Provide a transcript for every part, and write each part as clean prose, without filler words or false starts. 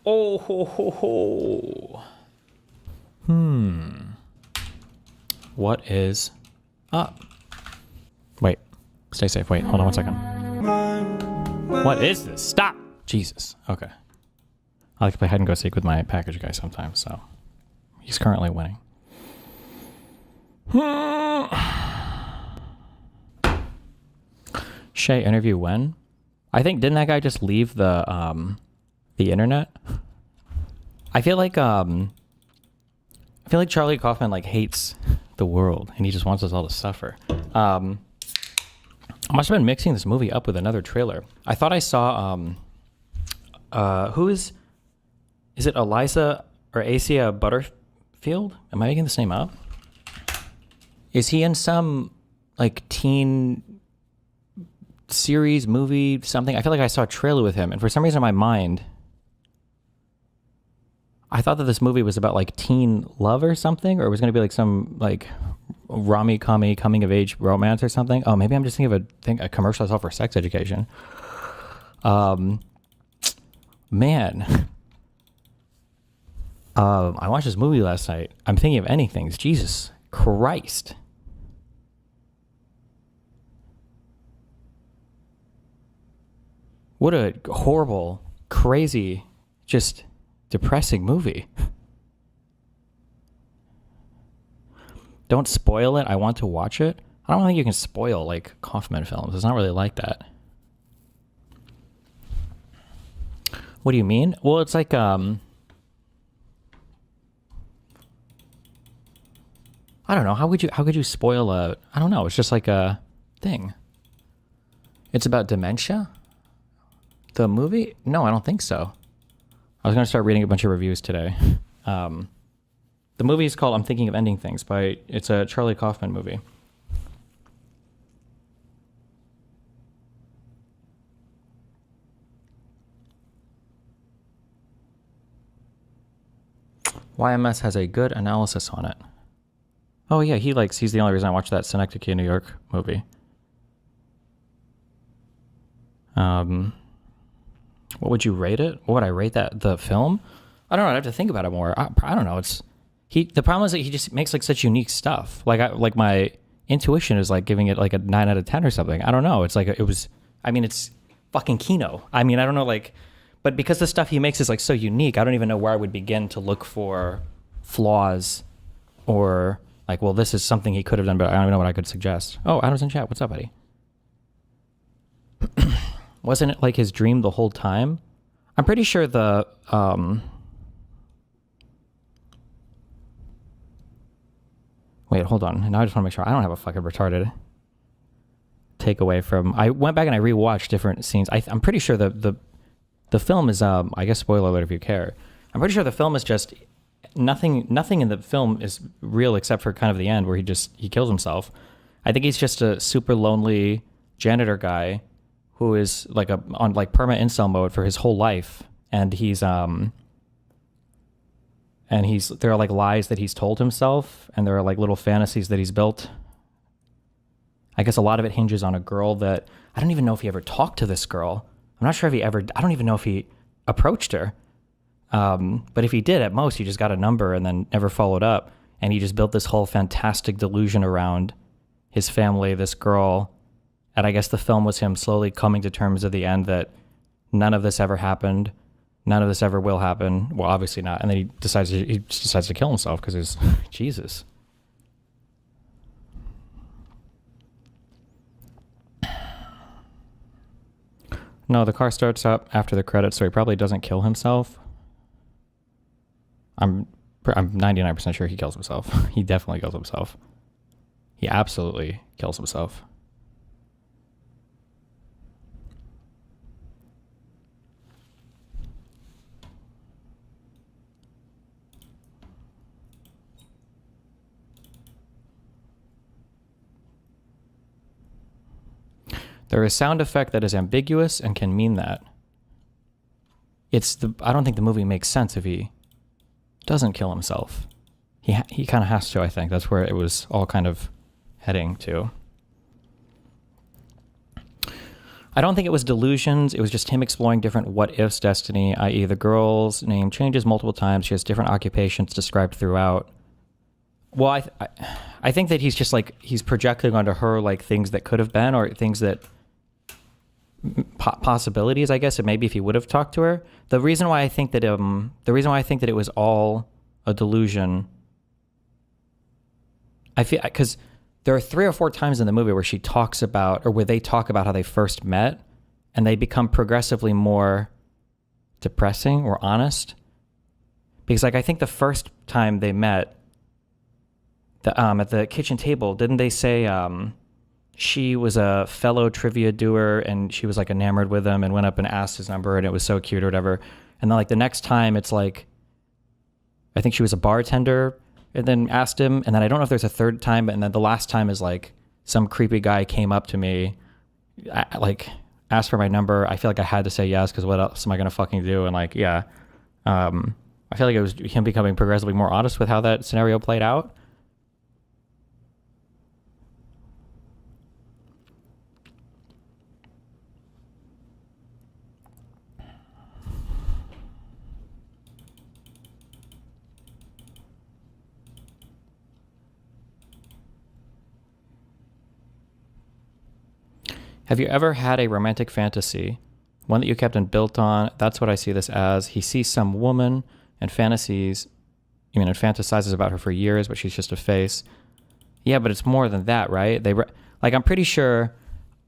Oh ho ho ho. What is up? Wait. Stay safe. Wait, hold on 1 second. What is this? Stop! Jesus. Okay. I like to play hide and go seek with my package guy sometimes, so he's currently winning. Shay, interview when? I think, didn't that guy just leave the internet? I feel like Charlie Kaufman like hates the world and he just wants us all to suffer. I must have been mixing this movie up with another trailer. I thought I saw who is it Eliza or Asia Butterfield? Am I making this name up? Is he in some like teen series, movie, something? I feel like I saw a trailer with him, and for some reason in my mind I thought that this movie was about like teen love or something, or it was going to be like some like coming of age romance or something. Oh, maybe I'm just thinking of a commercial I saw for sex education. Man. I watched this movie last night. I'm thinking of anything. Jesus Christ. What a horrible, crazy, just depressing movie. Don't spoil it. I want to watch it. I don't think you can spoil like Kaufman films. It's not really like that. What do you mean? Well, it's like I don't know. How could you spoil a? I don't know. It's just like a thing. It's about dementia. The movie? No, I don't think so. I was going to start reading a bunch of reviews today. The movie is called I'm Thinking of Ending Things. It's a Charlie Kaufman movie. YMS has a good analysis on it. Oh yeah, he's the only reason I watched that Synecdoche, New York movie. What would you rate it? What would I rate the film? I don't know. I'd have to think about it more. I don't know. The problem is that he just makes like such unique stuff. Like my intuition is like giving it like a 9 out of 10 or something. I don't know. It's like it's fucking Kino. I mean, I don't know, like, but because the stuff he makes is like so unique, I don't even know where I would begin to look for flaws or like, well, this is something he could have done, but I don't even know what I could suggest. Oh, Adam's in chat. What's up, buddy? Wasn't it like his dream the whole time? I'm pretty sure the wait, hold on. Now I just want to make sure I don't have a fucking retarded takeaway from. I went back and I rewatched different scenes. I'm pretty sure the film is I guess spoiler alert if you care. I'm pretty sure the film is just nothing in the film is real except for kind of the end where he kills himself. I think he's just a super lonely janitor guy who is like on like perma incel mode for his whole life, and there are like lies that he's told himself, and there are like little fantasies that he's built. I guess a lot of it hinges on a girl that I don't even know if he ever talked to this girl. I'm not sure if I don't even know if he approached her. But if he did, at most he just got a number and then never followed up, and he just built this whole fantastic delusion around his family, this girl. And I guess the film was him slowly coming to terms at the end that none of this ever happened. None of this ever will happen. Well, obviously not. And then he just decides to kill himself because he's Jesus. No, the car starts up after the credits, so he probably doesn't kill himself. I'm 99% sure he kills himself. He definitely kills himself. He absolutely kills himself. There is sound effect that is ambiguous and can mean that. I don't think the movie makes sense if he doesn't kill himself. He kind of has to, I think. That's where it was all kind of heading to. I don't think it was delusions. It was just him exploring different what ifs destiny, i.e., the girl's name changes multiple times. She has different occupations described throughout. Well, I think that he's just like, he's projecting onto her like things that could have been, or things that possibilities, I guess, and maybe if he would have talked to her. The reason why I think that it was all a delusion, I feel, because there are 3 or 4 times in the movie where she talks about, or where they talk about how they first met, and they become progressively more depressing or honest. Because like, I think the first time they met, at the kitchen table, didn't they say she was a fellow trivia doer and she was like enamored with him and went up and asked his number and it was so cute or whatever. And then like the next time it's like, I think she was a bartender and then asked him. And then I don't know if there's a third time, and then the last time is like some creepy guy came up to me, like asked for my number. I feel like I had to say yes, because what else am I going to fucking do? And like, yeah. I feel like it was him becoming progressively more honest with how that scenario played out. Have you ever had a romantic fantasy, one that you kept and built on? That's what I see this as. He sees some woman and fantasizes about her for years, but she's just a face. Yeah, but it's more than that, right? I'm pretty sure,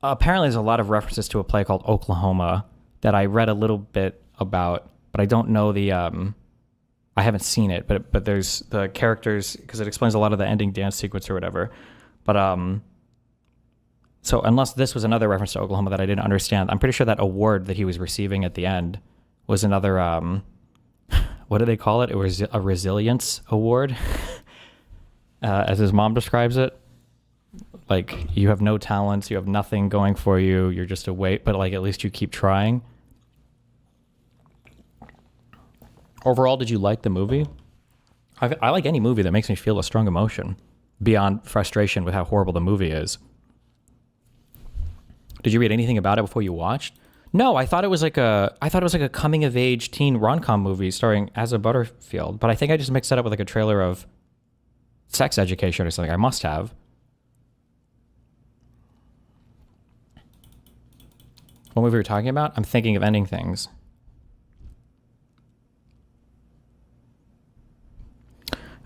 apparently there's a lot of references to a play called Oklahoma that I read a little bit about, but I don't know I haven't seen it, but there's the characters, because it explains a lot of the ending dance sequence or whatever. But, so unless this was another reference to Oklahoma that I didn't understand, I'm pretty sure that award that he was receiving at the end was another, what do they call it? It was a resilience award, as his mom describes it. Like, you have no talents, you have nothing going for you, you're just a weight, but like at least you keep trying. Overall, did you like the movie? I like any movie that makes me feel a strong emotion beyond frustration with how horrible the movie is. Did you read anything about it before you watched? No, I thought it was like a coming of age teen rom-com movie starring Asa Butterfield, but I think I just mixed it up with like a trailer of Sex Education or something. I must have. What movie were we talking about? I'm thinking of ending things.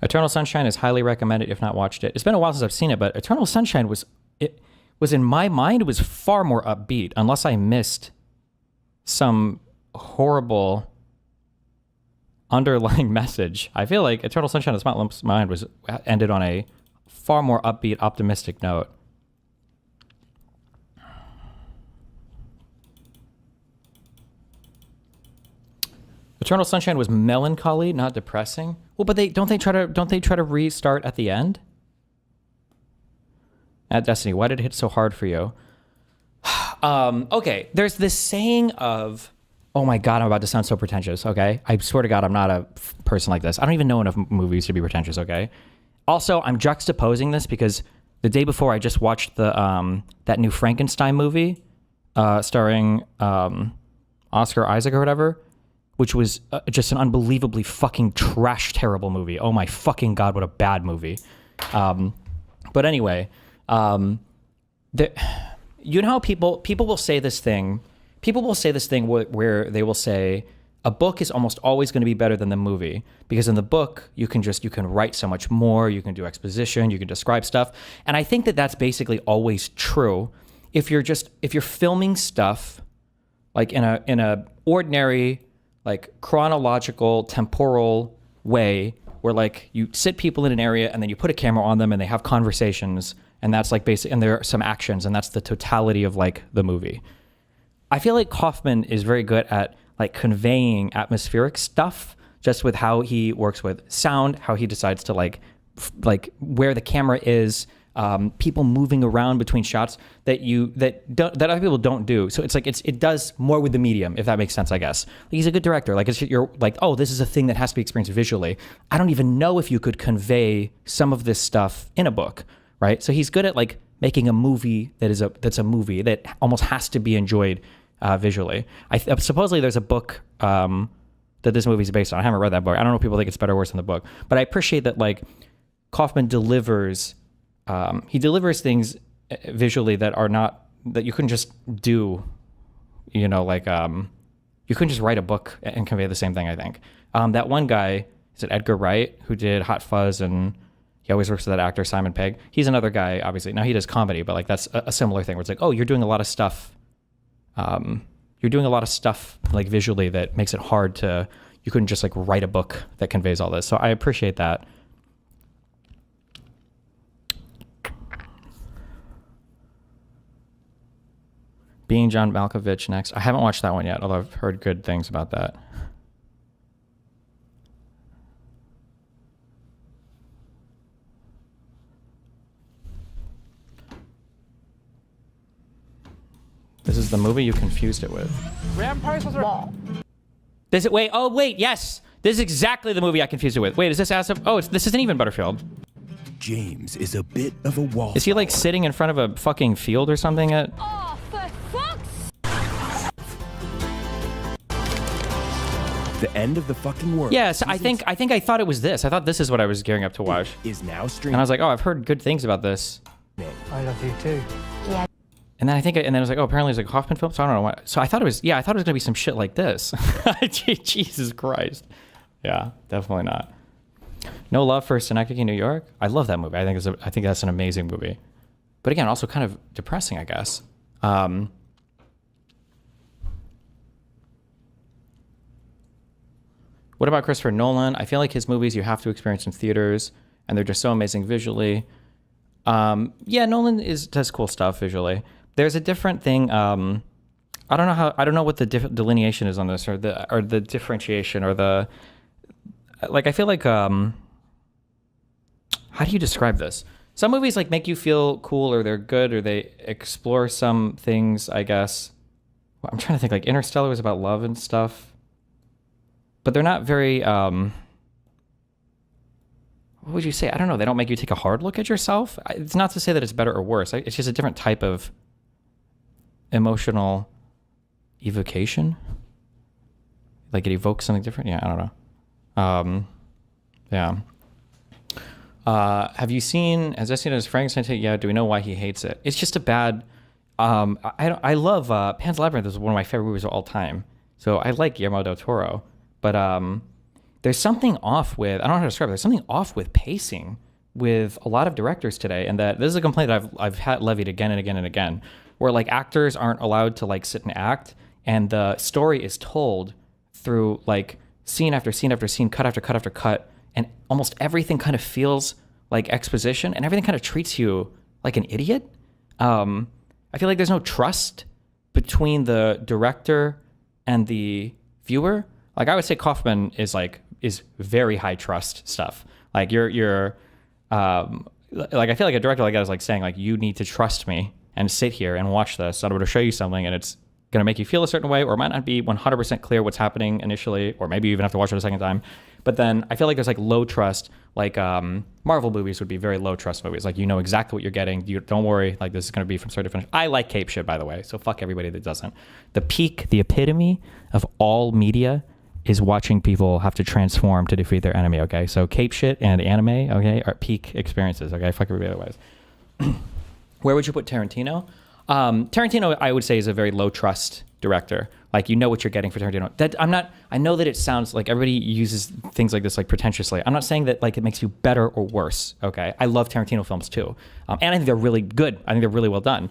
Eternal Sunshine is highly recommended if not watched it. It's been a while since I've seen it, but Eternal Sunshine was in my mind, was far more upbeat, unless I missed some horrible underlying message. I feel like Eternal Sunshine of the Spotless Mind ended on a far more upbeat, optimistic note. Eternal Sunshine was melancholy, not depressing. Well, but don't they try to restart at the end? At Destiny, why did it hit so hard for you? Okay, there's this saying of, oh my God, I'm about to sound so pretentious, okay? I swear to God, I'm not a person like this. I don't even know enough movies to be pretentious, okay? Also, I'm juxtaposing this because the day before I just watched that new Frankenstein movie starring Oscar Isaac or whatever, which was just an unbelievably fucking trash, terrible movie. Oh my fucking God, what a bad movie. But anyway... you know how people will say this thing. People will say this thing where they will say a book is almost always going to be better than the movie, because in the book you can write so much more, you can do exposition, you can describe stuff, and I think that that's basically always true. If you're filming stuff like in a ordinary, like chronological, temporal way, where like you sit people in an area and then you put a camera on them and they have conversations. And that's like basic, and there are some actions, and that's the totality of like the movie. I feel like Kauffman is very good at like conveying atmospheric stuff, just with how he works with sound, how he decides to like where the camera is, people moving around between shots that other people don't do. So it's like it does more with the medium, if that makes sense, I guess. He's a good director. Like you're like, oh, this is a thing that has to be experienced visually. I don't even know if you could convey some of this stuff in a book. Right? So he's good at like making a movie that's a movie that almost has to be enjoyed visually. Supposedly there's a book that this movie's based on. I haven't read that book. I don't know if people think it's better or worse than the book, but I appreciate that like Kaufman delivers things visually that are not, that you couldn't just do, you know, like you couldn't just write a book and convey the same thing, I think. That one guy, is it Edgar Wright, who did Hot Fuzz, and he always works with that actor Simon Pegg. He's another guy, obviously. Now he does comedy, but like that's a similar thing where it's like, oh, you're doing a lot of stuff. You're doing a lot of stuff like visually that makes it hard to, you couldn't just like write a book that conveys all this. So I appreciate that. Being John Malkovich next. I haven't watched that one yet, although I've heard good things about that. This is the movie you confused it with. Yes! This is exactly the movie I confused it with. Wait, is this as of... Oh, this isn't even Butterfield. James is a bit of a wall. Is he like sitting in front of a fucking field or something at... Oh, for fuck's... The end of the fucking world. Yes, I think I thought it was this. I thought this is what I was gearing up to watch. Is now streaming. And I was like, oh, I've heard good things about this. I love you too. Yeah. And then I was like, oh, apparently it's like a Kaufman film. So I don't know what. So I thought it was gonna be some shit like this. Jesus Christ. Yeah, definitely not. No Love for Synecdoche, New York. I love that movie. I think that's an amazing movie. But again, also kind of depressing, I guess. What about Christopher Nolan? I feel like his movies you have to experience in theaters, and they're just so amazing visually. Yeah, Nolan does cool stuff visually. There's a different thing. I don't know what the delineation is on this, or the differentiation, or the like. I feel like how do you describe this? Some movies like make you feel cool, or they're good, or they explore some things. I guess I'm trying to think. Like Interstellar was about love and stuff, but they're not very. What would you say? I don't know. They don't make you take a hard look at yourself. It's not to say that it's better or worse. It's just a different type of emotional evocation. Like it evokes something different. Yeah, I don't know. Yeah. Has I seen it as Frankenstein? Yeah. Do we know why he hates it? It's just a bad. I love Pan's Labyrinth is one of my favorite movies of all time. So I like Guillermo del Toro, but there's something off with, I don't know how to describe it. There's something off with pacing with a lot of directors today. And that this is a complaint that I've had levied again and again and again, where like actors aren't allowed to like sit and act. And the story is told through like scene after scene after scene, cut after cut after cut. And almost everything kind of feels like exposition, and everything kind of treats you like an idiot. I feel like there's no trust between the director and the viewer. Like I would say Kaufman is very high trust stuff. Like you're like I feel like a director like that is like saying like you need to trust me and sit here and watch this. I'm going to show you something and it's going to make you feel a certain way, or it might not be 100% clear what's happening initially, or maybe you even have to watch it a second time. But then I feel like there's like low trust, like Marvel movies would be very low trust movies. Like you know exactly what you're getting. You don't worry, like this is going to be from start to finish. I like cape shit, by the way, so fuck everybody that doesn't. The epitome of all media is watching people have to transform to defeat their enemy, okay? So cape shit and anime, okay, are peak experiences, okay? Fuck everybody otherwise. Where would you put Tarantino? Tarantino, I would say, is a very low trust director. Like you know what you're getting for Tarantino. I know that it sounds like everybody uses things like this like pretentiously. I'm not saying that like it makes you better or worse, okay? I love Tarantino films too. And I think they're really good. I think they're really well done.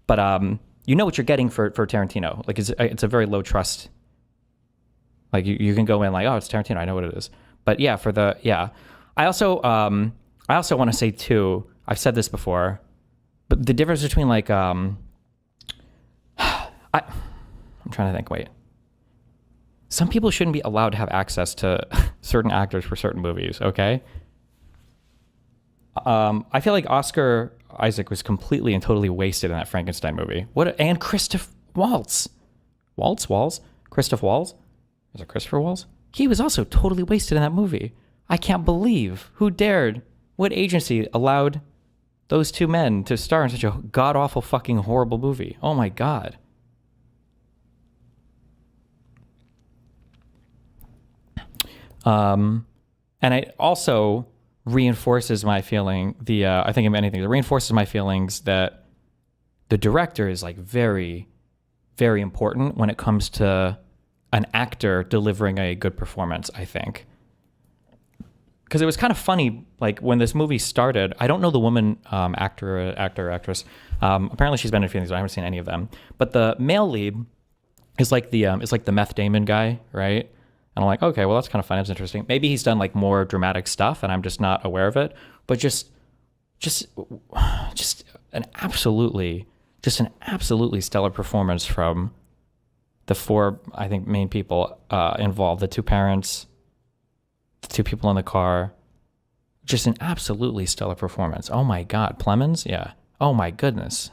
But you know what you're getting for Tarantino. Like it's a very low trust. Like you can go in like, oh, it's Tarantino, I know what it is. But yeah, I also want to say too, I've said this before, but the difference between like I'm trying to think, wait. Some people shouldn't be allowed to have access to certain actors for certain movies, okay? I feel like Oscar Isaac was completely and totally wasted in that Frankenstein movie. And Christoph Waltz. Christoph Waltz? Was it Christopher Waltz? He was also totally wasted in that movie. I can't believe. Who dared? What agency allowed those two men to star in such a god-awful fucking horrible movie. Oh my God. And it also reinforces my feeling, I think of many things, it reinforces my feelings that the director is like very, very important when it comes to an actor delivering a good performance, I think. Because it was kind of funny, like when this movie started, I don't know the woman actress. Apparently she's been in a few things, but I haven't seen any of them. But the male lead is like the Meth Damon guy, right? And I'm like, okay, well that's kind of fun. It's interesting. Maybe he's done like more dramatic stuff, and I'm just not aware of it. But just an absolutely stellar performance from the four, I think, main people involved. The two parents, the two people in the car. Just an absolutely stellar performance. Oh my God, Plemons, yeah. Oh my goodness.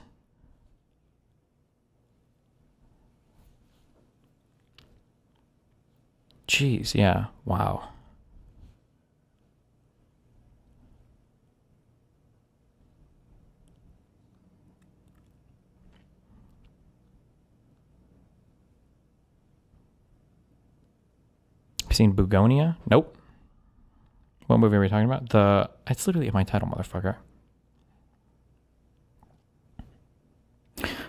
Jeez, yeah. Wow. Seen Bugonia? Nope. What movie are we talking about? It's literally in my title, motherfucker.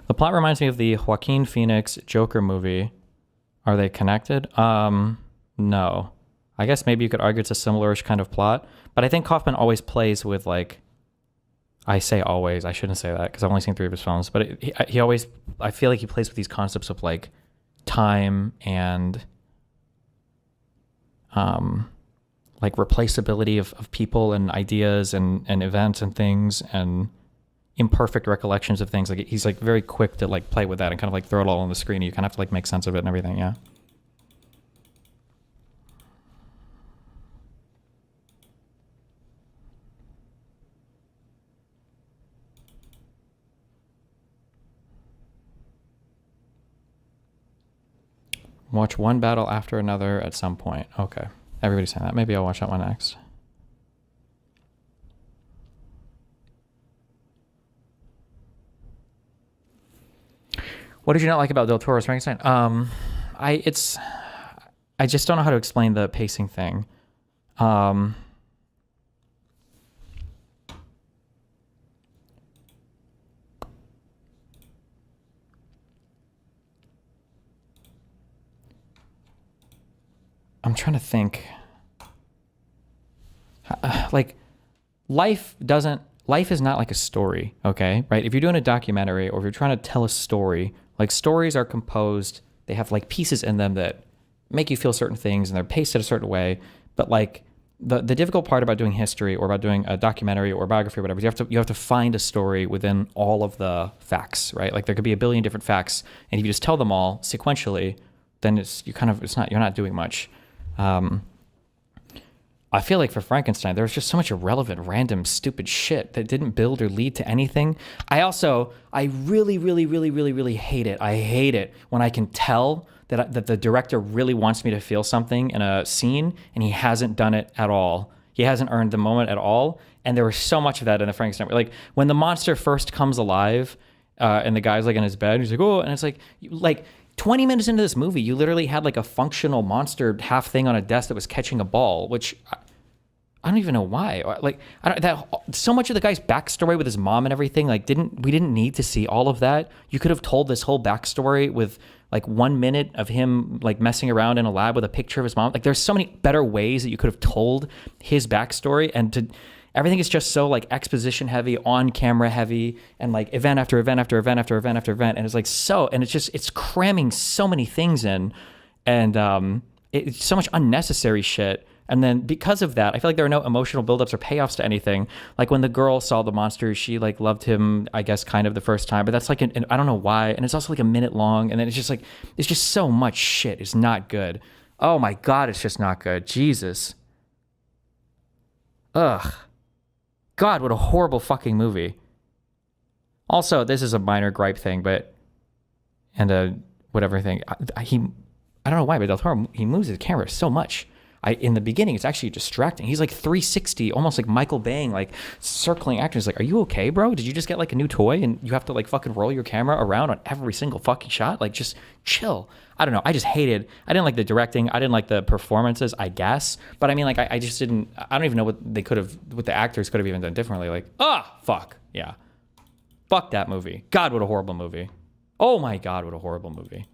The plot reminds me of the Joaquin Phoenix Joker movie. Are they connected? No. I guess maybe you could argue it's a similar-ish kind of plot, but I think Kaufman always plays with, like, I say always, I shouldn't say that because I've only seen 3 of his films, but he always, I feel like he plays with these concepts of, like, time and like replaceability of people and ideas and events and things and imperfect recollections of things. Like he's like very quick to like play with that and kind of like throw it all on the screen, and you kind of have to like make sense of it and everything. Yeah. Watch one battle after another at some point. Okay. Everybody's saying that. Maybe I'll watch that one next. What did you not like about Del Toro's Frankenstein? I just don't know how to explain the pacing thing. I'm trying to think. Like, life is not like a story, okay? Right? If you're doing a documentary or if you're trying to tell a story, like stories are composed, they have like pieces in them that make you feel certain things and they're pasted a certain way. But like the difficult part about doing history or about doing a documentary or biography or whatever, you have to find a story within all of the facts, right? Like there could be a billion different facts, and if you just tell them all sequentially, then you're not doing much. I feel like for Frankenstein, there was just so much irrelevant, random, stupid shit that didn't build or lead to anything. I really, really, really, really, really hate it. I hate it when I can tell that the director really wants me to feel something in a scene, and he hasn't done it at all. He hasn't earned the moment at all. And there was so much of that in the Frankenstein. Like when the monster first comes alive, and the guy's like in his bed, he's like, oh, and it's like 20 minutes into this movie, you literally had like a functional monster half thing on a desk that was catching a ball, which I don't even know why. Like so much of the guy's backstory with his mom and everything, like we didn't need to see all of that. You could have told this whole backstory with like 1 minute of him like messing around in a lab with a picture of his mom. Like there's so many better ways that you could have told his backstory, and everything is just so like exposition heavy, on camera heavy, and like event after event after event after event after event. And it's like it's cramming so many things in, and it's so much unnecessary shit. And then because of that, I feel like there are no emotional buildups or payoffs to anything. Like when the girl saw the monster, she like loved him, I guess, kind of the first time, but that's like, I don't know why. And it's also like a minute long. And then it's just so much shit. It's not good. Oh my God, it's just not good. Jesus. Ugh. God, what a horrible fucking movie. Also, this is a minor gripe thing, and whatever thing. I don't know why, but Del Toro, he moves his camera so much. in the beginning, it's actually distracting. He's like 360, almost like Michael Baying, like circling actors. Like, are you okay, bro? Did you just get like a new toy and you have to like fucking roll your camera around on every single fucking shot? Like, just chill. I don't know. I didn't like the directing. I didn't like the performances, I guess. But I mean, like, I just didn't, I don't even know what the actors could have even done differently. Like, fuck. Yeah. Fuck that movie. God, what a horrible movie. Oh my God, what a horrible movie.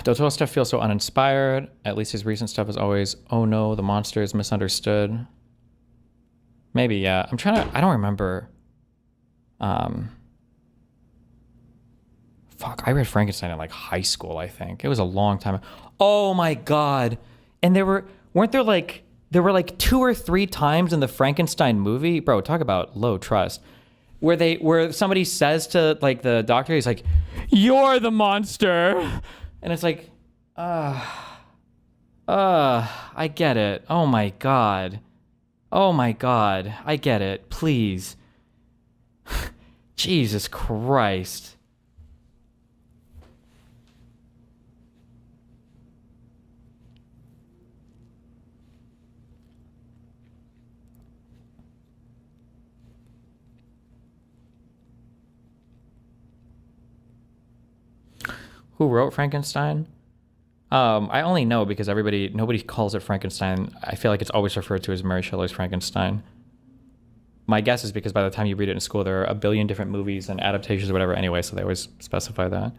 Del Toro stuff feels so uninspired. At least his recent stuff is always, oh no, the monster is misunderstood. Maybe, yeah. I don't remember. Fuck, I read Frankenstein in like high school, I think. It was a long time. Oh my God. And there were like 2 or 3 times in the Frankenstein movie, bro, talk about low trust, where somebody says to like the doctor, he's like, "You're the monster." And it's like, I get it. Oh my God. Oh my God. I get it. Please. Jesus Christ. Who wrote Frankenstein? I only know because nobody calls it Frankenstein. I feel like it's always referred to as Mary Shelley's Frankenstein. My guess is because by the time you read it in school, there are a billion different movies and adaptations or whatever anyway, so they always specify that.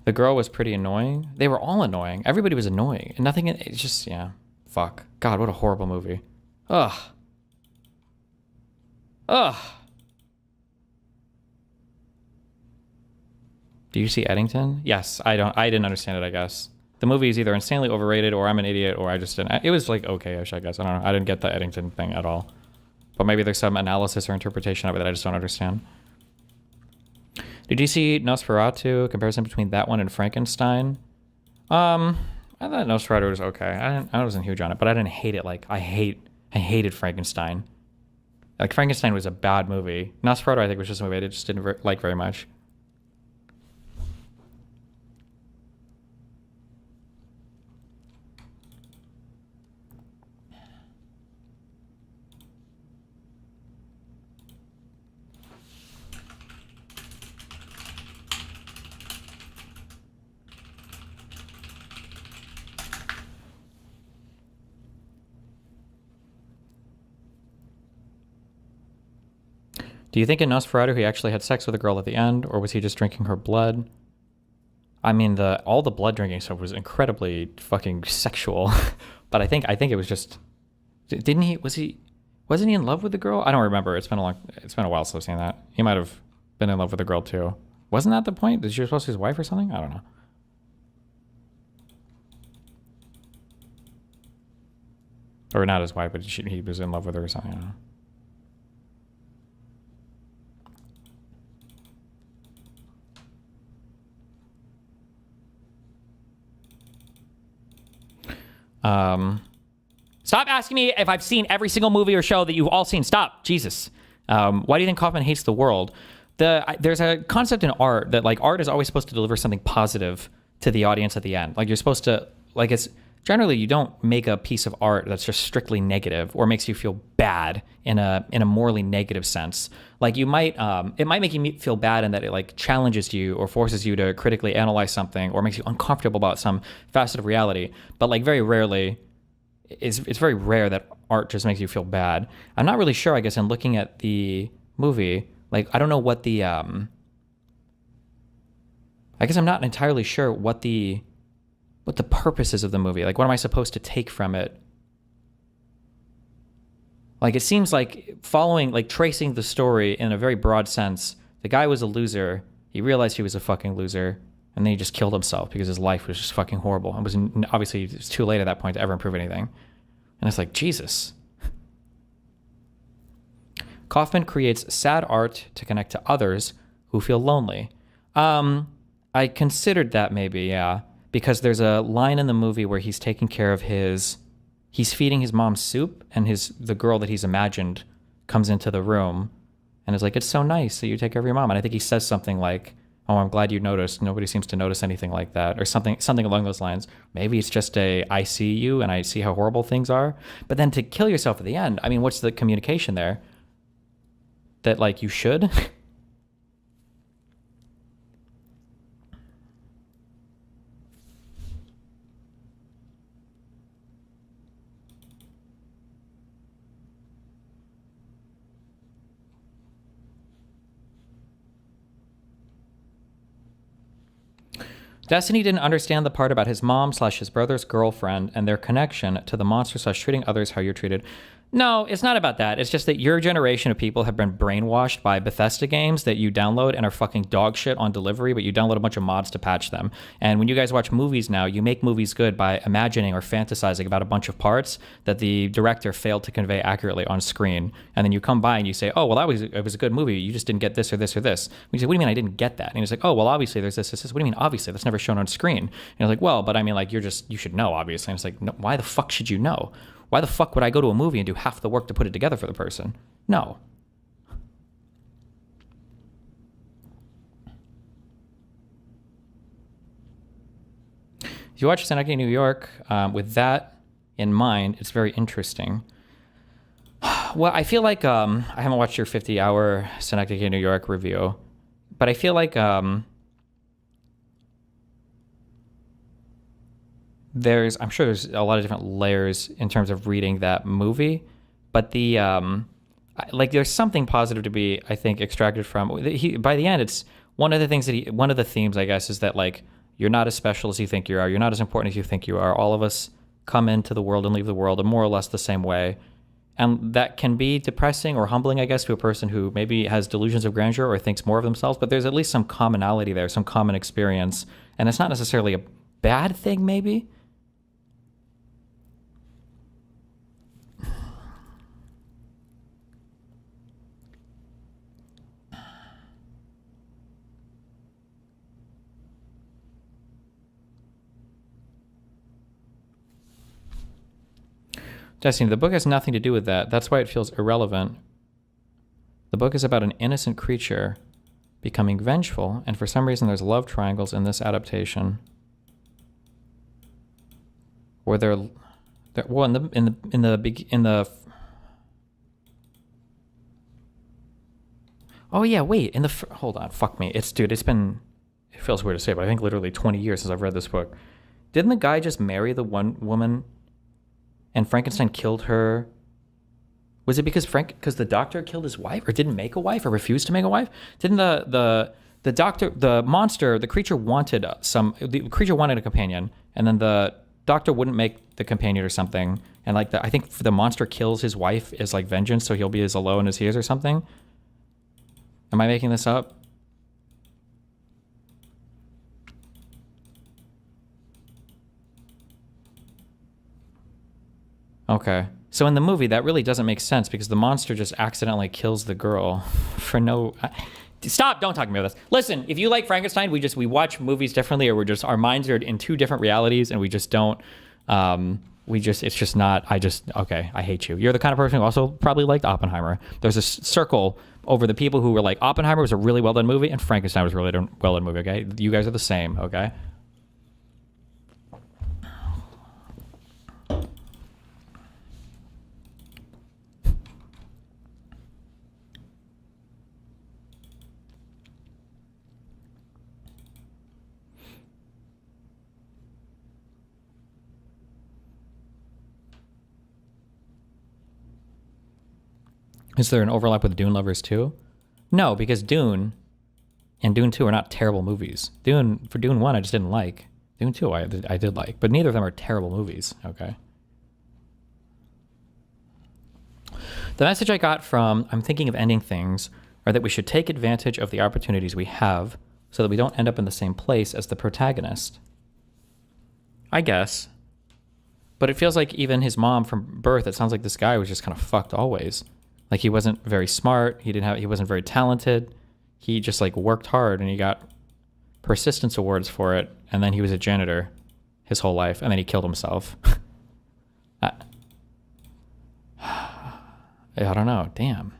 The girl was pretty annoying. They were all annoying. Everybody was annoying. And nothing, it's just, yeah. Fuck. God, what a horrible movie. Ugh. Ugh. Do you see Eddington? Yes, I didn't understand it, I guess. The movie is either insanely overrated or I'm an idiot or I just didn't. It was like okay-ish, I guess. I don't know. I didn't get the Eddington thing at all. But maybe there's some analysis or interpretation of it that I just don't understand. Did you see Nosferatu? Comparison between that one and Frankenstein? I thought Nosferatu was okay. I wasn't huge on it, but I didn't hate it. Like I hated Frankenstein. Like Frankenstein was a bad movie. Nosferatu, I think, was just a movie I just didn't like very much. Do you think in Nosferatu he actually had sex with a girl at the end, or was he just drinking her blood? I mean, all the blood drinking stuff was incredibly fucking sexual, but I think it was just, wasn't he in love with the girl? I don't remember. It's been a while since I've seen that. He might have been in love with the girl too. Wasn't that the point? That she was supposed to be his wife or something? I don't know. Or not his wife, but he was in love with her or something. I don't know. Stop asking me if I've seen every single movie or show that you've all seen. Stop. Jesus. Why do you think Kaufman hates the world? There's a concept in art that like art is always supposed to deliver something positive to the audience at the end. Like you're supposed to, like it's generally you don't make a piece of art that's just strictly negative or makes you feel bad in a morally negative sense. Like you might, it might make you feel bad in that it like challenges you or forces you to critically analyze something or makes you uncomfortable about some facet of reality. But like very rarely, it's very rare that art just makes you feel bad. I'm not really sure, I guess, in looking at the movie, like I don't know what the, I guess I'm not entirely sure what the purpose is of the movie. Like what am I supposed to take from it? Like it seems like tracing the story in a very broad sense, the guy was a loser He realized he was a fucking loser, and then he just killed himself because his life was just fucking horrible. Obviously it was too late at that point to ever improve anything. And it's like, Jesus. Kaufman creates sad art to connect to others who feel lonely. I considered that maybe, yeah, because there's a line in the movie where he's taking care of he's feeding his mom soup, and the girl that he's imagined comes into the room and is like, it's so nice that you take care of your mom. And I think he says something like, oh, I'm glad you noticed. Nobody seems to notice anything like that, or something along those lines. Maybe it's just I see you and I see how horrible things are. But then to kill yourself at the end, I mean, what's the communication there? That like you should? Destiny didn't understand the part about his mom / his brother's girlfriend and their connection to the monster / treating others how you're treated. No, it's not about that. It's just that your generation of people have been brainwashed by Bethesda games that you download and are fucking dog shit on delivery, but you download a bunch of mods to patch them. And when you guys watch movies now, you make movies good by imagining or fantasizing about a bunch of parts that the director failed to convey accurately on screen. And then you come by and you say, oh, well, it was a good movie. You just didn't get this or this or this. We say, what do you mean I didn't get that? And he's like, oh, well, obviously there's this. What do you mean obviously? That's never shown on screen. And you're like, well, but I mean, like, you should know, obviously. And it's like, no, why the fuck should you know? Why the fuck would I go to a movie and do half the work to put it together for the person? No. If you watch Synecdoche, New York, with that in mind, it's very interesting. Well, I feel like I haven't watched your 50-hour Synecdoche, New York review, but I feel like I'm sure there's a lot of different layers in terms of reading that movie, but there's something positive to be, I think, extracted from. By the end, it's one of the themes, I guess, is that like you're not as special as you think you are. You're not as important as you think you are. All of us come into the world and leave the world in more or less the same way, and that can be depressing or humbling, I guess, to a person who maybe has delusions of grandeur or thinks more of themselves. But there's at least some commonality there, some common experience, and it's not necessarily a bad thing, maybe. Destiny, the book has nothing to do with that. That's why it feels irrelevant. The book is about an innocent creature becoming vengeful, and for some reason there's love triangles in this adaptation. Where they're well in the oh yeah, wait, hold on, fuck me. It feels weird to say, but I think literally 20 years since I've read this book. Didn't the guy just marry the one woman and Frankenstein killed her? Was it because the doctor killed his wife, or didn't make a wife, or refused to make a wife? Didn't the doctor, the creature wanted a companion, and then the doctor wouldn't make the companion or something, and I think the monster kills his wife as like vengeance, so he'll be as alone as he is or something. Am I making this up? Okay. So in the movie, that really doesn't make sense because the monster just accidentally kills the girl for no... Stop! Don't talk to me about this. Listen, if you like Frankenstein, we watch movies differently, or our minds are in two different realities, and we just don't... it's just not... Okay, I hate you. You're the kind of person who also probably liked Oppenheimer. There's a circle over the people who were like, Oppenheimer was a really well-done movie, and Frankenstein was a really well-done movie, okay? You guys are the same, okay? Is there an overlap with Dune lovers too? No, because Dune and Dune 2 are not terrible movies. For Dune 1, I just didn't like. Dune 2, I did like. But neither of them are terrible movies, okay? The message I got from I'm thinking of ending things are that we should take advantage of the opportunities we have so that we don't end up in the same place as the protagonist. I guess. But it feels like even his mom from birth, it sounds like this guy was just kind of fucked always. Like he wasn't very smart. He wasn't very talented. He just like worked hard and he got persistence awards for it. And then he was a janitor his whole life. And then he killed himself. I don't know. Damn.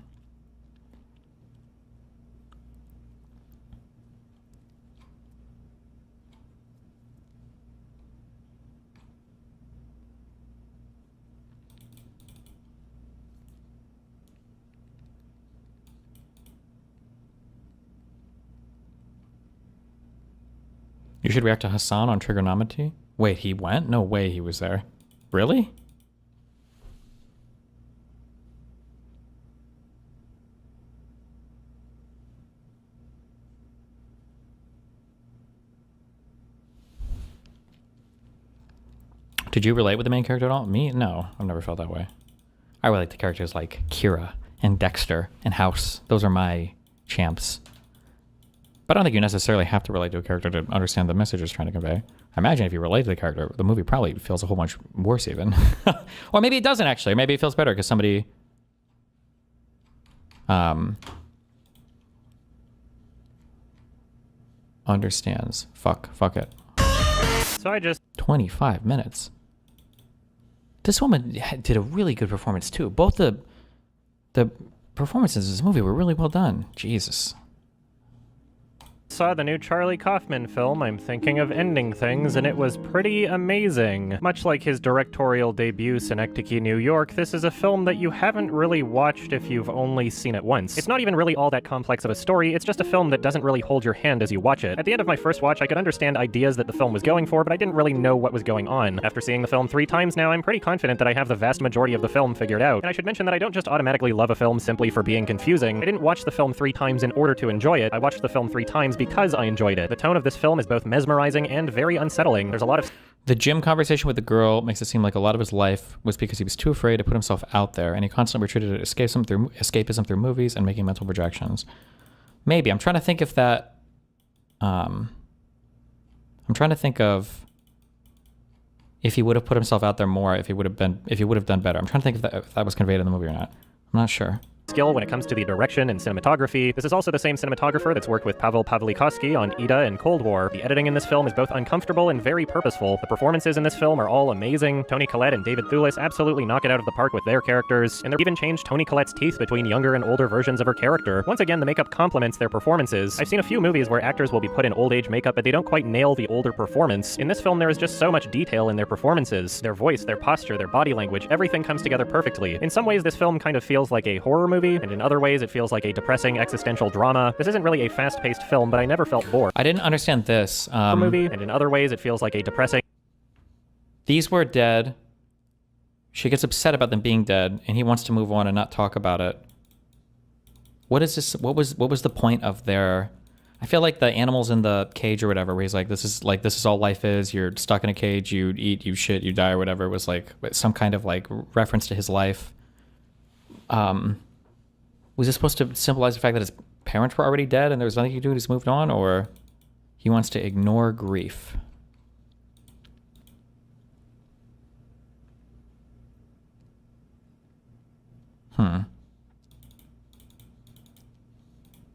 You should react to Hassan on trigonometry. Wait, he went? No way he was there. Really? Did you relate with the main character at all? Me? No, I've never felt that way. I relate to characters like Kira and Dexter and House. Those are my champs. But I don't think you necessarily have to relate to a character to understand the message it's trying to convey. I imagine if you relate to the character, the movie probably feels a whole bunch worse even. Or maybe it doesn't actually. Maybe it feels better because somebody understands. Fuck it. So I just 25 minutes. This woman did a really good performance too. Both the performances in this movie were really well done. Jesus. saw the new Charlie Kaufman film, I'm Thinking of Ending Things, and it was pretty amazing. Much like his directorial debut, Synecdoche, New York, this is a film that you haven't really watched if you've only seen it once. It's not even really all that complex of a story, it's just a film that doesn't really hold your hand as you watch it. At the end of my first watch, I could understand ideas that the film was going for, but I didn't really know what was going on. After seeing the film 3 times now, I'm pretty confident that I have the vast majority of the film figured out. And I should mention that I don't just automatically love a film simply for being confusing. I didn't watch the film 3 times in order to enjoy it. I watched the film 3 times because I enjoyed it. The tone of this film is both mesmerizing and very unsettling. There's a lot of... The gym conversation with the girl makes it seem like a lot of his life was because he was too afraid to put himself out there, and he constantly retreated to escapism through movies and making mental projections. Maybe. I'm trying to think if that... I'm trying to think of if he would have put himself out there more, if he would have done better. I'm trying to think if that was conveyed in the movie or not. I'm not sure. Skill when it comes to the direction and cinematography. This is also the same cinematographer that's worked with Pavel Pawlikowski on Ida and Cold War. The editing in this film is both uncomfortable and very purposeful. The performances in this film are all amazing. Toni Collette and David Thewlis absolutely knock it out of the park with their characters, and they even changed Toni Collette's teeth between younger and older versions of her character. Once again, the makeup complements their performances. I've seen a few movies where actors will be put in old age makeup, but they don't quite nail the older performance. In this film, there is just so much detail in their performances. Their voice, their posture, their body language, everything comes together perfectly. In some ways, this film kind of feels like a horror movie, and in other ways, it feels like a depressing existential drama. This isn't really a fast-paced film, but I never felt bored. I didn't understand this. Movie, and in other ways, it feels like a depressing... These were dead. She gets upset about them being dead, and he wants to move on and not talk about it. What is this? What was the point of their... I feel like the animals in the cage or whatever, where he's like, this is all life is. You're stuck in a cage. You eat, you shit, you die, or whatever. It was like some kind of like reference to his life. Was this supposed to symbolize the fact that his parents were already dead and there was nothing he could do and he's moved on, or he wants to ignore grief?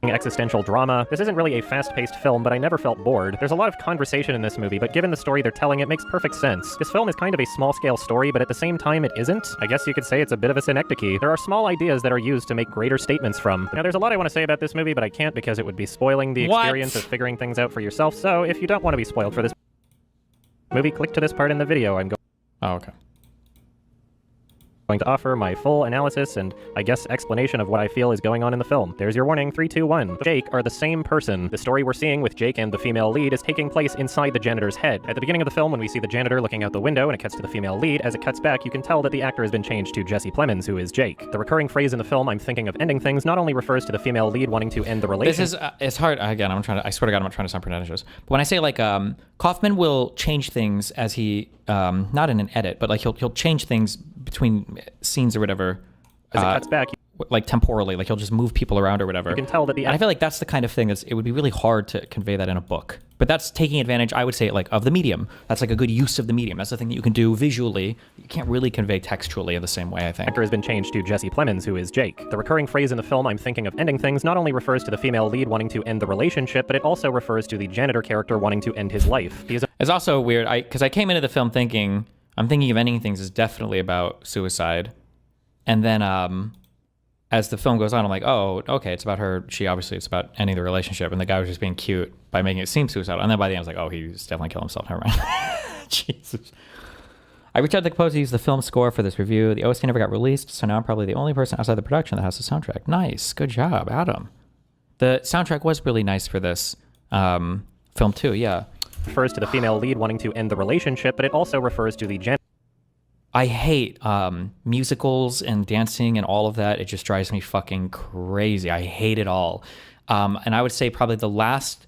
Existential drama. This isn't really a fast-paced film, but I never felt bored. There's a lot of conversation in this movie, but given the story they're telling, it makes perfect sense. This film is kind of a small-scale story, but at the same time it isn't. I guess you could say it's a bit of a synecdoche. There are small ideas that are used to make greater statements from. Now, there's a lot I want to say about this movie, but I can't because it would be spoiling the experience of figuring things out for yourself, so if you don't want to be spoiled for this movie, click to this part in the video. I'm going to offer my full analysis and, I guess, explanation of what I feel is going on in the film. There's your warning. 3, 2, 1. Jake are the same person. The story we're seeing with Jake and the female lead is taking place inside the janitor's head. At the beginning of the film, when we see the janitor looking out the window and it cuts to the female lead, as it cuts back, you can tell that the actor has been changed to Jesse Plemons, who is Jake. The recurring phrase in the film, I'm thinking of ending things, not only refers to the female lead wanting to end the relationship. This is, it's hard. Again, I swear to God, I'm not trying to sound pretentious. But when I say like, Kauffman will change things as he, not in an edit, but like he'll change things between scenes or whatever. As it cuts back. like temporally, like he'll just move people around or whatever. You can tell that and I feel like that's the kind of thing it would be really hard to convey that in a book. But that's taking advantage, I would say, like of the medium. That's like a good use of the medium. That's the thing that you can do visually. You can't really convey textually in the same way, I think. Actor has been changed to Jesse Plemons, who is Jake. The recurring phrase in the film, "I'm thinking of ending things," not only refers to the female lead wanting to end the relationship, but it also refers to the janitor character wanting to end his life. It's also weird, because I came into the film thinking, I'm thinking of ending things is definitely about suicide. And then as the film goes on, I'm like, oh, okay, it's about her. It's about ending the relationship. And the guy was just being cute by making it seem suicidal. And then by the end, I was like, oh, he's definitely killing himself. Never mind. Jesus. I reached out to the composer to use the film score for this review. The OST never got released, so now I'm probably the only person outside the production that has the soundtrack. Nice. Good job, Adam. The soundtrack was really nice for this film too, yeah. Refers to the female lead wanting to end the relationship, but it also refers to the I hate musicals and dancing and all of that. It just drives me fucking crazy. I hate it all. And I would say probably the last,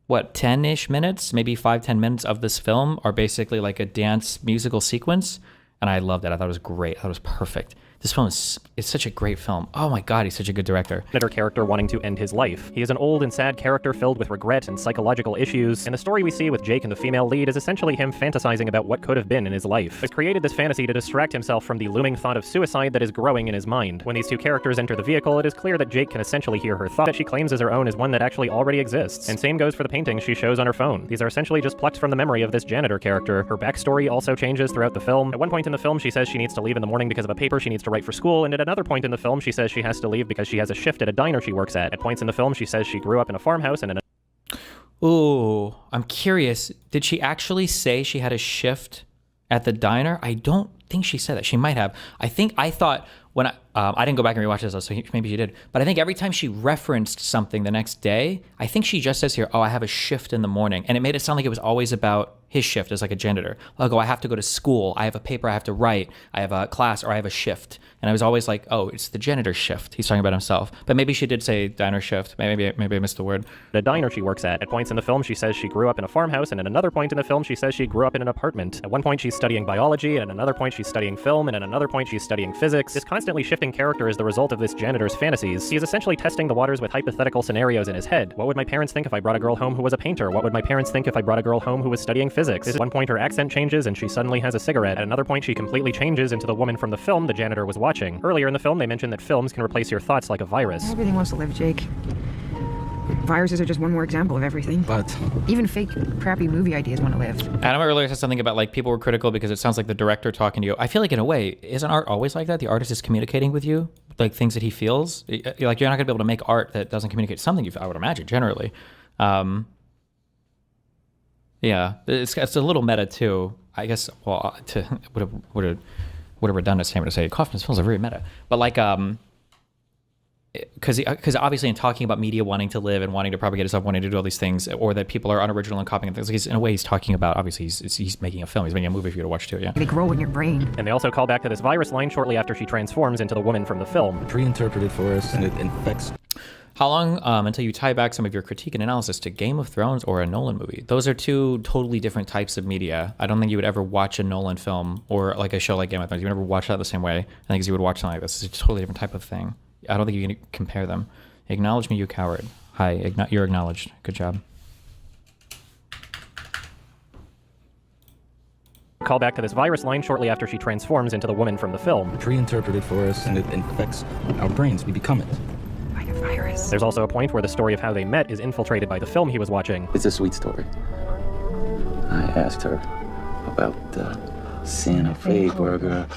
10-ish minutes, maybe 5-10 minutes of this film are basically like a dance musical sequence. And I loved it. I thought it was great. I thought it was perfect. This film it's such a great film. Oh my God, he's such a good director. Janitor character wanting to end his life. He is an old and sad character filled with regret and psychological issues, and the story we see with Jake and the female lead is essentially him fantasizing about what could have been in his life. He's created this fantasy to distract himself from the looming thought of suicide that is growing in his mind. When these two characters enter the vehicle, it is clear that Jake can essentially hear her thought that she claims as her own is one that actually already exists. And same goes for the paintings she shows on her phone. These are essentially just plucked from the memory of this janitor character. Her backstory also changes throughout the film. At one point in the film, she says she needs to leave in the morning because of a paper she needs to write for school, and at another point in the film, she says she has to leave because she has a shift at a diner she works at. At points in the film, she says she grew up in a farmhouse and in a... Ooh, I'm curious. Did she actually say she had a shift at the diner? I don't think she said that. She might have. I thought when I didn't go back and rewatch this, so maybe she did. But I think every time she referenced something the next day, I think she just says here, oh, I have a shift in the morning. And it made it sound like it was always about his shift as like a janitor. Like, oh, I have to go to school. I have a paper I have to write. I have a class, or I have a shift. And I was always like, oh, it's the janitor shift. He's talking about himself. But maybe she did say diner shift. Maybe I missed the word. The diner she works at. At points in the film, she says she grew up in a farmhouse, and at another point in the film, she says she grew up in an apartment. At one point, she's studying biology, and at another point, she's studying film, and at another point, she's studying physics. This constantly shifting character is the result of this janitor's fantasies. He is essentially testing the waters with hypothetical scenarios in his head. What would my parents think if I brought a girl home who was a painter? What would my parents think if I brought a girl home who was studying physics? At one point, her accent changes, and she suddenly has a cigarette. At another point, she completely changes into the woman from the film the janitor was watching. Earlier in the film, they mentioned that films can replace your thoughts like a virus. Everything wants to live, Jake. Viruses are just one more example of everything. But Even fake, crappy movie ideas want to live. Adam earlier said something about like people were critical because it sounds like the director talking to you. I feel like in a way, isn't art always like that? The artist is communicating with you, like things that he feels. Like you're not gonna be able to make art that doesn't communicate something you feel, I would imagine, generally. Yeah, it's a little meta too. I guess. Well, would have redundant statement to say Kaufman's films are very meta, but like because obviously in talking about media wanting to live and wanting to propagate itself, wanting to do all these things, or that people are unoriginal and copying things, in a way he's talking about, obviously he's making a film, he's making a movie for you to watch too, yeah. They grow in your brain. And they also call back to this virus line shortly after she transforms into the woman from the film. pre-interpreted for us, and it infects. How long until you tie back some of your critique and analysis to Game of Thrones or a Nolan movie? Those are two totally different types of media. I don't think you would ever watch a Nolan film or like a show like Game of Thrones. You would never watch that the same way, I think, as you would watch something like this. It's a totally different type of thing. I don't think you can compare them. Acknowledge me, you coward. Hi, you're acknowledged. Good job. Call back to this virus line shortly after she transforms into the woman from the film. Pre-interpreted for us, and it infects our brains. We become it. By a virus. There's also a point where the story of how they met is infiltrated by the film he was watching. It's a sweet story. I asked her about the Santa Fe burger.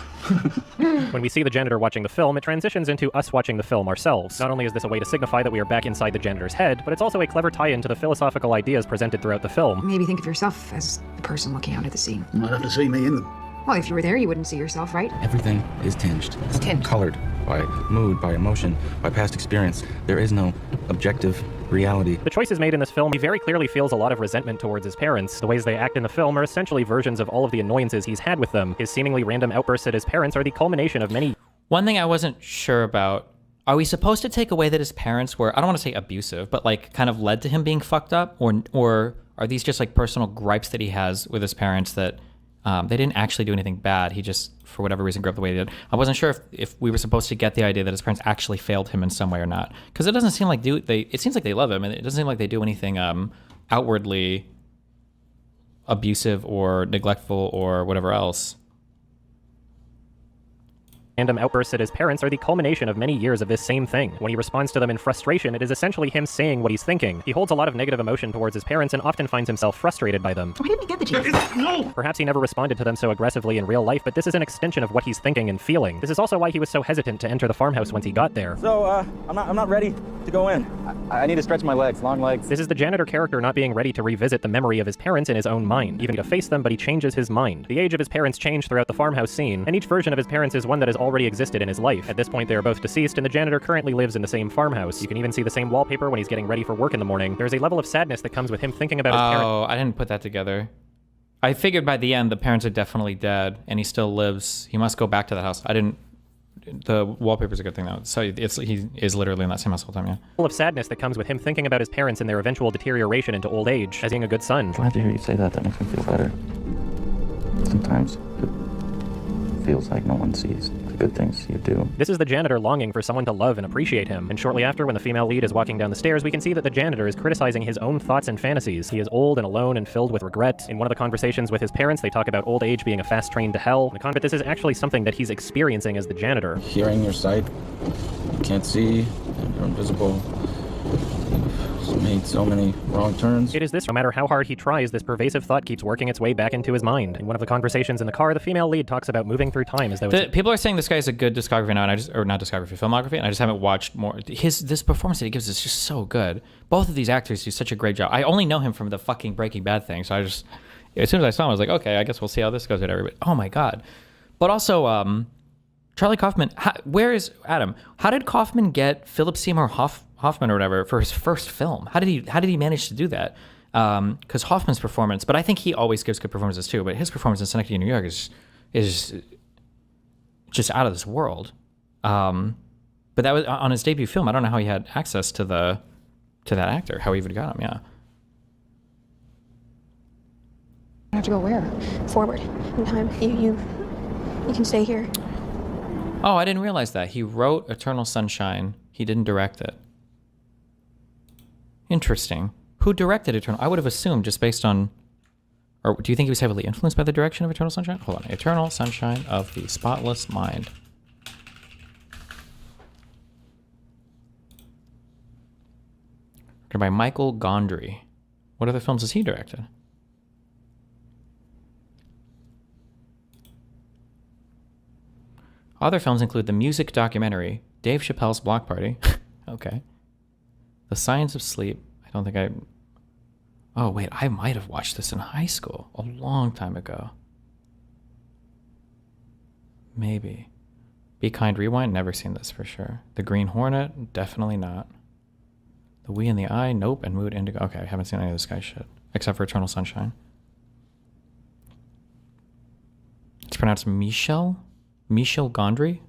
When we see the janitor watching the film, it transitions into us watching the film ourselves. Not only is this a way to signify that we are back inside the janitor's head, but it's also a clever tie-in to the philosophical ideas presented throughout the film. Maybe think of yourself as the person looking out at the scene. You might have to see me in them. Well, if you were there, you wouldn't see yourself, right? Everything is tinged. It's tinged. Colored by mood, by emotion, by past experience. There is no objective reality. The choices made in this film, he very clearly feels a lot of resentment towards his parents. The ways they act in the film are essentially versions of all of the annoyances he's had with them. His seemingly random outbursts at his parents are the culmination of many... One thing I wasn't sure about, are we supposed to take away that his parents were, I don't want to say abusive, but like kind of led to him being fucked up? Or are these just like personal gripes that he has with his parents that They didn't actually do anything bad. He just, for whatever reason, grew up the way he did. I wasn't sure if we were supposed to get the idea that his parents actually failed him in some way or not. Because it doesn't seem like it seems like they love him, and it doesn't seem like they do anything outwardly abusive or neglectful or whatever else. Random outbursts at his parents are the culmination of many years of this same thing. When he responds to them in frustration, it is essentially him saying what he's thinking. He holds a lot of negative emotion towards his parents and often finds himself frustrated by them. Why didn't he get the chance? No! Perhaps he never responded to them so aggressively in real life, but this is an extension of what he's thinking and feeling. This is also why he was so hesitant to enter the farmhouse once he got there. So, I'm not ready to go in. I need to stretch my legs, long legs. This is the janitor character not being ready to revisit the memory of his parents in his own mind, even to face them, but he changes his mind. The age of his parents change throughout the farmhouse scene, and each version of his parents is one that has already existed in his life. At this point, they are both deceased, and the janitor currently lives in the same farmhouse. You can even see the same wallpaper when he's getting ready for work in the morning. There's a level of sadness that comes with him thinking about his parents. Oh, I didn't put that together. I figured by the end the parents are definitely dead, and he still lives. He must go back to that house. I didn't. The wallpaper's a good thing though. So he is literally in that same house all the time. Yeah. Full of sadness that comes with him thinking about his parents and their eventual deterioration into old age, as being a good son. Glad to hear you say that. That makes me feel better. Sometimes it feels like no one sees the good things you do. This is the janitor longing for someone to love and appreciate him. And shortly after, when the female lead is walking down the stairs, we can see that the janitor is criticizing his own thoughts and fantasies. He is old and alone and filled with regret. In one of the conversations with his parents, they talk about old age being a fast train to hell. But this is actually something that he's experiencing as the janitor. Hearing your sight, you can't see, you're invisible. You've made so many wrong turns. It is this, no matter how hard he tries, this pervasive thought keeps working its way back into his mind. In one of the conversations in the car, the female lead talks about moving through time as though People are saying this guy has a good discography now, or not discography, filmography, and I just haven't watched more. This performance that he gives is just so good. Both of these actors do such a great job. I only know him from the fucking Breaking Bad thing, so as soon as I saw him, I was like, okay, I guess we'll see how this goes at everybody. Oh my god. But also, Charlie Kaufman, where is Adam? How did Kaufman get Philip Seymour Hoffman or whatever for his first film? How did he manage to do that? Because Hoffman's performance, but I think he always gives good performances too. But his performance in Synecdoche, New York, is just out of this world. But that was on his debut film. I don't know how he had access to that actor. How he even got him. Yeah. I have to go where? Forward in time. You can stay here. Oh, I didn't realize that. He wrote Eternal Sunshine. He didn't direct it. Interesting. Who directed Eternal? I would have assumed just based on... Or do you think he was heavily influenced by the direction of Eternal Sunshine? Hold on. Eternal Sunshine of the Spotless Mind. Directed by Michael Gondry. What other films has he directed? Other films include the music documentary, Dave Chappelle's Block Party. Okay. The Science of Sleep. I don't think I... Oh, wait. I might have watched this in high school. A long time ago. Maybe. Be Kind Rewind. Never seen this for sure. The Green Hornet. Definitely not. The We in the Eye. Nope. And Mood Indigo. Okay, I haven't seen any of this guy's shit. Except for Eternal Sunshine. It's pronounced Michel Gondry?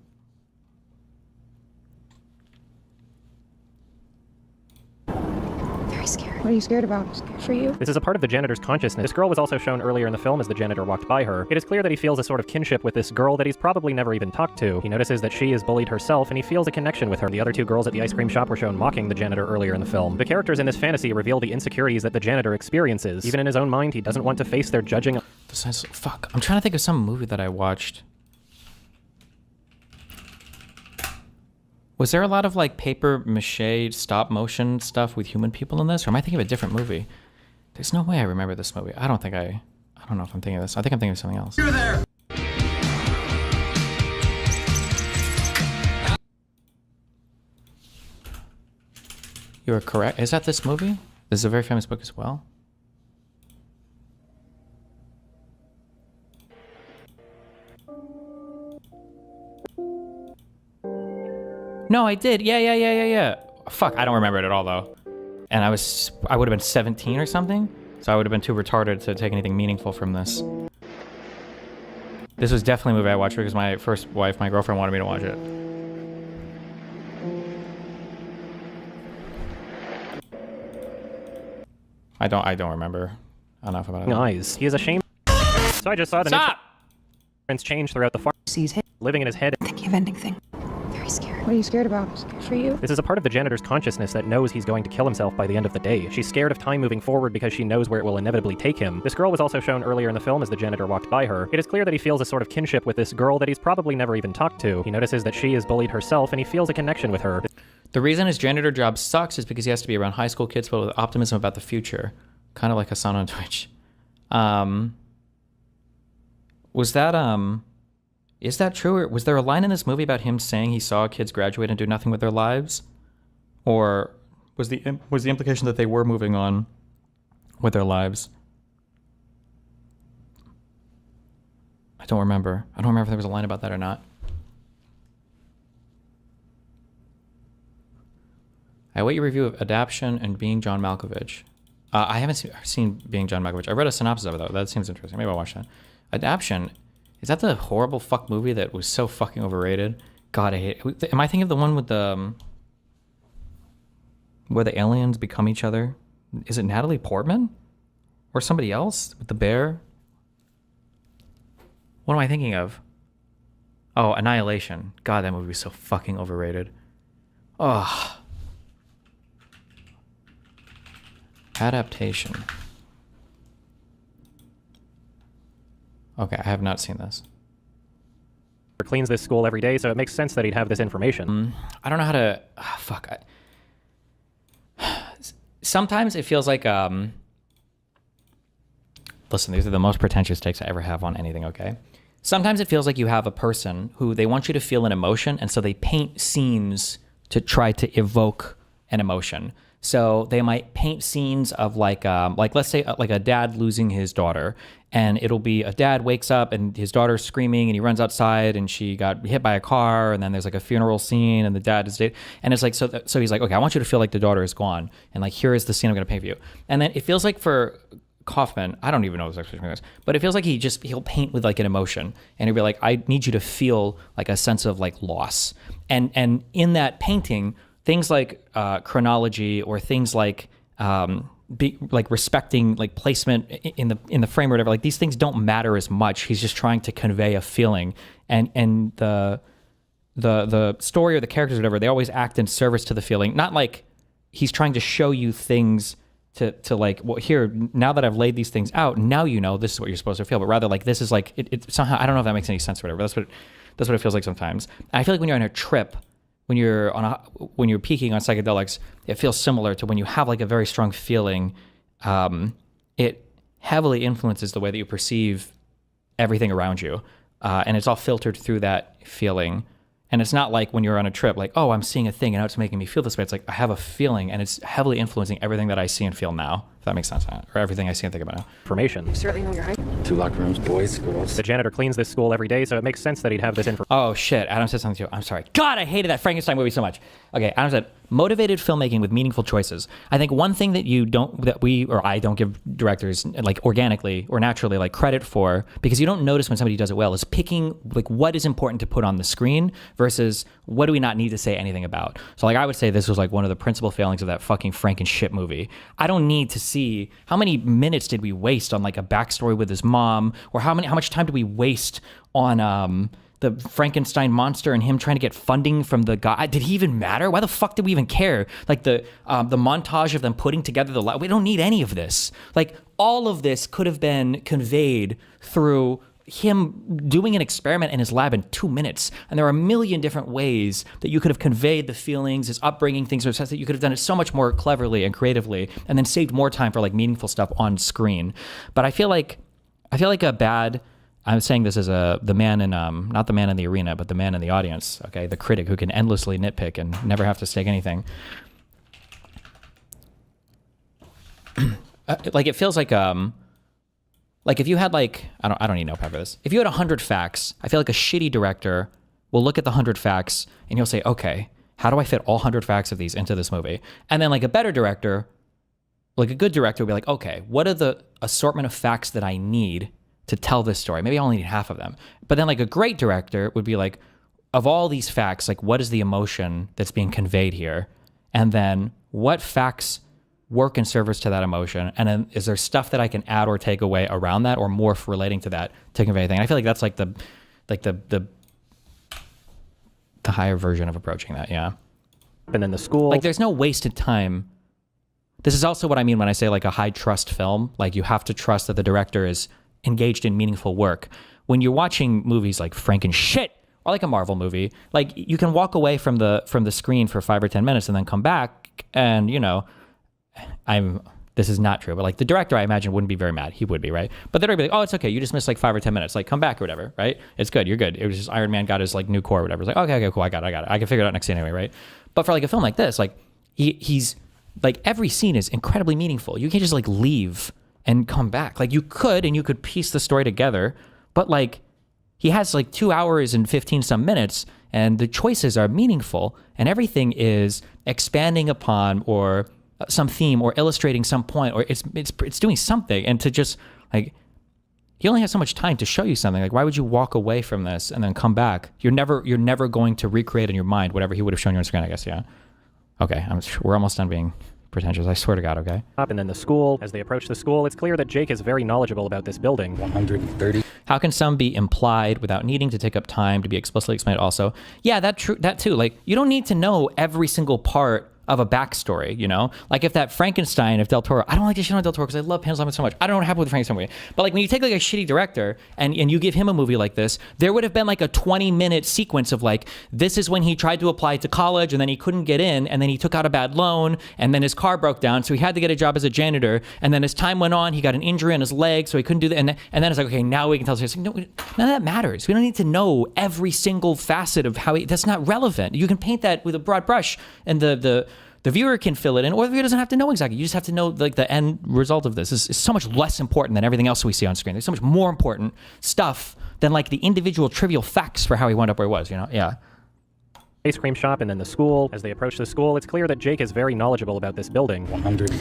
Very scared. What are you scared about? For you. This is a part of the janitor's consciousness. This girl was also shown earlier in the film as the janitor walked by her. It is clear that he feels a sort of kinship with this girl that he's probably never even talked to. He notices that she is bullied herself, and he feels a connection with her. The other two girls at the ice cream shop were shown mocking the janitor earlier in the film. The characters in this fantasy reveal the insecurities that the janitor experiences. Even in his own mind, he doesn't want to face their judging. Fuck. I'm trying to think of some movie that I watched. Was there a lot of like paper mache stop motion stuff with human people in this? Or am I thinking of a different movie? There's no way I remember this movie. I don't know if I'm thinking of this. I think I'm thinking of something else. You're there! You are correct. Is that this movie? This is a very famous book as well. No, I did. Yeah. Fuck, I don't remember it at all though. And I would have been 17 or something, so I would have been too retarded to take anything meaningful from this. This was definitely a movie I watched because my first wife, my girlfriend, wanted me to watch it. I don't remember enough about it. Eyes. He is ashamed. So I just saw the new change throughout the farm, Sees him. living in his head. Thinking of ending thing. Very scared. What are you scared about? For you. This is a part of the janitor's consciousness that knows he's going to kill himself by the end of the day. She's scared of time moving forward because she knows where it will inevitably take him. This girl was also shown earlier in the film as the janitor walked by her. It is clear that he feels a sort of kinship with this girl that he's probably never even talked to. He notices that she is bullied herself and he feels a connection with her. The reason his janitor job sucks is because he has to be around high school kids filled with optimism about the future. Kind of like Hassan on Twitch. Was that, is that true? Or was there a line in this movie about him saying he saw kids graduate and do nothing with their lives? Or was the implication that they were moving on with their lives? I don't remember. I don't remember if there was a line about that or not. I await your review of Adaption and Being John Malkovich. I haven't seen Being John Malkovich. I read a synopsis of it, though. That seems interesting. Maybe I'll watch that. Adaption. Is that the horrible fuck movie that was so fucking overrated? God, I hate it. Am I thinking of the one with the... where the aliens become each other? Is it Natalie Portman? Or somebody else? With the bear? What am I thinking of? Oh, Annihilation. God, that movie was so fucking overrated. Ugh. Adaptation. Okay, I have not seen this. Cleans this school every day, so it makes sense that he'd have this information. I don't know how to... Sometimes it feels like... Listen, these are the most pretentious takes I ever have on anything, okay? Sometimes it feels like you have a person who they want you to feel an emotion, and so they paint scenes to try to evoke an emotion. So they might paint scenes of like let's say like a dad losing his daughter, and it'll be a dad wakes up and his daughter's screaming and he runs outside and she got hit by a car, and then there's like a funeral scene and the dad is dead, and it's like so he's like, okay, I want you to feel like the daughter is gone, and like here is the scene I'm going to paint for you. And then it feels like for Kaufman, I don't even know his explanation for this, but it feels like he'll paint with like an emotion, and he'll be like, I need you to feel like a sense of like loss, and in that painting, things like chronology or things like like respecting like placement in the frame or whatever, like these things don't matter as much. He's just trying to convey a feeling, and the story or the characters or whatever, they always act in service to the feeling, not like he's trying to show you things to like, well, here, now that I've laid these things out, now you know this is what you're supposed to feel, but rather like this is like it somehow, I don't know if that makes any sense or whatever. That's what it feels like sometimes. And I feel like when you're on a trip, when you're peaking on psychedelics, it feels similar to when you have like a very strong feeling. It heavily influences the way that you perceive everything around you, and it's all filtered through that feeling. And it's not like when you're on a trip, like, oh, I'm seeing a thing and now it's making me feel this way. It's like I have a feeling and it's heavily influencing everything that I see and feel now, if that makes sense, or everything I see and think about now. Information. You certainly know your height. 2 locker rooms, boys, girls. The janitor cleans this school every day, so it makes sense that he'd have this information. Oh, shit. Adam said something too. I'm sorry. God, I hated that Frankenstein movie so much. Okay, Adam said, motivated filmmaking with meaningful choices. I think one thing that I don't give directors like organically or naturally like credit for, because you don't notice when somebody does it well, is picking like what is important to put on the screen versus what do we not need to say anything about. So like I would say this was like one of the principal failings of that fucking Franken shit movie. I don't need to see how many minutes did we waste on like a backstory with his mom, or how much time did we waste on the Frankenstein monster and him trying to get funding from the guy. Did he even matter? Why the fuck did we even care? Like the montage of them putting together the lab. We don't need any of this. Like all of this could have been conveyed through him doing an experiment in his lab in 2 minutes. And there are a million different ways that you could have conveyed the feelings, his upbringing, things that you could have done it so much more cleverly and creatively, and then saved more time for like meaningful stuff on screen. But I feel like a bad... I'm saying this as the man in, not the man in the arena, but the man in the audience, okay? The critic who can endlessly nitpick and never have to stake anything. Like, it feels like if you had like, I don't need notepad for this. If you had 100 facts, I feel like a shitty director will look at the 100 facts and he'll say, okay, how do I fit all 100 facts of these into this movie? And then like a better director, like a good director will be like, okay, what are the assortment of facts that I need to tell this story? Maybe I only need half of them. But then like a great director would be like, of all these facts, like what is the emotion that's being conveyed here? And then what facts work in service to that emotion? And then is there stuff that I can add or take away around that, or morph relating to that to convey anything? I feel like that's like the higher version of approaching that. Yeah. And then the school. Like, there's no wasted time. This is also what I mean when I say like a high trust film. Like, you have to trust that the director is engaged in meaningful work. When you're watching movies like Frankenshit or like a Marvel movie, like, you can walk away from the screen for 5 or 10 minutes and then come back, and this is not true, but like the director, I imagine, wouldn't be very mad. He would be, right? But they'd be like, oh, it's okay, you just missed like 5 or 10 minutes, like come back or whatever, right? It's good, you're good. It was just Iron Man got his like new core or whatever. It's like, okay, cool, I got it. I can figure it out next scene anyway, right? But for like a film like this, like he's like, every scene is incredibly meaningful. You can't just like leave and come back. Like, you could piece the story together, but like, he has like 2 hours and 15 some minutes, and the choices are meaningful, and everything is expanding upon or some theme or illustrating some point, or it's doing something. And to just like, he only has so much time to show you something. Like, why would you walk away from this and then come back? You're never going to recreate in your mind whatever he would have shown you on screen, I guess. Yeah. Okay. We're almost done being pretentious. I swear to God. Okay. And then the school. As they approach the school, it's clear that Jake is very knowledgeable about this building. 130. How can some be implied without needing to take up time to be explicitly explained also? Yeah, that too. Like, you don't need to know every single part of a backstory, you know? Like, if that Frankenstein of Del Toro, I don't like to shit on Del Toro because I love Pan's Labyrinth so much. I don't know what happened with the Frankenstein movie. But like, when you take like a shitty director and you give him a movie like this, there would have been like a 20-minute sequence of like, this is when he tried to apply to college and then he couldn't get in, and then he took out a bad loan, and then his car broke down, so he had to get a job as a janitor, and then as time went on, he got an injury on his leg, so he couldn't do that, and then it's like, okay, now we can tell the story. It's like, no, none of that matters. We don't need to know every single facet of how that's not relevant. You can paint that with a broad brush, and the viewer can fill it in, or the viewer doesn't have to know exactly. You just have to know like the end result of this is so much less important than everything else we see on screen. There's so much more important stuff than like the individual trivial facts for how he wound up where he was, you know? Yeah. Ice cream shop and then the school. As they approach the school, it's clear that Jake is very knowledgeable about this building. 100.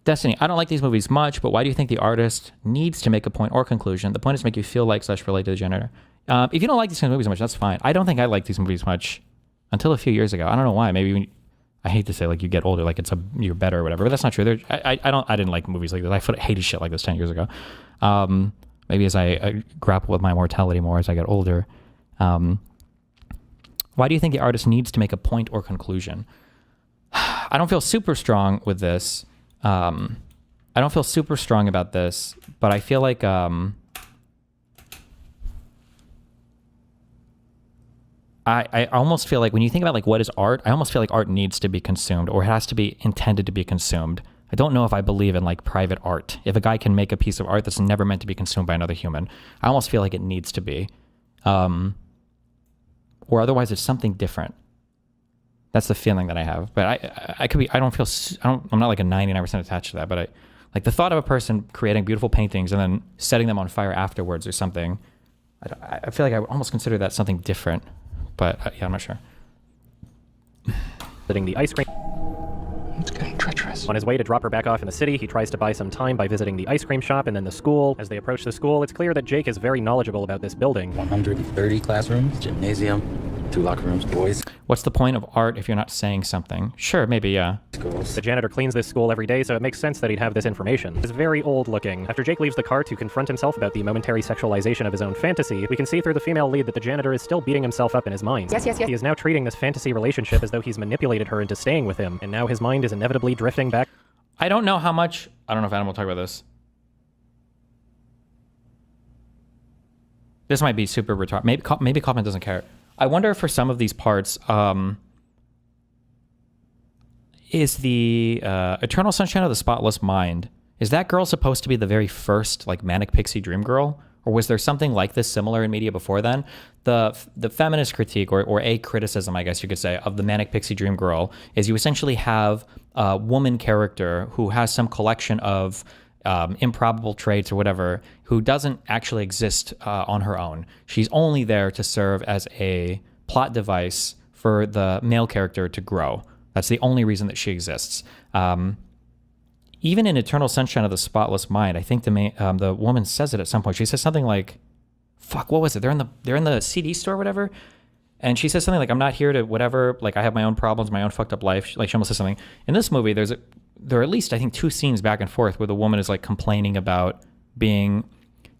Destiny, I don't like these movies much, but why do you think the artist needs to make a point or conclusion? The point is to make you feel like / relate to the janitor. If you don't like these kind of movies much, that's fine. I don't think I liked these movies much until a few years ago. I don't know why. Maybe I hate to say like you get older, like you're better or whatever, but that's not true. I didn't like movies like this. I hated shit like this 10 years ago. Maybe as I grapple with my mortality more as I get older. Why do you think the artist needs to make a point or conclusion? I don't feel super strong with this. I don't feel super strong about this, but I feel like I almost feel like when you think about like what is art, I almost feel like art needs to be consumed, or it has to be intended to be consumed. I don't know if I believe in like private art. If a guy can make a piece of art that's never meant to be consumed by another human, I almost feel like it needs to be. Or otherwise it's something different. That's the feeling that I have. But I'm not like a 99% attached to that, but like the thought of a person creating beautiful paintings and then setting them on fire afterwards or something, I feel like I would almost consider that something different. But yeah, I'm not sure. Visiting the ice cream. It's getting treacherous. On his way to drop her back off in the city, he tries to buy some time by visiting the ice cream shop and then the school. As they approach the school, it's clear that Jake is very knowledgeable about this building. 130 classrooms, gymnasium, 2 locker rooms, boys. What's the point of art if you're not saying something? Sure, maybe, yeah. Girls. The janitor cleans this school every day, so it makes sense that he'd have this information. It's very old looking. After Jake leaves the car to confront himself about the momentary sexualization of his own fantasy, we can see through the female lead that the janitor is still beating himself up in his mind. Yes. He is now treating this fantasy relationship as though he's manipulated her into staying with him, and now his mind is inevitably drifting back. I don't know if Adam will talk about this. This might be super retarded. Maybe Kaufman doesn't care. I wonder if for some of these parts, is the Eternal Sunshine of the Spotless Mind, is that girl supposed to be the very first like manic pixie dream girl? Or was there something like this similar in media before then? The feminist critique or a criticism, I guess you could say, of the manic pixie dream girl is you essentially have a woman character who has some collection of improbable traits or whatever, who doesn't actually exist on her own. She's only there to serve as a plot device for the male character to grow. That's the only reason that she exists. Even in Eternal Sunshine of the Spotless Mind, I think the woman says it at some point. She says something like, "Fuck, what was it? They're in the CD store or whatever." And she says something like, "I'm not here to whatever. Like I have my own problems, my own fucked up life." Like she almost says something. In this movie, there's there are at least, I think, 2 scenes back and forth where the woman is like complaining about being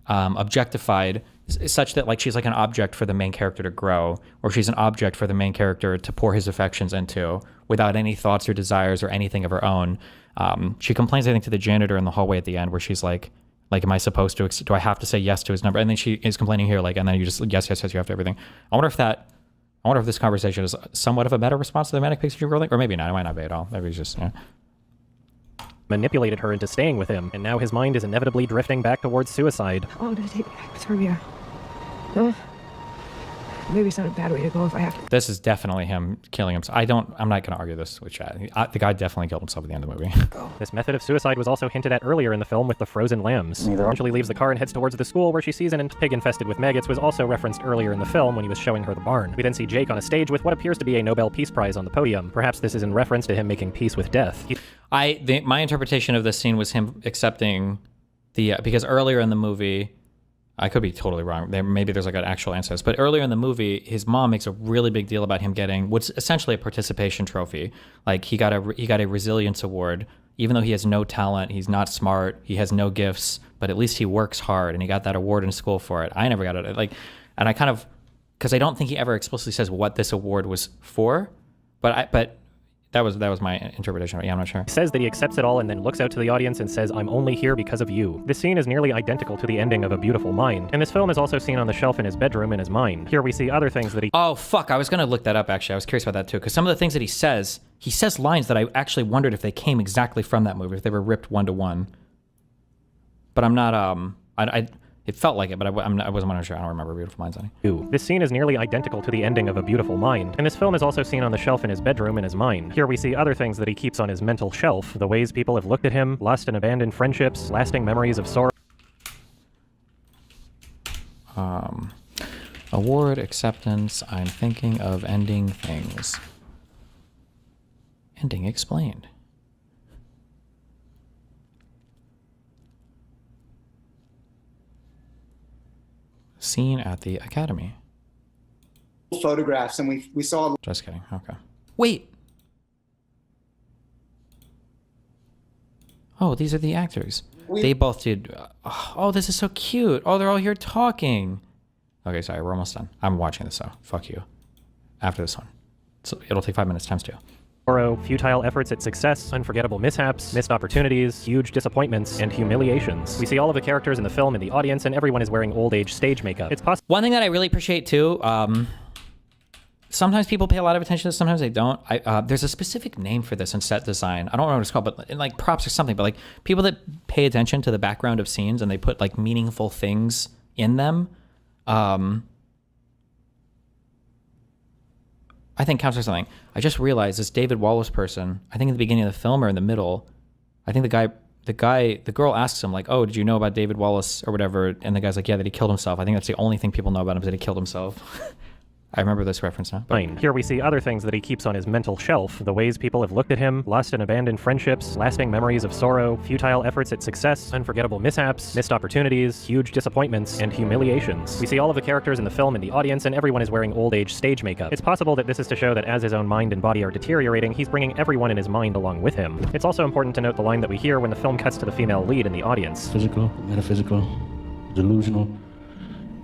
objectified, such that like she's like an object for the main character to grow, or she's an object for the main character to pour his affections into without any thoughts or desires or anything of her own. She complains, I think, to the janitor in the hallway at the end, where she's like, am I supposed to, do I have to say yes to his number? And then she is complaining here, like, and then you just, yes, you have to everything. I wonder if this conversation is somewhat of a meta response to the manic pixie dream girl thing, or maybe not. It might not be at all. Maybe it's just, yeah. Manipulated her into staying with him, and now his mind is inevitably drifting back towards suicide. How long did it take me back with Serbia? Maybe it's not a bad way to go if I have to. This is definitely him killing himself. I'm not going to argue this with Chad. The guy definitely killed himself at the end of the movie. This method of suicide was also hinted at earlier in the film with the frozen lambs. Eventually leaves the car and heads towards the school where she sees an pig infested with maggots was also referenced earlier in the film when he was showing her the barn. We then see Jake on a stage with what appears to be a Nobel Peace Prize on the podium. Perhaps this is in reference to him making peace with death. My interpretation of this scene was him accepting because earlier in the movie, I could be totally wrong. Maybe there's like an actual answer, but earlier in the movie, his mom makes a really big deal about him getting what's essentially a participation trophy. Like he got a resilience award, even though he has no talent, he's not smart, he has no gifts, but at least he works hard, and he got that award in school for it. I never got it. And I kind of, because I don't think he ever explicitly says what this award was for, but that was my interpretation. Yeah, I'm not sure. He says that he accepts it all and then looks out to the audience and says, "I'm only here because of you." This scene is nearly identical to the ending of A Beautiful Mind, and this film is also seen on the shelf in his bedroom in his mind. Here we see other things that he... Oh, fuck, I was going to look that up, actually. I was curious about that, too, because some of the things that he says lines that I actually wondered if they came exactly from that movie, if they were ripped one-to-one. But I'm not, it felt like it, but I wasn't 100% sure. I don't remember Beautiful Mind's any. This scene is nearly identical to the ending of A Beautiful Mind, and this film is also seen on the shelf in his bedroom in his mind. Here we see other things that he keeps on his mental shelf, the ways people have looked at him, lost and abandoned friendships, lasting memories of sorrow. Award acceptance, I'm thinking of ending things. Ending explained. Scene at the academy. Photographs, and we saw. Just kidding. Okay. Wait. Oh, these are the actors. They both did. Oh, this is so cute. Oh, they're all here talking. Okay, sorry, we're almost done. I'm watching this, so fuck you. After this one, so it'll take 5 minutes times 2. Sorrow, futile efforts at success, unforgettable mishaps, missed opportunities, huge disappointments, and humiliations. We see all of the characters in the film in the audience, and everyone is wearing old age stage makeup. It's possible. One thing that I really appreciate too, sometimes people pay a lot of attention to this, sometimes they don't. There's a specific name for this in set design. I don't know what it's called, but in like props or something, but like people that pay attention to the background of scenes and they put like meaningful things in them. I think counts for something. I just realized this David Wallace person, I think in the beginning of the film or in the middle, I think the girl asks him like, "Oh, did you know about David Wallace or whatever?" And the guy's like, "Yeah, that he killed himself." I think that's the only thing people know about him is that he killed himself. I remember this reference now. Here we see other things that he keeps on his mental shelf, the ways people have looked at him, lost and abandoned friendships, lasting memories of sorrow, futile efforts at success, unforgettable mishaps, missed opportunities, huge disappointments, and humiliations. We see all of the characters in the film in the audience, and everyone is wearing old age stage makeup. It's possible that this is to show that as his own mind and body are deteriorating, he's bringing everyone in his mind along with him. It's also important to note the line that we hear when the film cuts to the female lead in the audience. Physical, metaphysical, delusional,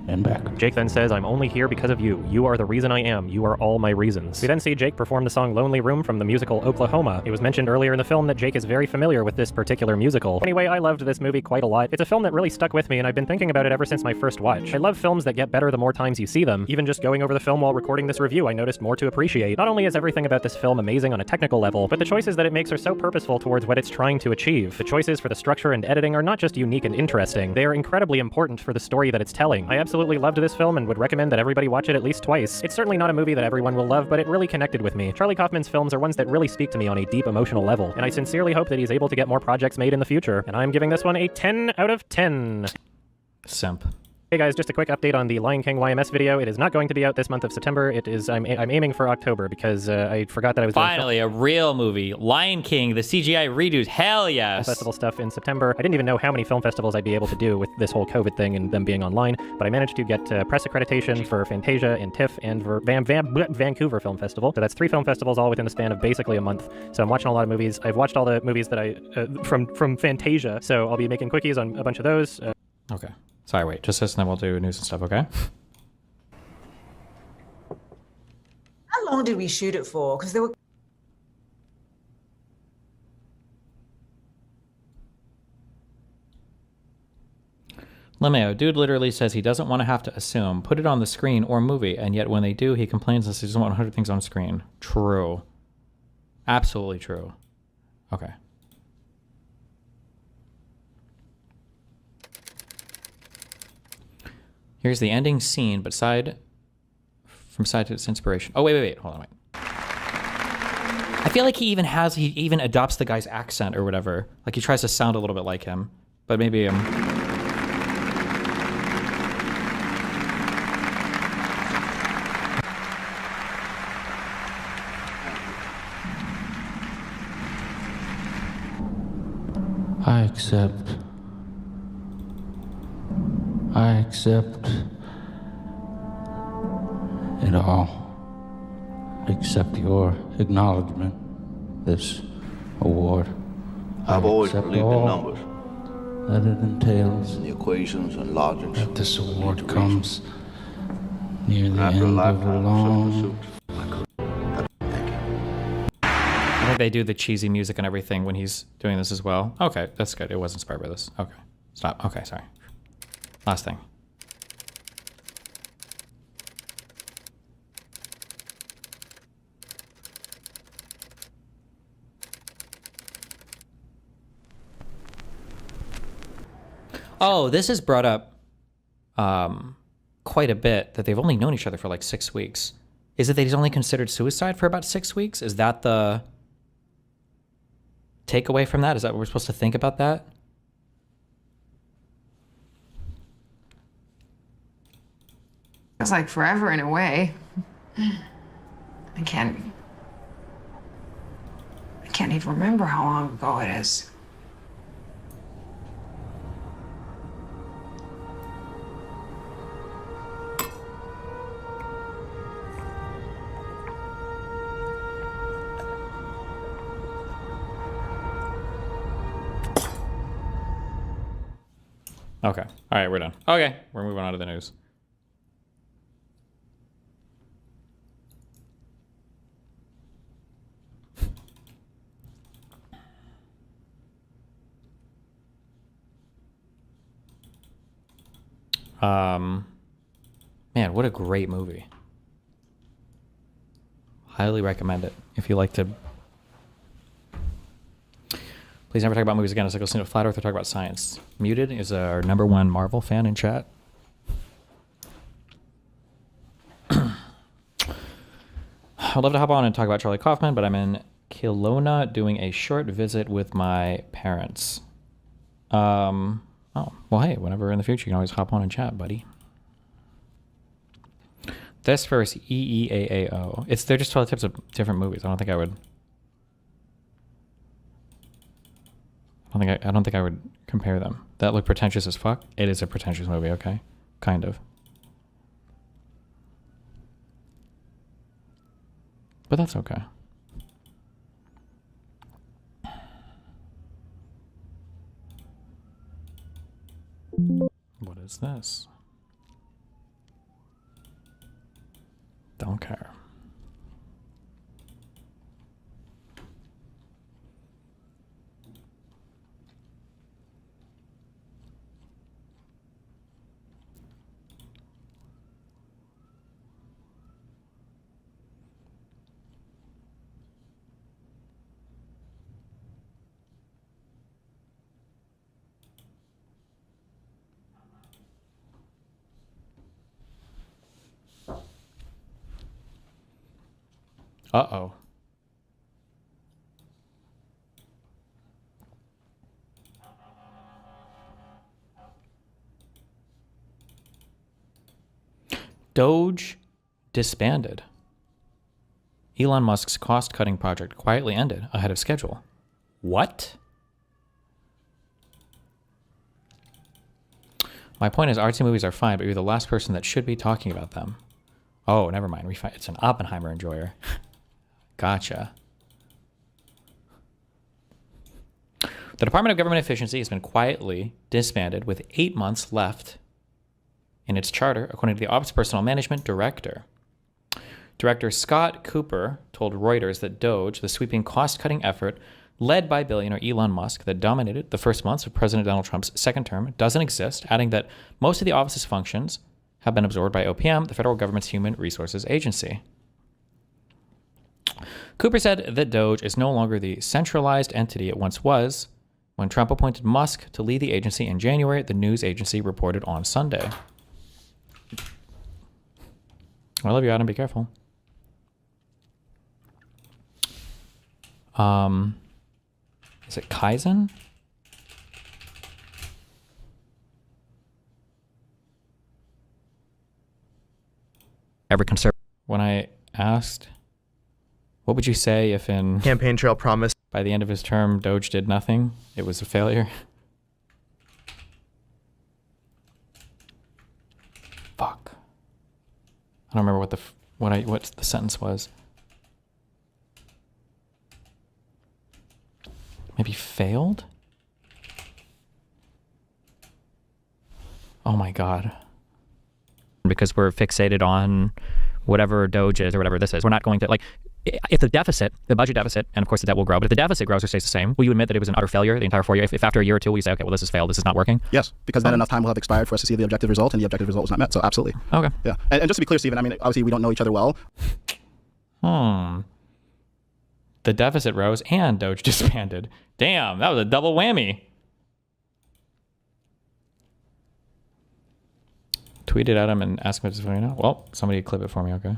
and back. Jake then says, "I'm only here because of you. You are the reason I am. You are all my reasons." We then see Jake perform the song Lonely Room from the musical Oklahoma. It was mentioned earlier in the film that Jake is very familiar with this particular musical. Anyway, I loved this movie quite a lot. It's a film that really stuck with me, and I've been thinking about it ever since my first watch. I love films that get better the more times you see them. Even just going over the film while recording this review, I noticed more to appreciate. Not only is everything about this film amazing on a technical level, but the choices that it makes are so purposeful towards what it's trying to achieve. The choices for the structure and editing are not just unique and interesting, they are incredibly important for the story that it's telling. I absolutely loved this film and would recommend that everybody watch it at least twice. It's certainly not a movie that everyone will love, but it really connected with me. Charlie Kaufman's films are ones that really speak to me on a deep emotional level, and I sincerely hope that he's able to get more projects made in the future. And I'm giving this one a 10 out of 10. Simp. Hey guys, just a quick update on the Lion King YMS video. It is not going to be out this month of September. It is. I'm aiming for October because I forgot that I was doing Finally, a real movie. Lion King, the CGI redos. Hell film yes. festival stuff in September. I didn't even know how many film festivals I'd be able to do with this whole COVID thing and them being online, but I managed to get press accreditation for Fantasia and TIFF and for Vancouver Film Festival. So that's 3 film festivals all within the span of basically a month. So I'm watching a lot of movies. I've watched all the movies that I from Fantasia, so I'll be making quickies on a bunch of those. Okay. Sorry, wait. Just this and then we'll do news and stuff, okay? How long did we shoot it for? Because there were. Lemeo, dude literally says he doesn't want to have to assume, put it on the screen or movie, and yet when they do, he complains and says he doesn't want 100 things on screen. True. Absolutely true. Okay. Here's the ending scene, but from side to its inspiration. Oh, wait. Hold on, wait. I feel like he even adopts the guy's accent or whatever. Like he tries to sound a little bit like him, but maybe I accept it all, except your acknowledgement, this award. I've always accept believed in all numbers, that it entails, and the equations and logics. that this award comes near the After a end of a lifetime of long pursuit, I could. Thank you. I think they do the cheesy music and everything when he's doing this as well. Okay, that's good. It was inspired by this. Okay. Stop. Okay, sorry. Last thing. Oh, this is brought up quite a bit, that they've only known each other for like 6 weeks. Is it that he's only considered suicide for about 6 weeks? Is that the takeaway from that? Is that what we're supposed to think about that? It's like forever in a way. I can't even remember how long ago it is. Okay. All right, we're done. Okay, we're moving on to the news. Man, what a great movie. Highly recommend it if you like to. Please never talk about movies again. It's like listening to Flat Earth or talk about science. Muted is our #1 Marvel fan in chat. I'd love to hop on and talk about Charlie Kaufman, but I'm in Kelowna doing a short visit with my parents. Oh, well, hey, whenever in the future, you can always hop on and chat, buddy. This versus EEAAO. They're just 12 types of different movies. I don't think I would compare them. That looked pretentious as fuck. It is a pretentious movie, okay? Kind of. But that's okay. What is this? Don't care. Uh-oh. Doge disbanded. Elon Musk's cost-cutting project quietly ended ahead of schedule. What? My point is, artsy movies are fine, but you're the last person that should be talking about them. Oh, never mind. It's an Oppenheimer enjoyer. Gotcha. The Department of Government Efficiency has been quietly disbanded with 8 months left in its charter, according to the Office of Personnel Management Director. Director Scott Cooper told Reuters that Doge, the sweeping cost-cutting effort led by billionaire Elon Musk that dominated the first months of President Donald Trump's second term, doesn't exist, adding that most of the office's functions have been absorbed by OPM, the federal government's human resources agency. Cooper said that Doge is no longer the centralized entity it once was when Trump appointed Musk to lead the agency in January, the news agency reported on Sunday. I love you, Adam. Be careful. Is it Kaizen? Every conservative. When I asked, what would you say if in campaign trail promise by the end of his term, Doge did nothing? It was a failure. Fuck. I don't remember what the sentence was. Maybe failed? Oh my God. Because we're fixated on whatever Doge is or whatever this is. We're not going to, like, if the deficit, the budget deficit, and of course the debt will grow, but if the deficit grows or stays the same, will you admit that it was an utter failure the entire 4 years? If after a year or two we say, okay, well, this has failed, this is not working? Yes, because then enough time will have expired for us to see the objective result, and the objective result was not met, so absolutely. Okay. Yeah, and just to be clear, Stephen, I mean, obviously we don't know each other well. The deficit rose and Doge disbanded. Damn, that was a double whammy. Tweet it at him and ask him if it's funny now. Well, somebody clip it for me, okay?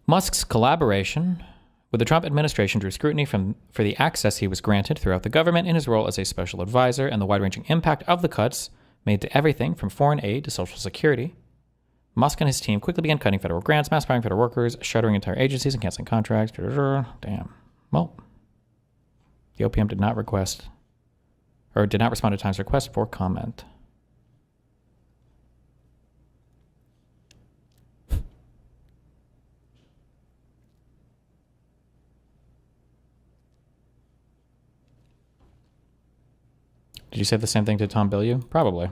Musk's collaboration with the Trump administration drew scrutiny for the access he was granted throughout the government in his role as a special advisor and the wide-ranging impact of the cuts made to everything from foreign aid to Social Security. Musk and his team quickly began cutting federal grants, mass firing federal workers, shuttering entire agencies, and canceling contracts. Damn. Well, the OPM did not respond to Time's request for comment. Did you say the same thing to Tom Bilyeu? Probably.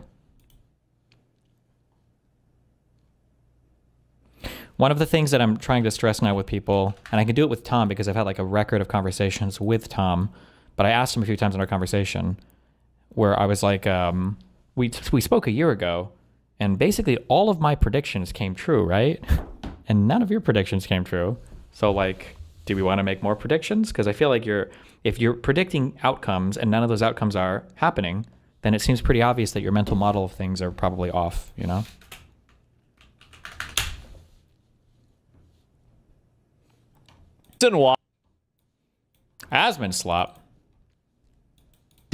One of the things that I'm trying to stress now with people, and I can do it with Tom because I've had like a record of conversations with Tom, but I asked him a few times in our conversation where I was like, we spoke a year ago, and basically all of my predictions came true, right? And none of your predictions came true. So like, do we want to make more predictions? Because I feel like if you're predicting outcomes and none of those outcomes are happening, then it seems pretty obvious that your mental model of things are probably off, you know? Asmon slop.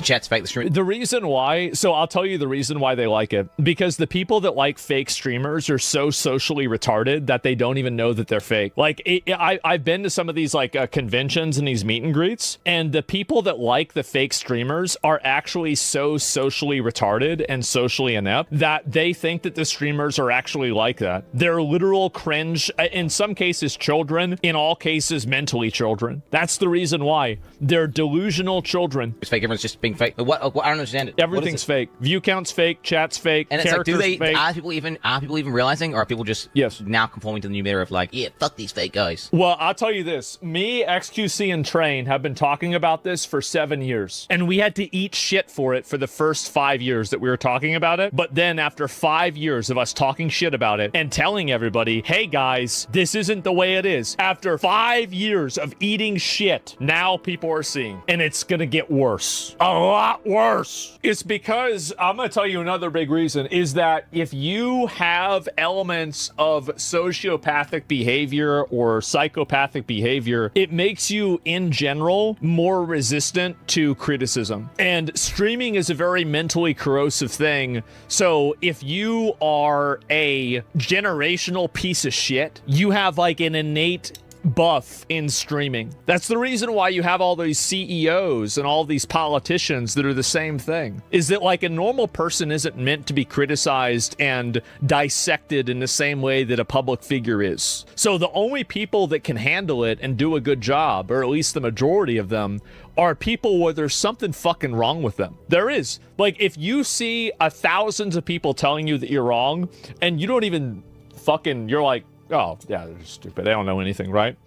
Chat's fake stream. The reason why, so I'll tell you the reason why they like it. Because the people that like fake streamers are so socially retarded that they don't even know that they're fake. Like, I've been to some of these like conventions and these meet and greets, and the people that like the fake streamers are actually so socially retarded and socially inept that they think that the streamers are actually like that. They're literal cringe, in some cases children, in all cases mentally children. That's the reason why. They're delusional children. It's fake, everyone's just being fake. What? I don't understand it. Everything's fake. View count's fake. Chat's fake. And it's like, fake. are people even realizing, or are people just now conforming to the new meta of like, yeah, fuck these fake guys? Well, I'll tell you this. Me, XQC, and Train have been talking about this for 7 years. And we had to eat shit for it for the first 5 years that we were talking about it. But then after 5 years of us talking shit about it and telling everybody, hey guys, this isn't the way it is. After 5 years of eating shit, now people are seeing. And it's gonna get worse. A lot worse. It's because, I'm going to tell you another big reason, is that if you have elements of sociopathic behavior or psychopathic behavior, it makes you, in general, more resistant to criticism. And streaming is a very mentally corrosive thing. So if you are a generational piece of shit, you have like an innate buff in streaming. That's the reason why you have all these CEOs and all these politicians that are the same thing, is that like a normal person isn't meant to be criticized and dissected in the same way that a public figure is. So the only people that can handle it and do a good job, or at least the majority of them, are people where there's something fucking wrong with them. There is. Like, if you see thousands of people telling you that you're wrong and you don't even fucking, you're like, oh, yeah, they're stupid. They don't know anything, right?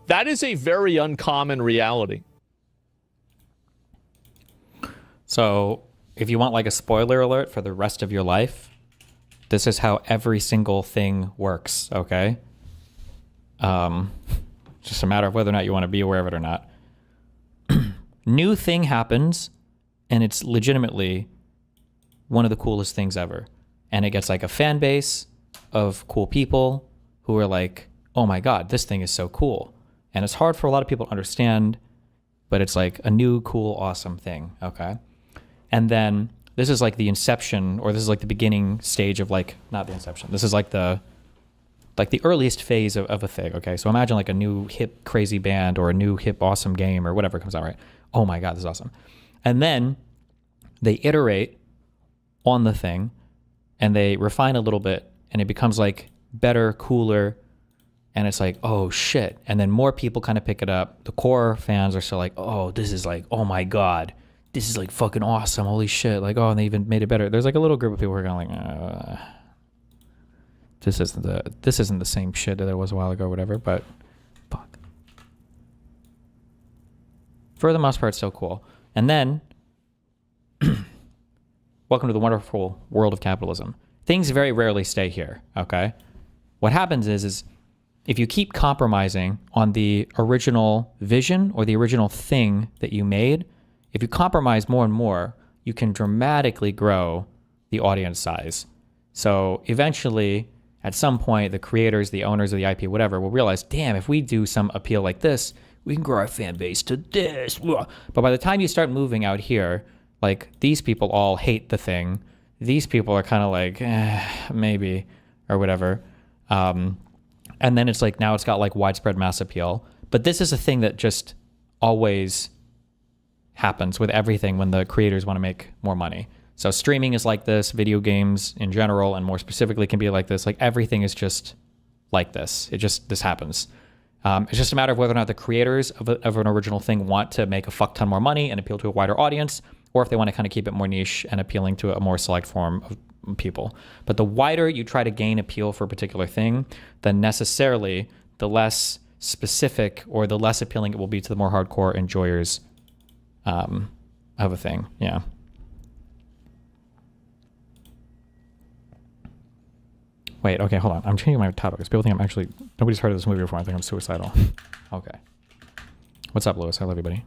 That is a very uncommon reality. So, if you want like a spoiler alert for the rest of your life, this is how every single thing works, okay? Just a matter of whether or not you want to be aware of it or not. New thing happens, and it's legitimately one of the coolest things ever. And it gets like a fan base of cool people who are like, oh my God, this thing is so cool. And it's hard for a lot of people to understand, but it's like a new, cool, awesome thing, okay? And then this is like the inception, or this is like the beginning stage of like, not the inception, this is like the earliest phase of a thing, okay? So imagine like a new hip crazy band or a new hip awesome game or whatever comes out, right? Oh my God, this is awesome. And then they iterate on the thing and they refine a little bit and it becomes like better, cooler, and it's like, oh shit. And then more people kind of pick it up. The core fans are still like, oh, this is like, oh my God, this is like fucking awesome. Holy shit. Like, oh, and they even made it better. There's like a little group of people who are going like, this isn't the same shit that it was a while ago or whatever, but fuck. For the most part, it's so cool. And then, welcome to the wonderful world of capitalism. Things very rarely stay here, okay? What happens is if you keep compromising on the original vision or the original thing that you made, if you compromise more and more, you can dramatically grow the audience size. So eventually, at some point, the creators, the owners of the IP, whatever, will realize, damn, if we do some appeal like this, we can grow our fan base to this. But by the time you start moving out here, like these people all hate the thing. These people are kind of like, maybe, or whatever. And then it's like, now it's got like widespread mass appeal. But this is a thing that just always happens with everything when the creators want to make more money. So streaming is like this, video games in general, and more specifically can be like this. Like everything is just like this. This happens. It's just a matter of whether or not the creators of an original thing want to make a fuck ton more money and appeal to a wider audience, or if they want to kind of keep it more niche and appealing to a more select form of people. But the wider you try to gain appeal for a particular thing, then necessarily the less specific or the less appealing it will be to the more hardcore enjoyers of a thing. Yeah. Wait, okay, hold on. I'm changing my topic because people think I'm actually... Nobody's heard of this movie before. I think I'm suicidal. Okay. What's up, Lewis? I love you, buddy.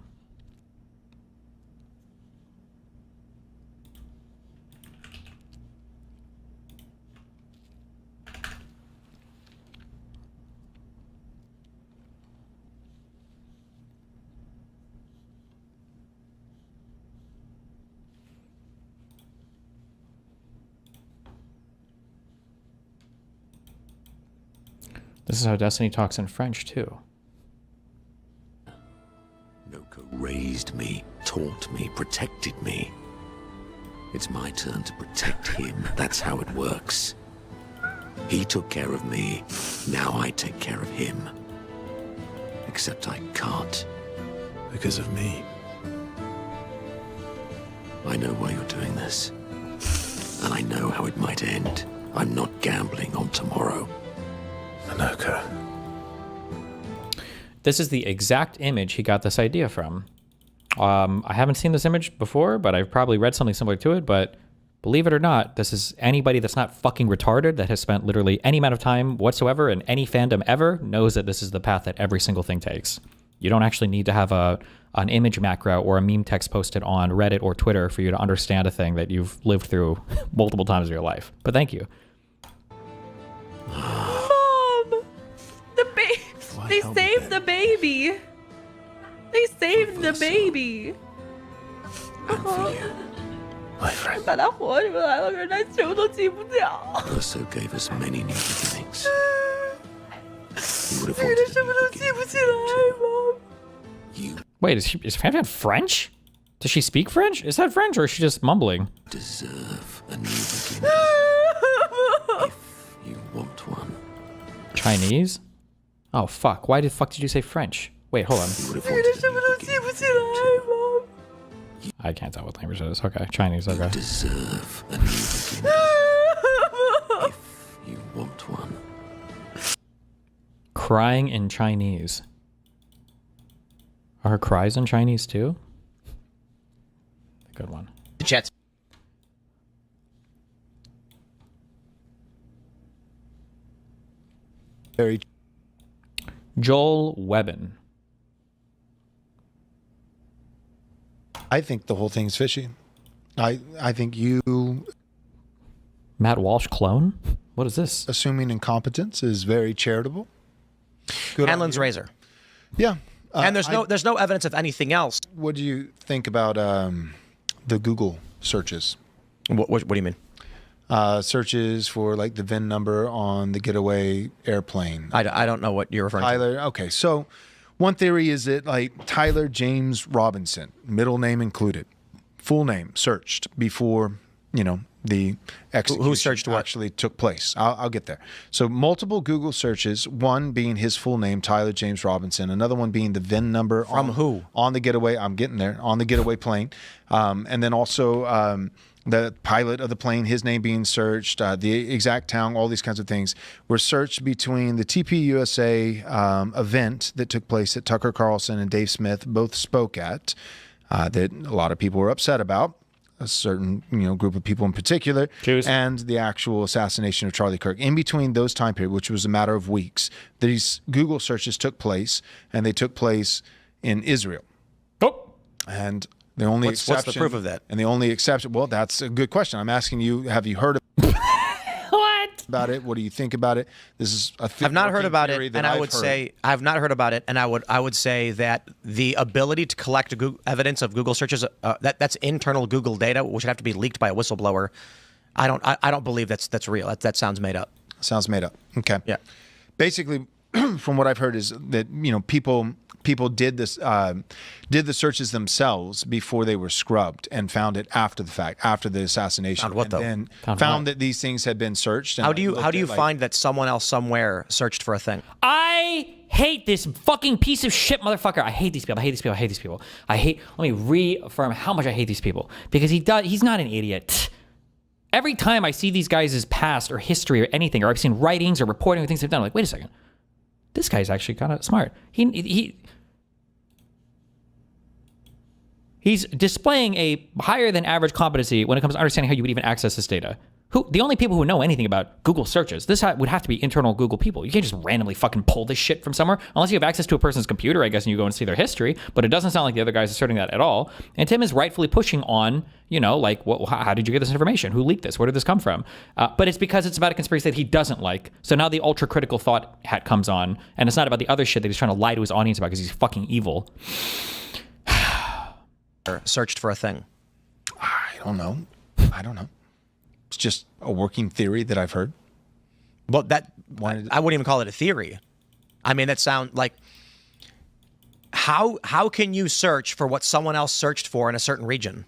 This is how Destiny talks in French, too. Noko raised me, taught me, protected me. It's my turn to protect him. That's how it works. He took care of me. Now I take care of him. Except I can't. Because of me. I know why you're doing this. And I know how it might end. I'm not gambling on tomorrow. Noko. This is the exact image he got this idea from. I haven't seen this image before, but I've probably read something similar to it, but believe it or not, this is anybody that's not fucking retarded that has spent literally any amount of time whatsoever in any fandom ever knows that this is the path that every single thing takes. You don't actually need to have an image macro or a meme text posted on Reddit or Twitter for you to understand a thing that you've lived through multiple times in your life. But thank you. Mom! They saved the baby! They saved the baby! Urso gave us many new beginnings. You would have wanted Wait, is Fan French? Does she speak French? Is that French or is she just mumbling? deserve a new beginning. If you want one. Chinese? Oh, fuck. Why the fuck did you say French? Wait, hold on. I can't tell what language it is. Okay, Chinese, okay. You deserve a new beginning. If you want one. Crying in Chinese. Are her cries in Chinese too? Good one. Jets. Very. Joel Webbin. I think the whole thing's fishy. I think you. Matt Walsh clone? What is this? Assuming incompetence is very charitable. Good Hanlon's razor. Yeah. And there's no evidence of anything else. What do you think about the Google searches? What do you mean? Searches for like the VIN number on the getaway airplane. I don't know what you're referring to. Tyler. Okay, so one theory is that like Tyler James Robinson, middle name included, full name searched before the execution who searched what? Actually took place. I'll get there. So multiple Google searches, one being his full name, Tyler James Robinson, another one being the VIN number from who on the getaway. I'm getting there on the getaway plane, and then also the pilot of the plane, his name being searched, the exact town, all these kinds of things were searched between the TPUSA event that took place that Tucker Carlson and Dave Smith both spoke at, that a lot of people were upset about. A certain group of people in particular, Jews. And the actual assassination of Charlie Kirk. In between those time period, which was a matter of weeks, these Google searches took place, and they took place in Israel. Oh, and the only exception. What's the proof of that? And the only exception. Well, that's a good question. I'm asking you. Have you heard about it? What do you think about it? This is a I've not heard about it, and I would say I've not heard about it, and I would say that the ability to collect evidence of Google searches that's internal Google data, which would have to be leaked by a whistleblower. I don't believe that's real. That sounds made up. Sounds made up. Okay. Yeah. Basically, from what I've heard is that people did this did the searches themselves before they were scrubbed and found it after the fact, after the assassination. Found what, though? And then Found that these things had been searched. And how do you find that someone else somewhere searched for a thing? I hate this fucking piece of shit motherfucker. I hate these people. I hate these people. I hate these people. Let me reaffirm how much I hate these people, because he's not an idiot. Every time I see these guys' past or history or anything, or I've seen writings or reporting or things they've done, I'm like, wait a second. This guy's actually kind of smart. He's displaying a higher than average competency when it comes to understanding how you would even access this data. The only people who know anything about Google searches, this would have to be internal Google people. You can't just randomly fucking pull this shit from somewhere unless you have access to a person's computer, I guess, and you go and see their history. But it doesn't sound like the other guy's asserting that at all. And Tim is rightfully pushing on, how did you get this information? Who leaked this? Where did this come from? But it's because it's about a conspiracy that he doesn't like. So now the ultra critical thought hat comes on, and it's not about the other shit that he's trying to lie to his audience about because he's fucking evil. Searched for a thing. I don't know. It's just a working theory that I've heard. Well, I wouldn't even call it a theory. I mean, that sounds like how can you search for what someone else searched for in a certain region?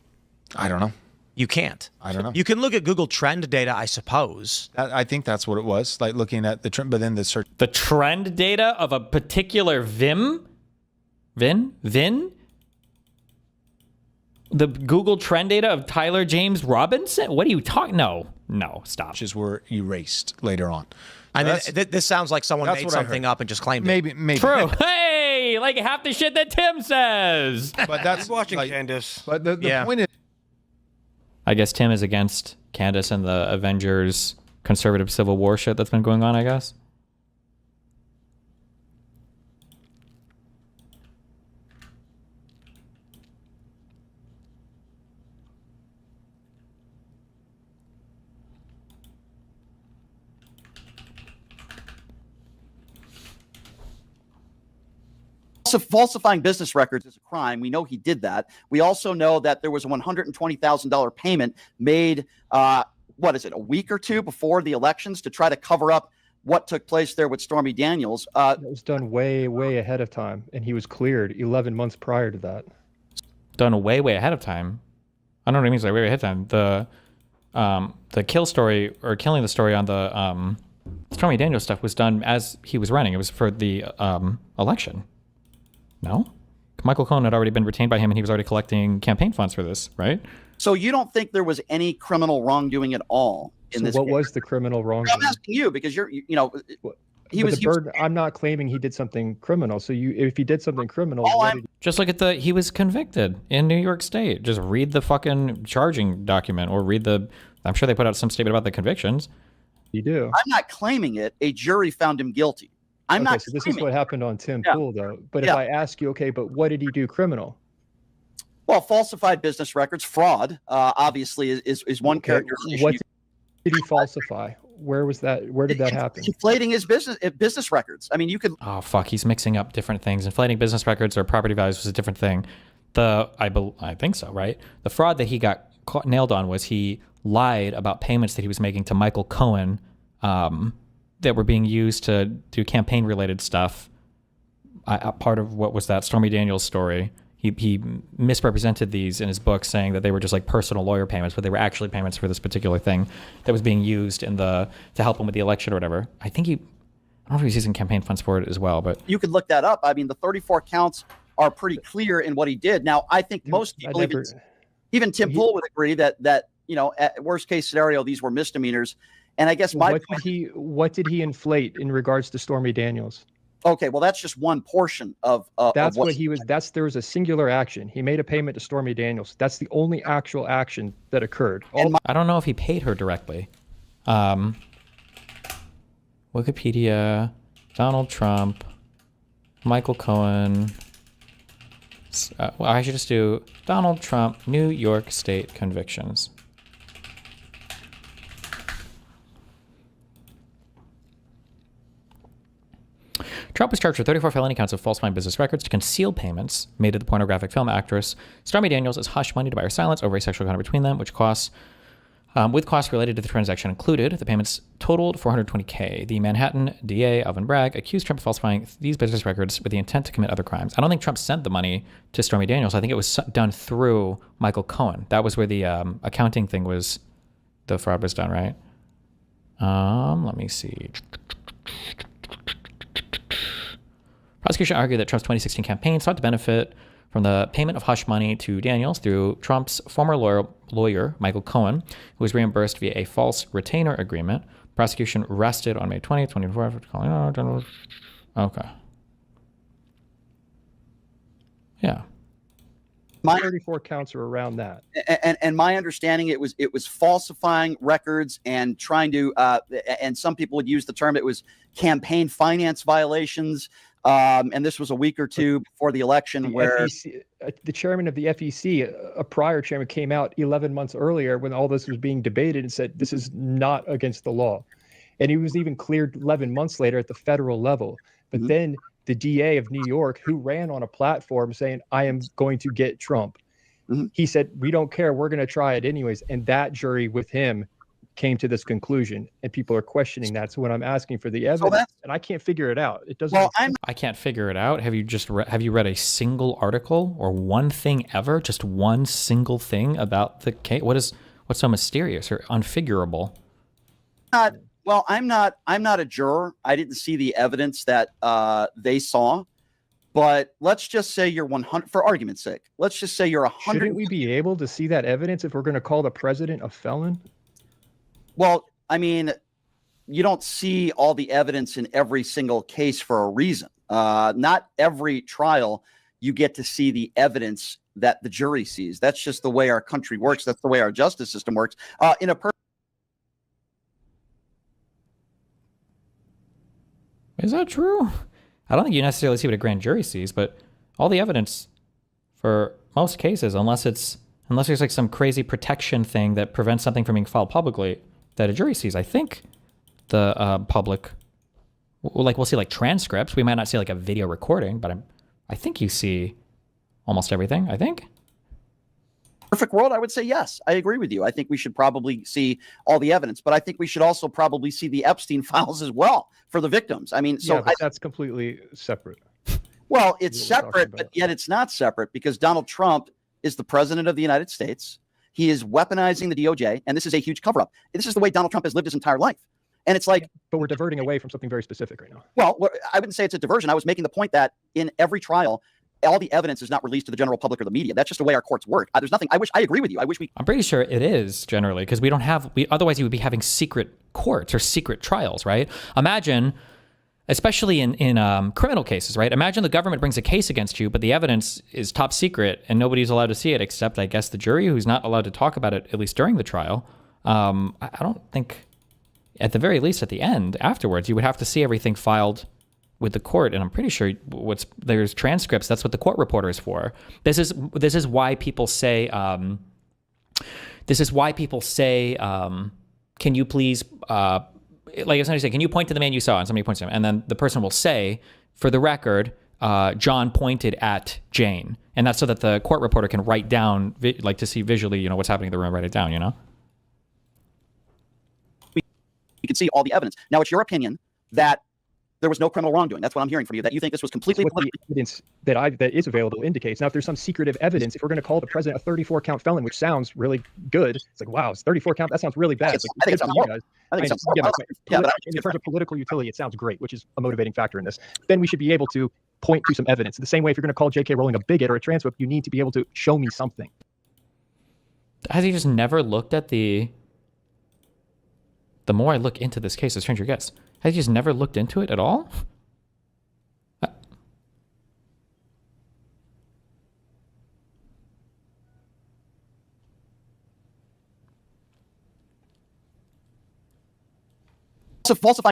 I don't know. You can't. I don't know. You can look at Google Trend data, I suppose. I think that's what it was, like looking at the trend, but then the search. The trend data of a particular VIN? The Google trend data of Tyler James Robinson? What are you talking? No, stop. Searches were erased later on. I mean, this sounds like someone made something up and just claimed it. Maybe. True. Hey, like half the shit that Tim says. But that's watching Candace. But the point is, I guess Tim is against Candace and the Avengers conservative Civil War shit that's been going on, I guess. Falsifying business records is a crime. We know he did that. We also know that there was a $120,000 payment made, a week or two before the elections to try to cover up what took place there with Stormy Daniels. It was done way, way ahead of time, and he was cleared 11 months prior to that. Done way, way ahead of time. I don't know what it means by way ahead of time. The kill story or killing the story on the Stormy Daniels stuff was done as he was running. It was for the election. No? Michael Cohen had already been retained by him and he was already collecting campaign funds for this, right? So you don't think there was any criminal wrongdoing at all in this What case? was the criminal wrongdoing? I'm asking you because I'm not claiming he did something criminal. So if he did something criminal, Just look at he was convicted in New York State. Just read the fucking charging document or I'm sure they put out some statement about the convictions. You do. I'm not claiming it. A jury found him guilty. So this is what happened on Tim Pool, though. But if I ask you, okay, but what did he do criminal? Well, falsified business records, fraud, obviously is one characterization. What did he falsify? Where was that? Where did that happen? Inflating his business records. I mean, you could. Oh fuck, he's mixing up different things. Inflating business records or property values was a different thing. I think so, right? The fraud that he got nailed on was he lied about payments that he was making to Michael Cohen that were being used to do campaign related stuff. Part of what was that Stormy Daniels story. He misrepresented these in his book, saying that they were just like personal lawyer payments, but they were actually payments for this particular thing that was being used to help him with the election or whatever. I don't know if he's using campaign funds for it as well, but you could look that up. I mean, the 34 counts are pretty clear in what he did. Now, I think most people, even Tim Pool would agree that at worst case scenario, these were misdemeanors. And I guess what did he inflate in regards to Stormy Daniels? Okay, well, that's just one portion of that's of what he was. There was a singular action. He made a payment to Stormy Daniels. That's the only actual action that occurred. I don't know if he paid her directly. Wikipedia, Donald Trump, Michael Cohen. I should just do Donald Trump, New York State convictions. Trump was charged with 34 felony counts of falsifying business records to conceal payments made to the pornographic film actress Stormy Daniels as hush money to buy her silence over a sexual encounter between them, with costs related to the transaction included. The payments totaled $420K. The Manhattan DA, Alvin Bragg, accused Trump of falsifying these business records with the intent to commit other crimes. I don't think Trump sent the money to Stormy Daniels. I think it was done through Michael Cohen. That was where the accounting thing was, the fraud was done, right? Let me see. Prosecution argued that Trump's 2016 campaign sought to benefit from the payment of hush money to Daniels through Trump's former lawyer, Michael Cohen, who was reimbursed via a false retainer agreement. Prosecution rested on May 20, 2024 after calling out General. Okay. Yeah. My 34 counts are around that. And my understanding, it was falsifying records and trying to, and some people would use the term, it was campaign finance violations. And this was a week or two before the election where the chairman of the FEC, a prior chairman, came out 11 months earlier when all this was being debated and said, this is not against the law. And he was even cleared 11 months later at the federal level. But then the DA of New York, who ran on a platform saying, I am going to get Trump. He said, we don't care. We're going to try it anyways. And that jury with him came to this conclusion, and people are questioning that. So when I'm asking for the evidence, and I can't figure it out, it doesn't. Well, I can't figure it out. Have you have you read a single article or one thing ever? Just one single thing about the case? What's so mysterious or unfigurable? Well, I'm not a juror. I didn't see the evidence that they saw. But let's just say you're 100, for argument's sake. Let's just say you're 100. Shouldn't we be able to see that evidence if we're going to call the president a felon? Well, I mean, you don't see all the evidence in every single case for a reason. Not every trial you get to see the evidence that the jury sees. That's just the way our country works. That's the way our justice system works. Is that true? I don't think you necessarily see what a grand jury sees, but all the evidence for most cases, unless there's like some crazy protection thing that prevents something from being filed publicly that a jury sees, I think the public, we'll see like transcripts. We might not see like a video recording, but I think you see almost everything, I think. Perfect world, I would say yes. I agree with you. I think we should probably see all the evidence, but I think we should also probably see the Epstein files as well for the victims. I mean, so yeah, but that's completely separate. Well, it's separate, but yet it's not separate because Donald Trump is the president of the United States. He is weaponizing the DOJ, and this is a huge cover-up. This is the way Donald Trump has lived his entire life. And it's like... But we're diverting away from something very specific right now. Well, I wouldn't say it's a diversion. I was making the point that in every trial, all the evidence is not released to the general public or the media. That's just the way our courts work. There's nothing. I agree with you. I wish we... I'm pretty sure it is generally because we don't have... otherwise, you would be having secret courts or secret trials, right? Imagine... Especially in criminal cases, right? Imagine the government brings a case against you, but the evidence is top secret and nobody's allowed to see it except, I guess, the jury, who's not allowed to talk about it, at least during the trial. I don't think, at the very least at the end, afterwards, you would have to see everything filed with the court. And I'm pretty sure there's transcripts. That's what the court reporter is for. This is why people say, can you please... like if somebody say, can you point to the man you saw? And somebody points to him. And then the person will say, for the record, John pointed at Jane. And that's so that the court reporter can write down, like to see visually, what's happening in the room, write it down, We can see all the evidence. Now, it's your opinion that there was no criminal wrongdoing. That's what I'm hearing from you, that you think this was completely... What the evidence that is available indicates. Now, if there's some secretive evidence, if we're going to call the president a 34-count felon, which sounds really good, it's like, wow, it's 34 count. That sounds really bad. I think it's horrible. In terms of political utility, it sounds great, which is a motivating factor in this. Then we should be able to point to some evidence. The same way, if you're going to call J.K. Rowling a bigot or a transphobe, you need to be able to show me something. Has he just never looked at the more I look into this case, the stranger gets. Has he just never looked into it at all? So falsify.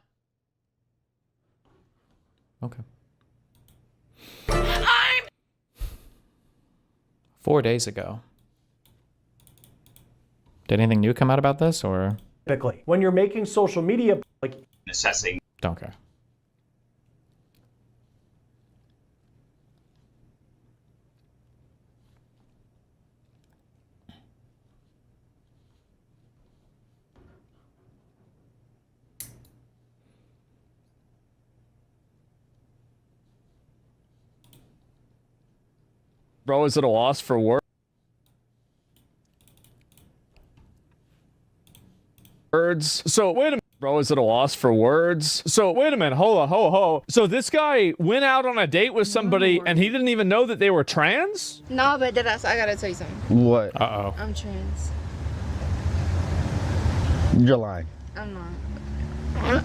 Okay. 4 days ago. Did anything new come out about this, or? Typically, when you're making social media, like assessing. Okay. Bro, is it a loss for work? Words. So wait a minute, bro, is it a loss for words? So wait a minute, hold on. So this guy went out on a date with somebody and he didn't even know that they were trans? No, but I gotta tell you something. What? Uh-oh. I'm trans. You're lying. I'm not.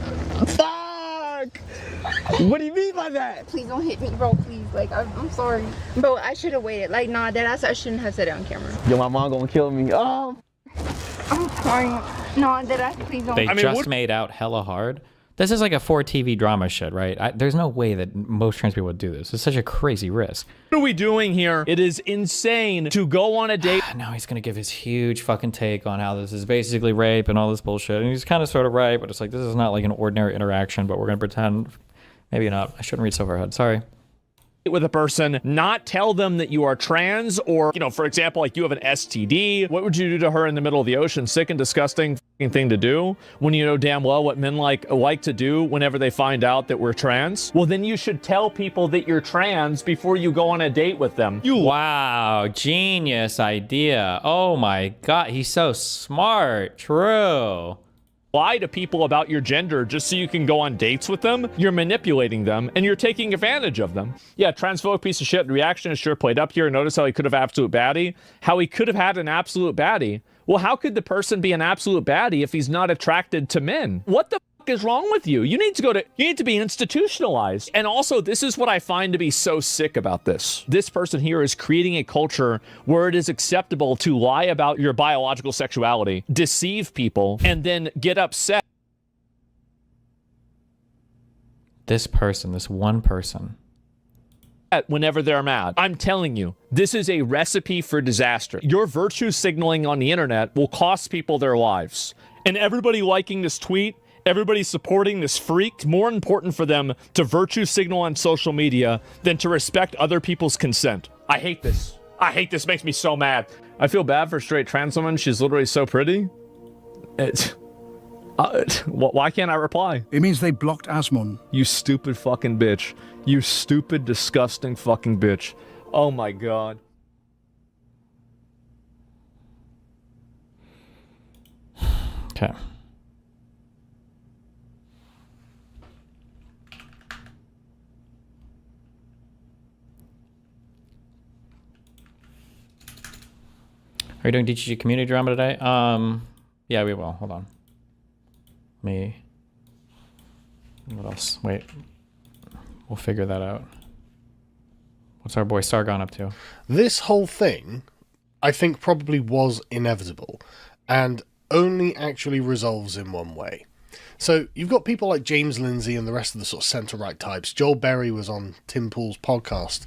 Fuck! What do you mean by that? Please don't hit me, bro, please. Like, I'm sorry. Bro, I should have waited. Like, nah, I shouldn't have said it on camera. Yo, my mom gonna kill me. Oh! I'm sorry. No, please don't. They just made out hella hard. This is like a 4TV drama shit, right? There's no way that most trans people would do this. It's such a crazy risk. What are we doing here? It is insane to go on a date. Now he's gonna give his huge fucking take on how this is basically rape and all this bullshit. And he's kind of sort of right, but it's like, this is not like an ordinary interaction, but we're gonna pretend. Maybe not. I shouldn't read so far ahead. Sorry. With a person, not tell them that you are trans, or, for example, like you have an STD. What would you do to her in the middle of the ocean? Sick and disgusting thing to do when you know damn well what men like to do whenever they find out that we're trans. Well, then you should tell people that you're trans before you go on a date with them. Wow, genius idea. Oh my God, he's so smart. True. Lie to people about your gender just so you can go on dates with them. You're manipulating them and you're taking advantage of them. Yeah, transphobic piece of shit. The reaction is sure played up here. Notice how he could have absolute baddie. How he could have had an absolute baddie. Well, how could the person be an absolute baddie if he's not attracted to men? What the fuck is wrong with you? You need to be institutionalized. And also, this is what I find to be so sick about this. This person here is creating a culture where it is acceptable to lie about your biological sexuality, deceive people, and then get upset. This one person. Whenever they're mad. I'm telling you, this is a recipe for disaster. Your virtue signaling on the internet will cost people their lives. And everybody liking this tweet Everybody's supporting this freak. More important for them to virtue signal on social media than to respect other people's consent. I hate this. I hate this. Makes me so mad. I feel bad for straight trans women. She's literally so pretty. Why can't I reply? It means they blocked Asmon. You stupid fucking bitch. You stupid, disgusting fucking bitch. Oh my god. Okay. Are you doing DGG community drama today? Yeah, we will. Hold on. What else? Wait. We'll figure that out. What's our boy Sargon up to? This whole thing, I think, probably was inevitable and only actually resolves in one way. So you've got people like James Lindsay and the rest of the sort of centre-right types. Joel Berry was on Tim Pool's podcast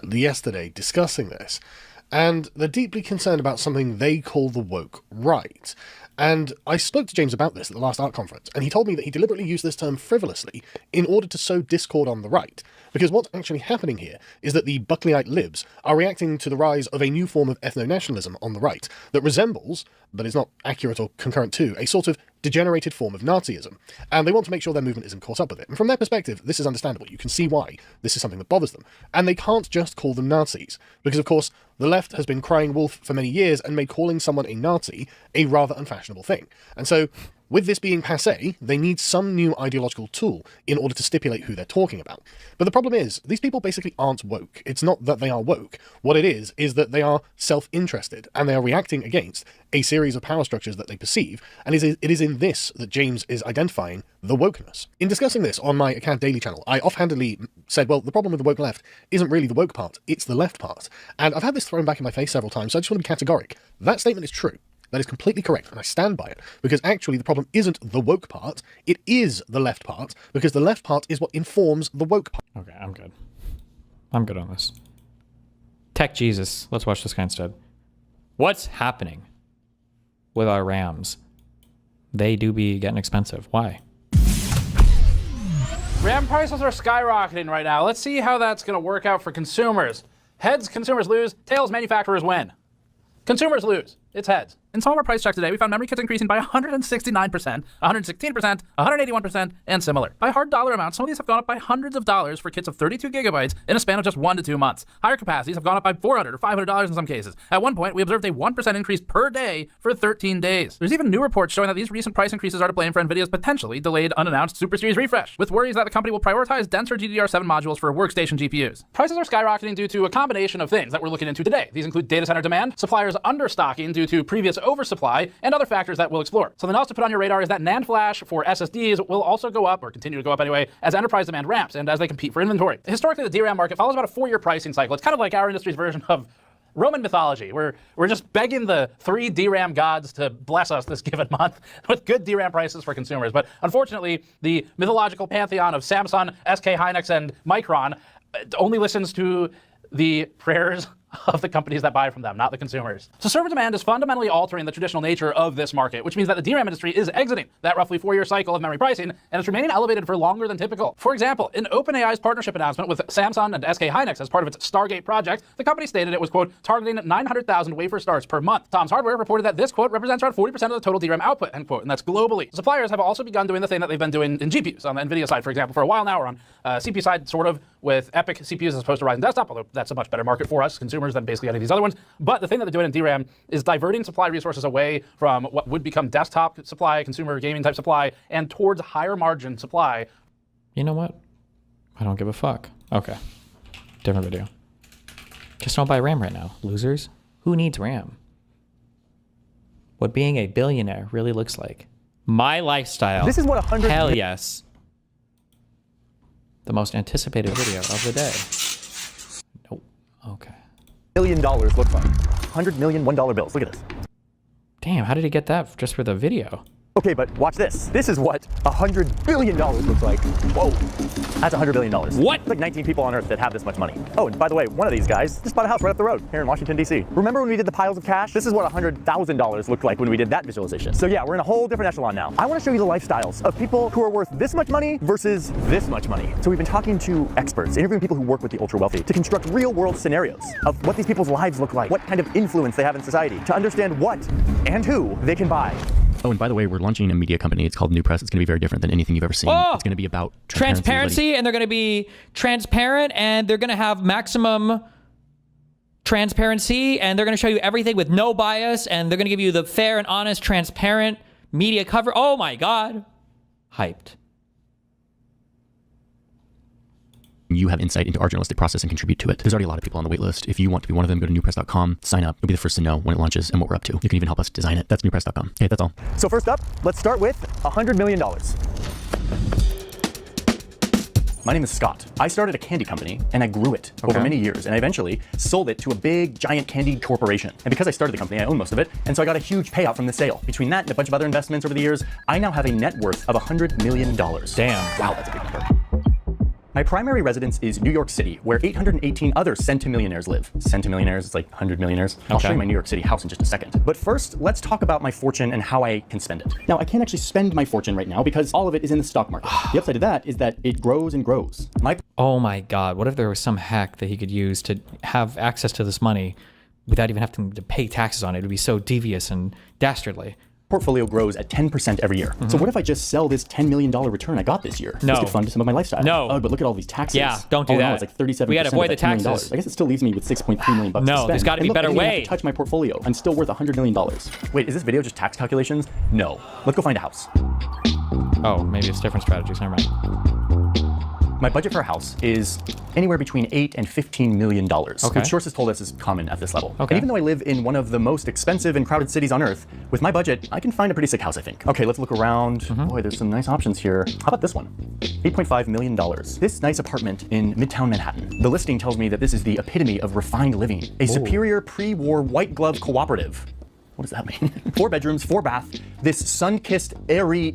yesterday discussing this. And they're deeply concerned about something they call the woke right. And I spoke to James about this at the last art conference, and he told me that he deliberately used this term frivolously in order to sow discord on the right. Because what's actually happening here is that the Buckleyite libs are reacting to the rise of a new form of ethno-nationalism on the right that resembles, but is not accurate or concurrent to, a sort of degenerated form of Nazism. And they want to make sure their movement isn't caught up with it. And from their perspective, this is understandable. You can see why this is something that bothers them. And they can't just call them Nazis. Because, of course, the left has been crying wolf for many years and made calling someone a Nazi a rather unfashionable thing. And so, with this being passé, they need some new ideological tool in order to stipulate who they're talking about. But the problem is, these people basically aren't woke. It's not that they are woke. What it is that they are self-interested, and they are reacting against a series of power structures that they perceive, and it is in this that James is identifying the wokeness. In discussing this on my Account Daily channel, I offhandedly said, well, the problem with the woke left isn't really the woke part, it's the left part. And I've had this thrown back in my face several times, so I just want to be categoric. That statement is true. That is completely correct, and I stand by it, because actually the problem isn't the woke part, it is the left part, because the left part is what informs the woke part. Okay, I'm good. I'm good on this. Tech Jesus. Let's watch this guy instead. What's happening with our RAMs? They do be getting expensive. Why? RAM prices are skyrocketing right now. Let's see how that's going to work out for consumers. Heads, consumers lose. Tails, manufacturers win. Consumers lose. It's heads. In some of our price checks today, we found memory kits increasing by 169%, 116%, 181%, and similar. By hard dollar amounts, some of these have gone up by hundreds of dollars for kits of 32 gigabytes in a span of just 1 to 2 months. Higher capacities have gone up by $400 or $500 in some cases. At one point, we observed a 1% increase per day for 13 days. There's even new reports showing that these recent price increases are to blame for NVIDIA's potentially delayed unannounced Super Series refresh, with worries that the company will prioritize denser GDDR7 modules for workstation GPUs. Prices are skyrocketing due to a combination of things that we're looking into today. These include data center demand, suppliers understocking due to previous oversupply, and other factors that we'll explore. Something else to put on your radar is that NAND flash for SSDs will also go up, or continue to go up anyway, as enterprise demand ramps and as they compete for inventory. Historically, the DRAM market follows about a 4-year pricing cycle. It's kind of like our industry's version of Roman mythology. We're just begging the 3 DRAM gods to bless us this given month with good DRAM prices for consumers. But unfortunately, the mythological pantheon of Samsung, SK Hynix, and Micron only listens to the prayers of the companies that buy from them, not the consumers. So server demand is fundamentally altering the traditional nature of this market, which means that the DRAM industry is exiting that roughly 4-year cycle of memory pricing, and it's remaining elevated for longer than typical. For example, in OpenAI's partnership announcement with Samsung and SK Hynix as part of its Stargate project, the company stated it was, quote, targeting 900,000 wafer starts per month. Tom's Hardware reported that this, quote, represents around 40% of the total DRAM output, end quote, and that's globally. Suppliers have also begun doing the thing that they've been doing in GPUs, on the NVIDIA side, for example, for a while now, or on CPU side, sort of, with EPYC CPUs as opposed to Ryzen desktop, although that's a much better market for us consumers than basically any of these other ones. But the thing that they're doing in DRAM is diverting supply resources away from what would become desktop supply, consumer gaming type supply, and towards higher margin supply. You know what? I don't give a fuck. Okay. Different video. Just don't buy RAM right now, losers. Who needs RAM? What being a billionaire really looks like. My lifestyle. This is what 100. Hell yes. The most anticipated video of the day. Nope. Okay. $1 billion looks like. $100 million $1 bills. Look at this. Damn, how did he get that just for the video? Okay, but watch this. This is what $100 billion looks like. Whoa, that's $100 billion. What? There's like 19 people on Earth that have this much money. Oh, and by the way, one of these guys just bought a house right up the road here in Washington, D.C. Remember when we did the piles of cash? This is what $100,000 looked like when we did that visualization. So yeah, we're in a whole different echelon now. I want to show you the lifestyles of people who are worth this much money versus this much money. So we've been talking to experts, interviewing people who work with the ultra wealthy to construct real world scenarios of what these people's lives look like, what kind of influence they have in society, to understand what and who they can buy. Oh, and by the way, we're launching a media company. It's called New Press. It's going to be very different than anything you've ever seen. Oh! It's going to be about transparency, and they're going to be transparent, and they're going to have maximum transparency, and they're going to show you everything with no bias, and they're going to give you the fair and honest, transparent media cover. Oh my God. Hyped. You have insight into our journalistic process and contribute to it. There's already a lot of people on the wait list. If you want to be one of them, go to newpress.com, sign up. You'll be the first to know when it launches and what we're up to. You can even help us design it. That's newpress.com. Okay, that's all. So first up, let's start with $100 million. My name is Scott. I started a candy company and I grew it over many years, and I eventually sold it to a big, giant candy corporation. And because I started the company, I own most of it, and so I got a huge payout from the sale. Between that and a bunch of other investments over the years, I now have a net worth of $100 million. Damn. Wow, that's a big number. My primary residence is New York City, where 818 other centimillionaires live. Centimillionaires, it's like 100 millionaires. I'll show you my New York City house in just a second. But first, let's talk about my fortune and how I can spend it. Now, I can't actually spend my fortune right now because all of it is in the stock market. The upside of that is that it grows and grows. Oh my God, what if there was some hack that he could use to have access to this money without even having to pay taxes on it? It would be so devious and dastardly. Portfolio grows at 10% every year. So what if I just sell this $10 million return I got this year? No. This could fund some of my lifestyle. No. Oh, but look at all these taxes. Yeah, don't do that. No, it's like 37%. We gotta avoid the $10 million. taxes. I guess it still leaves me with $6.3 million bucks to spend. There's gotta be a better I didn't even way. have to touch my portfolio. I'm still worth $100 million. Wait, is this video just tax calculations? No. Let's go find a house. Oh, maybe it's different strategies. Never mind. My budget for a house is anywhere between $8 and $15 million, which sources told us is common at this level. And even though I live in one of the most expensive and crowded cities on Earth, with my budget, I can find a pretty sick house, I think. Okay, let's look around. Boy, there's some nice options here. How about this one? $8.5 million. This nice apartment in Midtown Manhattan. The listing tells me that this is the epitome of refined living, a superior pre-war white glove cooperative. What does that mean? 4 bedrooms, 4 bath. This sun-kissed airy.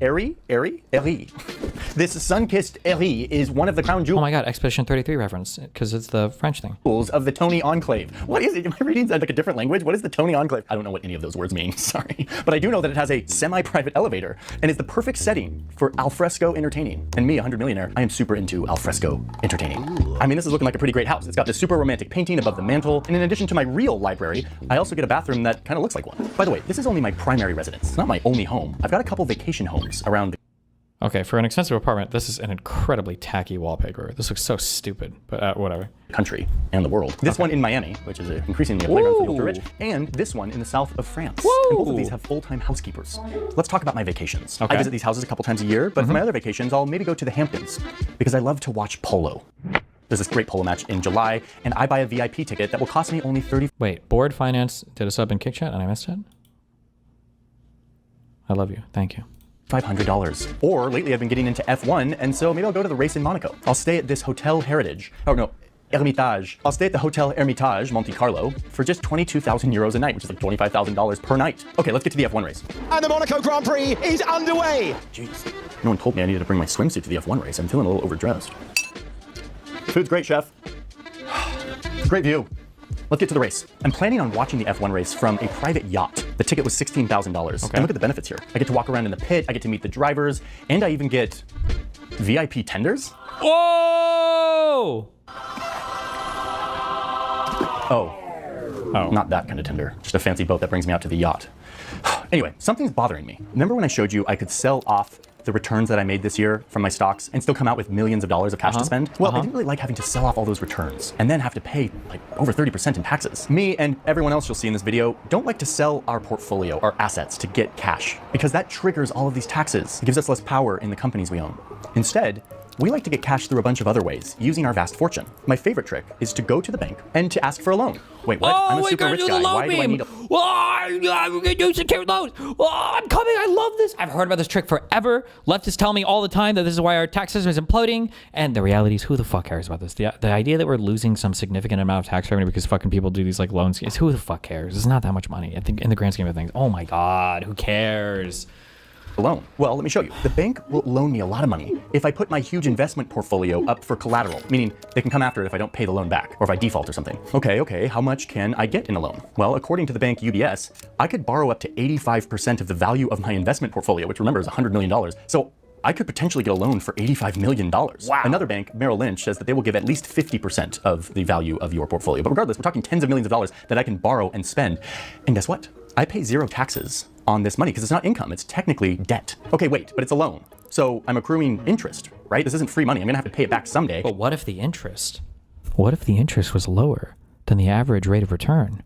This sun-kissed airy is one of the crown jewels. Oh my God, Expedition 33 reference, because it's the French thing. Of the Tony Enclave. What is it? Am I reading like a different language? What is the Tony Enclave? I don't know what any of those words mean, sorry. But I do know that it has a semi-private elevator and is the perfect setting for alfresco entertaining. And me, 100 millionaire, I am super into alfresco entertaining. I mean, this is looking like a pretty great house. It's got this super romantic painting above the mantle. And in addition to my real library, I also get a bathroom that kind of looks like one. By the way, this is only my primary residence. It's not my only home. I've got a couple vacation homes around. Okay, for an expensive apartment, this is an incredibly tacky wallpaper. This looks so stupid, but whatever. Country and the world. This one in Miami, which is increasingly a playground for the ultra rich, and this one in the south of France. And both of these have full-time housekeepers. Let's talk about my vacations. I visit these houses a couple times a year, but for my other vacations, I'll maybe go to the Hamptons because I love to watch polo. There's this great polo match in July, and I buy a VIP ticket that will cost me only $30. Wait, Board Finance did a sub in Kick Chat and I missed it? I love you. Thank you. $500. Or lately I've been getting into F1, and so maybe I'll go to the race in Monaco. I'll stay at this Hotel Heritage. Oh no, Hermitage. I'll stay at the Hotel Hermitage, Monte Carlo, for just 22,000 euros a night, which is like $25,000 per night. Okay, let's get to the F1 race. And the Monaco Grand Prix is underway. Jeez, no one told me I needed to bring my swimsuit to the F1 race. I'm feeling a little overdressed. Food's great, chef. Great view. Let's get to the race. I'm planning on watching the F1 race from a private yacht. The ticket was $16,000. And look at the benefits here. I get to walk around in the pit, I get to meet the drivers, and I even get VIP tenders. Whoa! Oh, not that kind of tender. Just a fancy boat that brings me out to the yacht. Anyway, something's bothering me. Remember when I showed you I could sell off the returns that I made this year from my stocks and still come out with millions of dollars of cash to spend? Well, I didn't really like having to sell off all those returns and then have to pay like over 30% in taxes. Me and everyone else you'll see in this video don't like to sell our portfolio, our assets, to get cash because that triggers all of these taxes. It gives us less power in the companies we own. Instead, we like to get cash through a bunch of other ways, using our vast fortune. My favorite trick is to go to the bank and to ask for a loan. Wait, what? I'm a super rich guy. Why do I need a... we're gonna do secured loans. I'm coming. I love this. I've heard about this trick forever. Leftists tell me all the time that this is why our tax system is imploding. And the reality is, who the fuck cares about this? The idea that we're losing some significant amount of tax revenue because fucking people do these like loan schemes, who the fuck cares? It's not that much money. I think in the grand scheme of things. Oh my God, who cares? loan? Well, let me show you. The bank will loan me a lot of money if I put my huge investment portfolio up for collateral, meaning they can come after it if I don't pay the loan back or if I default or something. Okay, how much can I get in a loan? Well, according to the bank UBS, I could borrow up to 85% of the value of my investment portfolio, which remember is $100 million. So I could potentially get a loan for $85 million. Wow. Another bank, Merrill Lynch, says that they will give at least 50% of the value of your portfolio. But regardless, we're talking tens of millions of dollars that I can borrow and spend. And guess what? I pay zero taxes on this money because it's not income. It's technically debt. Okay, wait, but it's a loan. So I'm accruing interest, right? This isn't free money. I'm gonna have to pay it back someday. But what if the interest was lower than the average rate of return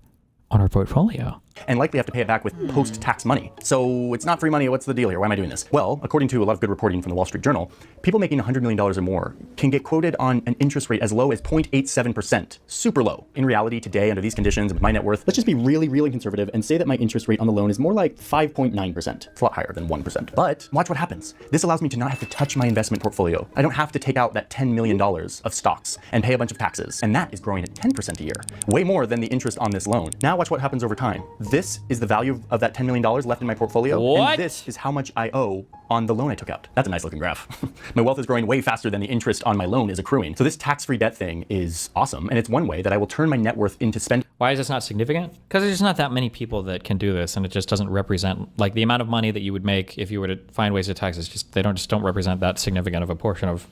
on our portfolio? And likely have to pay it back with post-tax money. So it's not free money. What's the deal here? Why am I doing this? Well, according to a lot of good reporting from the Wall Street Journal, people making $100 million or more can get quoted on an interest rate as low as 0.87%. Super low. In reality, today, under these conditions, with my net worth, let's just be really, really conservative and say that my interest rate on the loan is more like 5.9%. It's a lot higher than 1%. But watch what happens. This allows me to not have to touch my investment portfolio. I don't have to take out that $10 million of stocks and pay a bunch of taxes. And that is growing at 10% a year. Way more than the interest on this loan. Now watch what happens over time. This is the value of that $10 million left in my portfolio. What? And this is how much I owe on the loan I took out. That's a nice looking graph. My wealth is growing way faster than the interest on my loan is accruing. So this tax-free debt thing is awesome. And it's one way that I will turn my net worth into spend. Why is this not significant? Because there's just not that many people that can do this, and it just doesn't represent, like, the amount of money that you would make if you were to find ways to tax it. They don't represent that significant of a portion of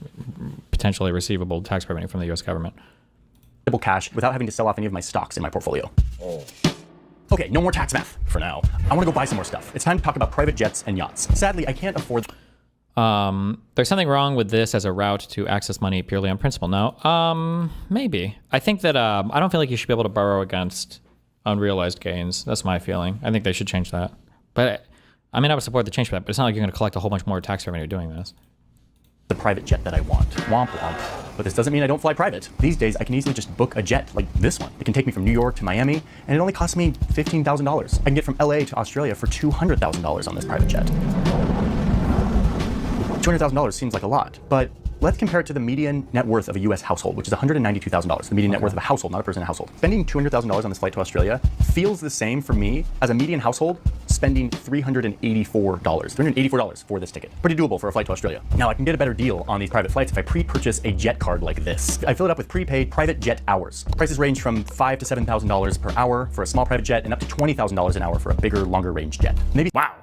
potentially receivable tax revenue from the U.S. government. Cash without having to sell off any of my stocks in my portfolio. Okay, no more tax math for now. I want to go buy some more stuff. It's time to talk about private jets and yachts. Sadly, I can't afford. There's something wrong with this as a route to access money purely on principle. No, maybe. I think that I don't feel like you should be able to borrow against unrealized gains. That's my feeling. I think they should change that. But I mean, I would support the change for that. But it's not like you're going to collect a whole bunch more tax revenue doing this. The private jet that I want. Womp womp. But this doesn't mean I don't fly private. These days, I can easily just book a jet like this one. It can take me from New York to Miami, and it only costs me $15,000. I can get from LA to Australia for $200,000 on this private jet. $200,000 seems like a lot, but let's compare it to the median net worth of a US household, which is $192,000. The median net worth of a household, not a person in a household. Spending $200,000 on this flight to Australia feels the same for me as a median household spending $384 for this ticket. Pretty doable for a flight to Australia. Now, I can get a better deal on these private flights if I pre-purchase a jet card like this. I fill it up with prepaid private jet hours. Prices range from $5,000 to $7,000 per hour for a small private jet and up to $20,000 an hour for a bigger, longer range jet. Maybe. Wow.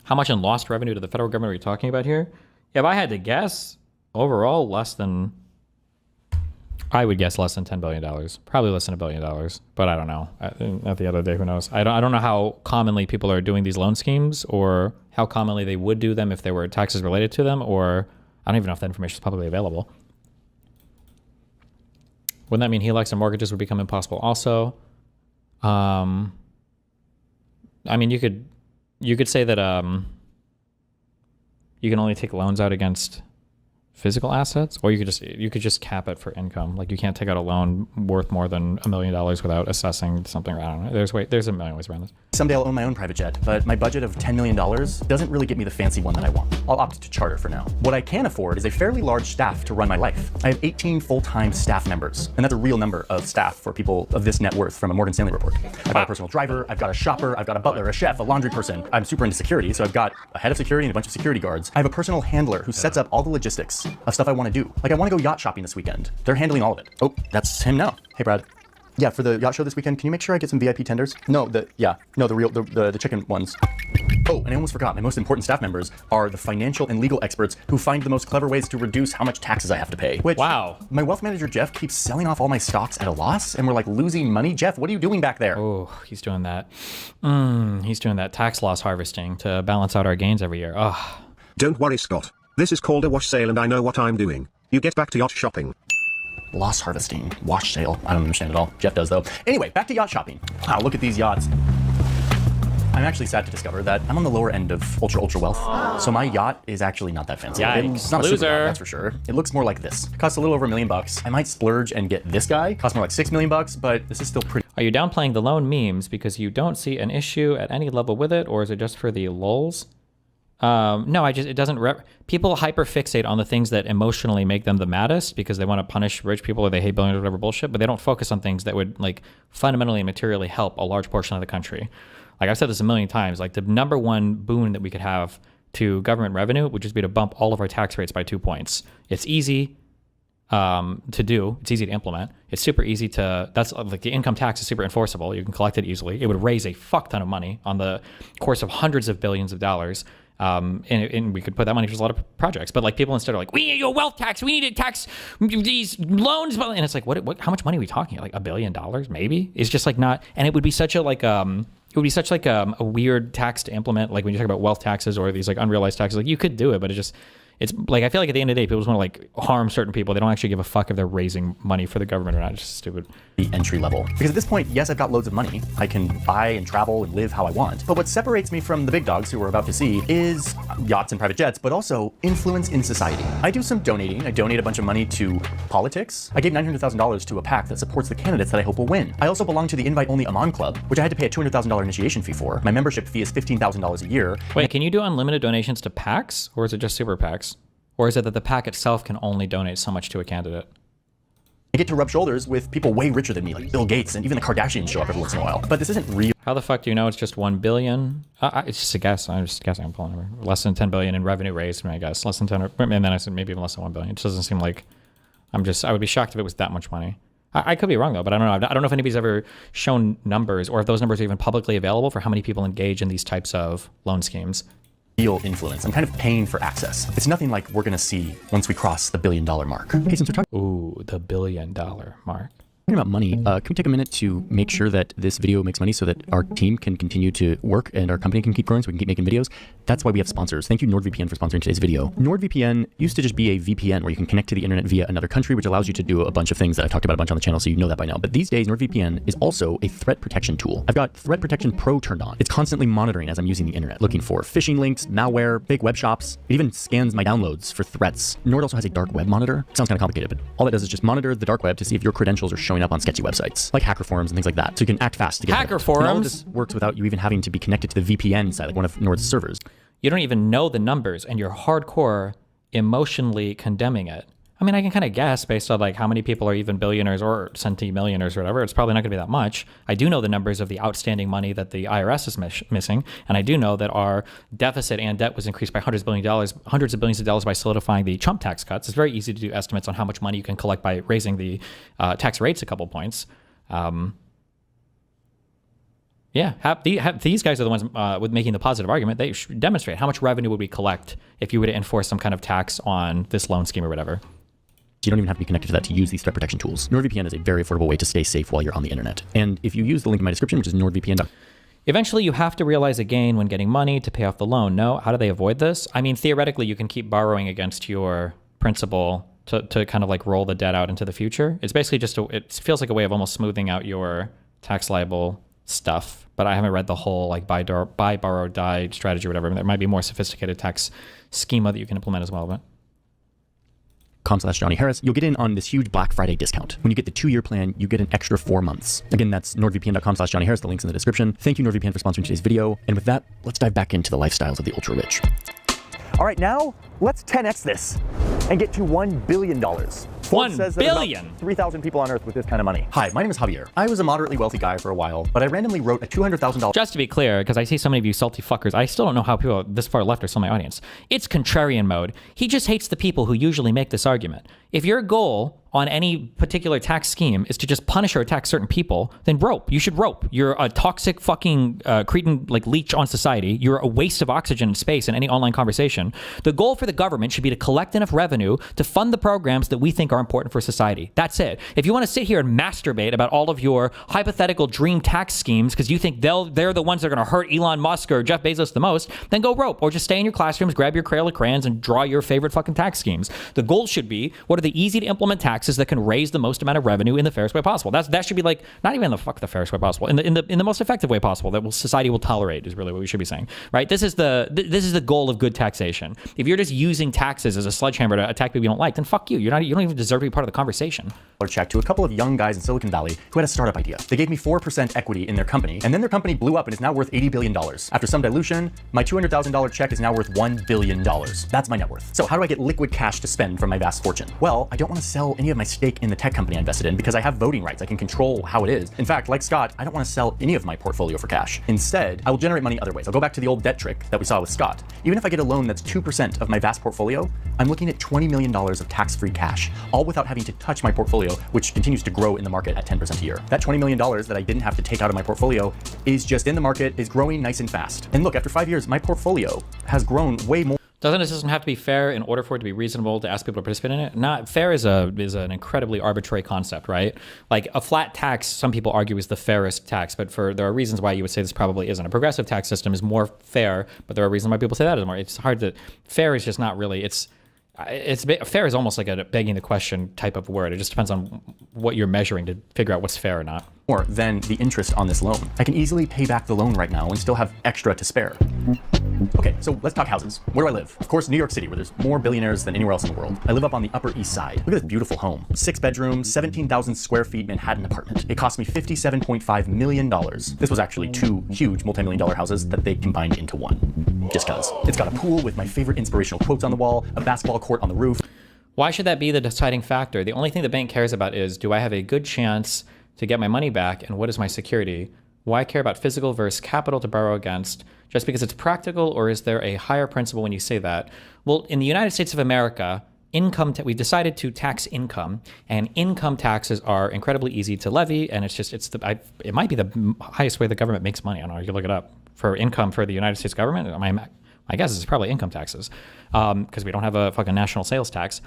How much in lost revenue to the federal government are we talking about here? If I had to guess, overall, I would guess less than $10 billion, probably less than $1 billion, but I don't know. At the end of the day, who knows? I don't know how commonly people are doing these loan schemes, or how commonly they would do them if there were taxes related to them, or I don't even know if that information is publicly available. Wouldn't that mean HELOCs and mortgages would become impossible also? I mean, you could say that you can only take loans out against physical assets, or you could just cap it for income. Like, you can't take out a loan worth more than $1 million without assessing something. I don't know. There's a million ways around this. Someday I'll own my own private jet, but my budget of $10 million doesn't really get me the fancy one that I want. I'll opt to charter for now. What I can afford is a fairly large staff to run my life. I have 18 full-time staff members, and that's a real number of staff for people of this net worth from a Morgan Stanley report. I've got a personal driver, I've got a shopper, I've got a butler, a chef, a laundry person. I'm super into security, so I've got a head of security and a bunch of security guards. I have a personal handler who sets up all the logistics of stuff I want to do. Like, I want to go yacht shopping this weekend. They're handling all of it. Oh, that's him now. Hey, Brad. Yeah, for the yacht show this weekend, can you make sure I get some VIP tenders? No, the chicken ones. Oh, and I almost forgot, my most important staff members are the financial and legal experts who find the most clever ways to reduce how much taxes I have to pay. Which, wow. My wealth manager, Jeff, keeps selling off all my stocks at a loss, and we're like losing money. Jeff, what are you doing back there? Oh, he's doing that. He's doing that tax loss harvesting to balance out our gains every year. Oh. Don't worry, Scott. This is called a wash sale, and I know what I'm doing. You get back to yacht shopping. Loss harvesting, wash sale. I don't understand it all. Jeff does, though. Anyway, back to yacht shopping. Wow, look at these yachts. I'm actually sad to discover that I'm on the lower end of ultra wealth. So my yacht is actually not that fancy. Yikes. It's not a super yacht, that's for sure. It looks more like this. It costs a little over $1 million. I might splurge and get this guy. It costs more like $6 million, but this is still pretty. Are you downplaying the loan memes because you don't see an issue at any level with it, or is it just for the lulz? No, it doesn't. People hyperfixate on the things that emotionally make them the maddest because they want to punish rich people or they hate billionaires or whatever bullshit, but they don't focus on things that would like fundamentally and materially help a large portion of the country. Like I've said this a million times, like the number one boon that we could have to government revenue would just be to bump all of our tax rates by 2 points. It's easy to do. It's easy to implement. It's super easy to, that's like the income tax is super enforceable. You can collect it easily. It would raise a fuck ton of money on the course of hundreds of billions of dollars. And we could put that money towards a lot of projects. But like people instead are like, we need a wealth tax. We need to tax these loans. And it's like, what, how much money are we talking? Like $1 billion maybe? It's just like not, and it would be such a like, it would be such like a weird tax to implement. Like when you talk about wealth taxes or these like unrealized taxes, like you could do it, but it's like, I feel like at the end of the day, people just want to like harm certain people. They don't actually give a fuck if they're raising money for the government or not. It's just stupid. The entry level. Because at this point, yes, I've got loads of money. I can buy and travel and live how I want. But what separates me from the big dogs who we're about to see is yachts and private jets, but also influence in society. I do some donating. I donate a bunch of money to politics. I gave $900,000 to a PAC that supports the candidates that I hope will win. I also belong to the invite-only Amman Club, which I had to pay a $200,000 initiation fee for. My membership fee is $15,000 a year. Wait, can you do unlimited donations to PACs, or is it just super PACs? Or is it that the PAC itself can only donate so much to a candidate? I get to rub shoulders with people way richer than me, like Bill Gates, and even the Kardashians show up every once in a while. But this isn't real. How the fuck do you know it's just 1 billion? It's just a guess. I'm just guessing. I'm pulling over. Less than 10 billion in revenue raised, I guess. Less than 10, and then I said maybe even less than 1 billion. It just doesn't seem like, I would be shocked if it was that much money. I could be wrong though, but I don't know. I don't know if anybody's ever shown numbers or if those numbers are even publicly available for how many people engage in these types of loan schemes. Real influence. I'm kind of paying for access. It's nothing like we're gonna see once we cross the $1 billion mark. Hey, since we're talking, ooh, the $1 billion mark. Talking about money, can we take a minute to make sure that this video makes money so that our team can continue to work and our company can keep growing so we can keep making videos? That's why we have sponsors. Thank you, NordVPN, for sponsoring today's video. NordVPN used to just be a VPN where you can connect to the internet via another country, which allows you to do a bunch of things that I've talked about a bunch on the channel, so you know that by now. But these days, NordVPN is also a threat protection tool. I've got Threat Protection Pro turned on. It's constantly monitoring as I'm using the internet, looking for phishing links, malware, fake web shops. It even scans my downloads for threats. Nord also has a dark web monitor. It sounds kind of complicated, but all it does is just monitor the dark web to see if your credentials are showing up on sketchy websites, like hacker forums and things like that, so you can act fast to get hacker ahead. forums. And all of this works without you even having to be connected to the VPN side, like one of Nord's servers. You don't even know the numbers, and you're hardcore emotionally condemning it. I mean, I can kind of guess based on like how many people are even billionaires or centimillionaires or whatever. It's probably not going to be that much. I do know the numbers of the outstanding money that the IRS is missing, and I do know that our deficit and debt was increased by hundreds of billions of dollars by solidifying the Trump tax cuts. It's very easy to do estimates on how much money you can collect by raising the tax rates a couple points. Yeah, these guys are the ones with making the positive argument. They should demonstrate how much revenue would we collect if you were to enforce some kind of tax on this loan scheme or whatever. You don't even have to be connected to that to use these threat protection tools. NordVPN is a very affordable way to stay safe while you're on the internet. And if you use the link in my description, which is nordvpn.com. Eventually, you have to realize a gain when getting money to pay off the loan. No, how do they avoid this? I mean, theoretically, you can keep borrowing against your principal to kind of like roll the debt out into the future. It's basically just, it feels like a way of almost smoothing out your tax liable stuff, but I haven't read the whole like buy, borrow, die strategy or whatever. There might be more sophisticated tax schema that you can implement as well. But .com/Johnny Harris, you'll get in on this huge Black Friday discount. When you get the 2-year plan, you get an extra 4 months. Again, that's nordvpn.com/Johnny Harris. The link's in the description. Thank you, NordVPN, for sponsoring today's video. And with that, let's dive back into the lifestyles of the ultra rich. All right, now let's 10x this and get to $1 billion. Forbes says that about 3,000 people on Earth with this kind of money. Hi, my name is Javier. I was a moderately wealthy guy for a while, but I randomly wrote a $200,000. Just to be clear, because I see so many of you salty fuckers, I still don't know how people this far left are still my audience. It's contrarian mode. He just hates the people who usually make this argument. If your goal on any particular tax scheme is to just punish or attack certain people, then rope. You should rope. You're a toxic fucking cretin like leech on society. You're a waste of oxygen and space in any online conversation. The goal for the government should be to collect enough revenue to fund the programs that we think are important for society. That's it. If you want to sit here and masturbate about all of your hypothetical dream tax schemes because you think they're the ones that are going to hurt Elon Musk or Jeff Bezos the most, then go rope. Or just stay in your classrooms, grab your acrylic crayons, and draw your favorite fucking tax schemes. The goal should be, what are the easy to implement taxes that can raise the most amount of revenue in the fairest way possible? That should be like, not even the fairest way possible, in the most effective way possible that society will tolerate is really what we should be saying, right? This is the goal of good taxation. If you're just using taxes as a sledgehammer to attack people you don't like, then fuck you. You don't even deserve to be part of the conversation. Check to a couple of young guys in Silicon Valley who had a startup idea. They gave me 4% equity in their company, and then their company blew up and is now worth $80 billion. After some dilution, my $200,000 check is now worth $1 billion. That's my net worth. So how do I get liquid cash to spend from my vast fortune? Well, I don't want to sell any any of my stake in the tech company I invested in because I have voting rights. I can control how it is. In fact, like Scott, I don't want to sell any of my portfolio for cash. Instead, I will generate money other ways. I'll go back to the old debt trick that we saw with Scott. Even if I get a loan that's 2% of my vast portfolio, I'm looking at $20 million of tax-free cash, all without having to touch my portfolio, which continues to grow in the market at 10% a year. That $20 million that I didn't have to take out of my portfolio is just in the market, is growing nice and fast. And look, after 5 years, my portfolio has grown way more. Doesn't a system have to be fair in order for it to be reasonable to ask people to participate in it? Not fair is an incredibly arbitrary concept, right? Like a flat tax, some people argue is the fairest tax, but there are reasons why you would say this probably isn't. A progressive tax system is more fair, but there are reasons why people say that is more. It's hard to. Fair is just not really. It's fair is almost like a begging the question type of word. It just depends on what you're measuring to figure out what's fair or not. More than the interest on this loan. I can easily pay back the loan right now and still have extra to spare. Okay, so let's talk houses. Where do I live? Of course, New York City, where there's more billionaires than anywhere else in the world. I live up on the Upper East Side. Look at this beautiful home. 6 bedrooms, 17,000 square feet Manhattan apartment. It cost me $57.5 million. This was actually 2 huge multi-million-dollar houses that they combined into one. Just cause. It's got a pool with my favorite inspirational quotes on the wall, a basketball court on the roof. Why should that be the deciding factor? The only thing the bank cares about is, do I have a good chance to get my money back, and what is my security? Why care about physical versus capital to borrow against? Just because it's practical, or is there a higher principle when you say that? Well, in the United States of America, we decided to tax income, and income taxes are incredibly easy to levy, and it might be the highest way the government makes money. I don't know, you can look it up. For income for the United States government, my guess is probably income taxes, because we don't have a fucking national sales tax.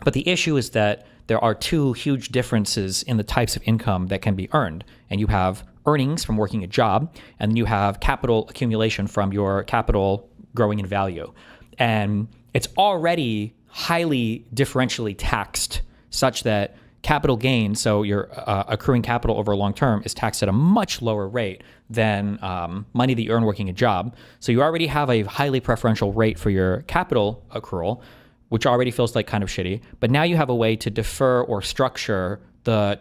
But the issue is that there are 2 huge differences in the types of income that can be earned. And you have earnings from working a job, and then you have capital accumulation from your capital growing in value. And it's already highly differentially taxed, such that capital gain, so your accruing capital over a long term, is taxed at a much lower rate than money that you earn working a job. So you already have a highly preferential rate for your capital accrual, which already feels like kind of shitty. But now you have a way to defer or structure the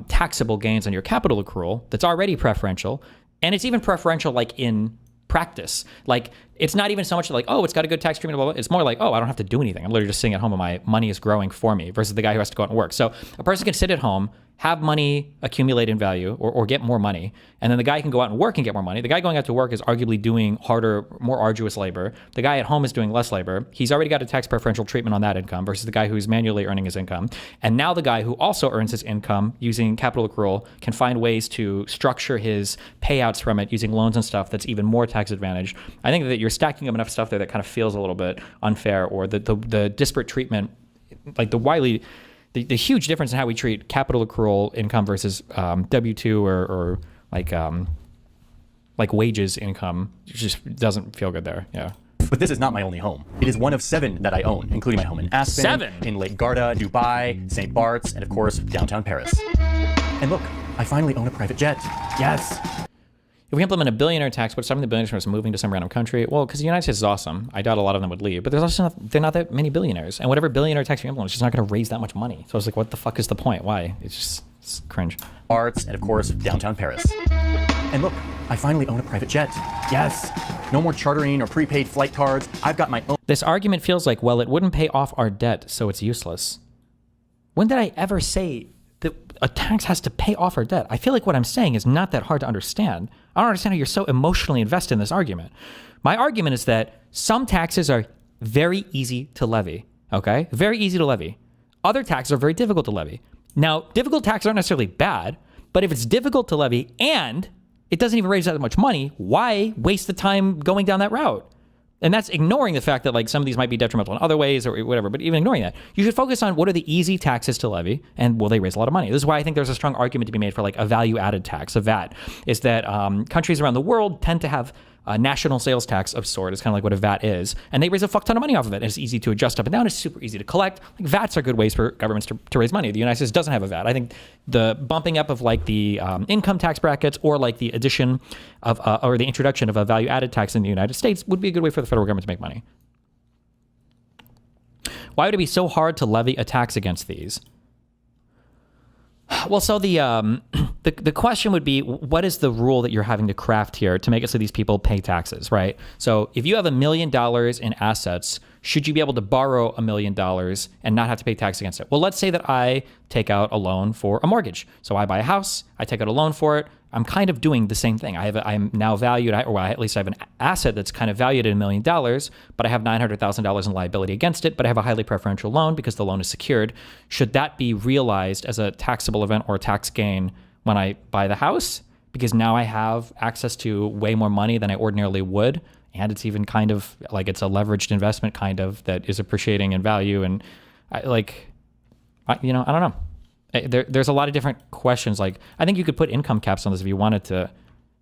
taxable gains on your capital accrual that's already preferential. And it's even preferential like in practice. Like, it's not even so much like, oh, it's got a good tax treatment, blah, blah. It's more like, oh, I don't have to do anything. I'm literally just sitting at home and my money is growing for me, versus the guy who has to go out and work. So a person can sit at home, have money accumulate in value or get more money, and then the guy can go out and work and get more money. The guy going out to work is arguably doing harder, more arduous labor. The guy at home is doing less labor. He's already got a tax preferential treatment on that income versus the guy who's manually earning his income. And now the guy who also earns his income using capital accrual can find ways to structure his payouts from it using loans and stuff that's even more tax advantaged. I think that you're stacking up enough stuff there that kind of feels a little bit unfair, or the disparate treatment, like the huge difference in how we treat capital accrual income versus W-2 or like wages income just doesn't feel good there. Yeah. But this is not my only home. It is one of 7 that I own, including my home in Aspen, 7 in Lake Garda, Dubai, St. Bart's, and of course, downtown Paris. And look, I finally own a private jet. Yes. If we implement a billionaire tax, would some of the billionaires moving to some random country? Well, because the United States is awesome. I doubt a lot of them would leave, but they're not that many billionaires. And whatever billionaire tax you implement, it's just not going to raise that much money. So I was like, what the fuck is the point? Why? It's cringe. Arts, and of course, downtown Paris. And look, I finally own a private jet. Yes. No more chartering or prepaid flight cards. I've got my own. This argument feels like, well, it wouldn't pay off our debt, so it's useless. When did I ever say that a tax has to pay off our debt? I feel like what I'm saying is not that hard to understand. I don't understand how you're so emotionally invested in this argument. My argument is that some taxes are very easy to levy, okay? Very easy to levy. Other taxes are very difficult to levy. Now, difficult taxes aren't necessarily bad, but if it's difficult to levy and it doesn't even raise that much money, why waste the time going down that route? And that's ignoring the fact that like some of these might be detrimental in other ways or whatever, but even ignoring that, you should focus on what are the easy taxes to levy and will they raise a lot of money? This is why I think there's a strong argument to be made for like a value-added tax, a VAT, is that countries around the world tend to have a national sales tax of sort. It's kind of like what a VAT is. And they raise a fuck ton of money off of it. And it's easy to adjust up and down. It's super easy to collect. Like VATs are good ways for governments to raise money. The United States doesn't have a VAT. I think the bumping up of like the income tax brackets or like the addition of or the introduction of a value added tax in the United States would be a good way for the federal government to make money. Why would it be so hard to levy a tax against these? Well, so the the question would be, what is the rule that you're having to craft here to make it so these people pay taxes, right? So if you have $1 million in assets, should you be able to borrow $1 million and not have to pay tax against it? Well, let's say that I take out a loan for a mortgage. So I buy a house, I take out a loan for it. I'm kind of doing the same thing. I'm now valued, or at least I have an asset that's kind of valued at $1 million, but I have $900,000 in liability against it, but I have a highly preferential loan because the loan is secured. Should that be realized as a taxable event or a tax gain when I buy the house? Because now I have access to way more money than I ordinarily would. And it's even kind of like it's a leveraged investment kind of that is appreciating in value. And I don't know. There's a lot of different questions. Like, I think you could put income caps on this if you wanted to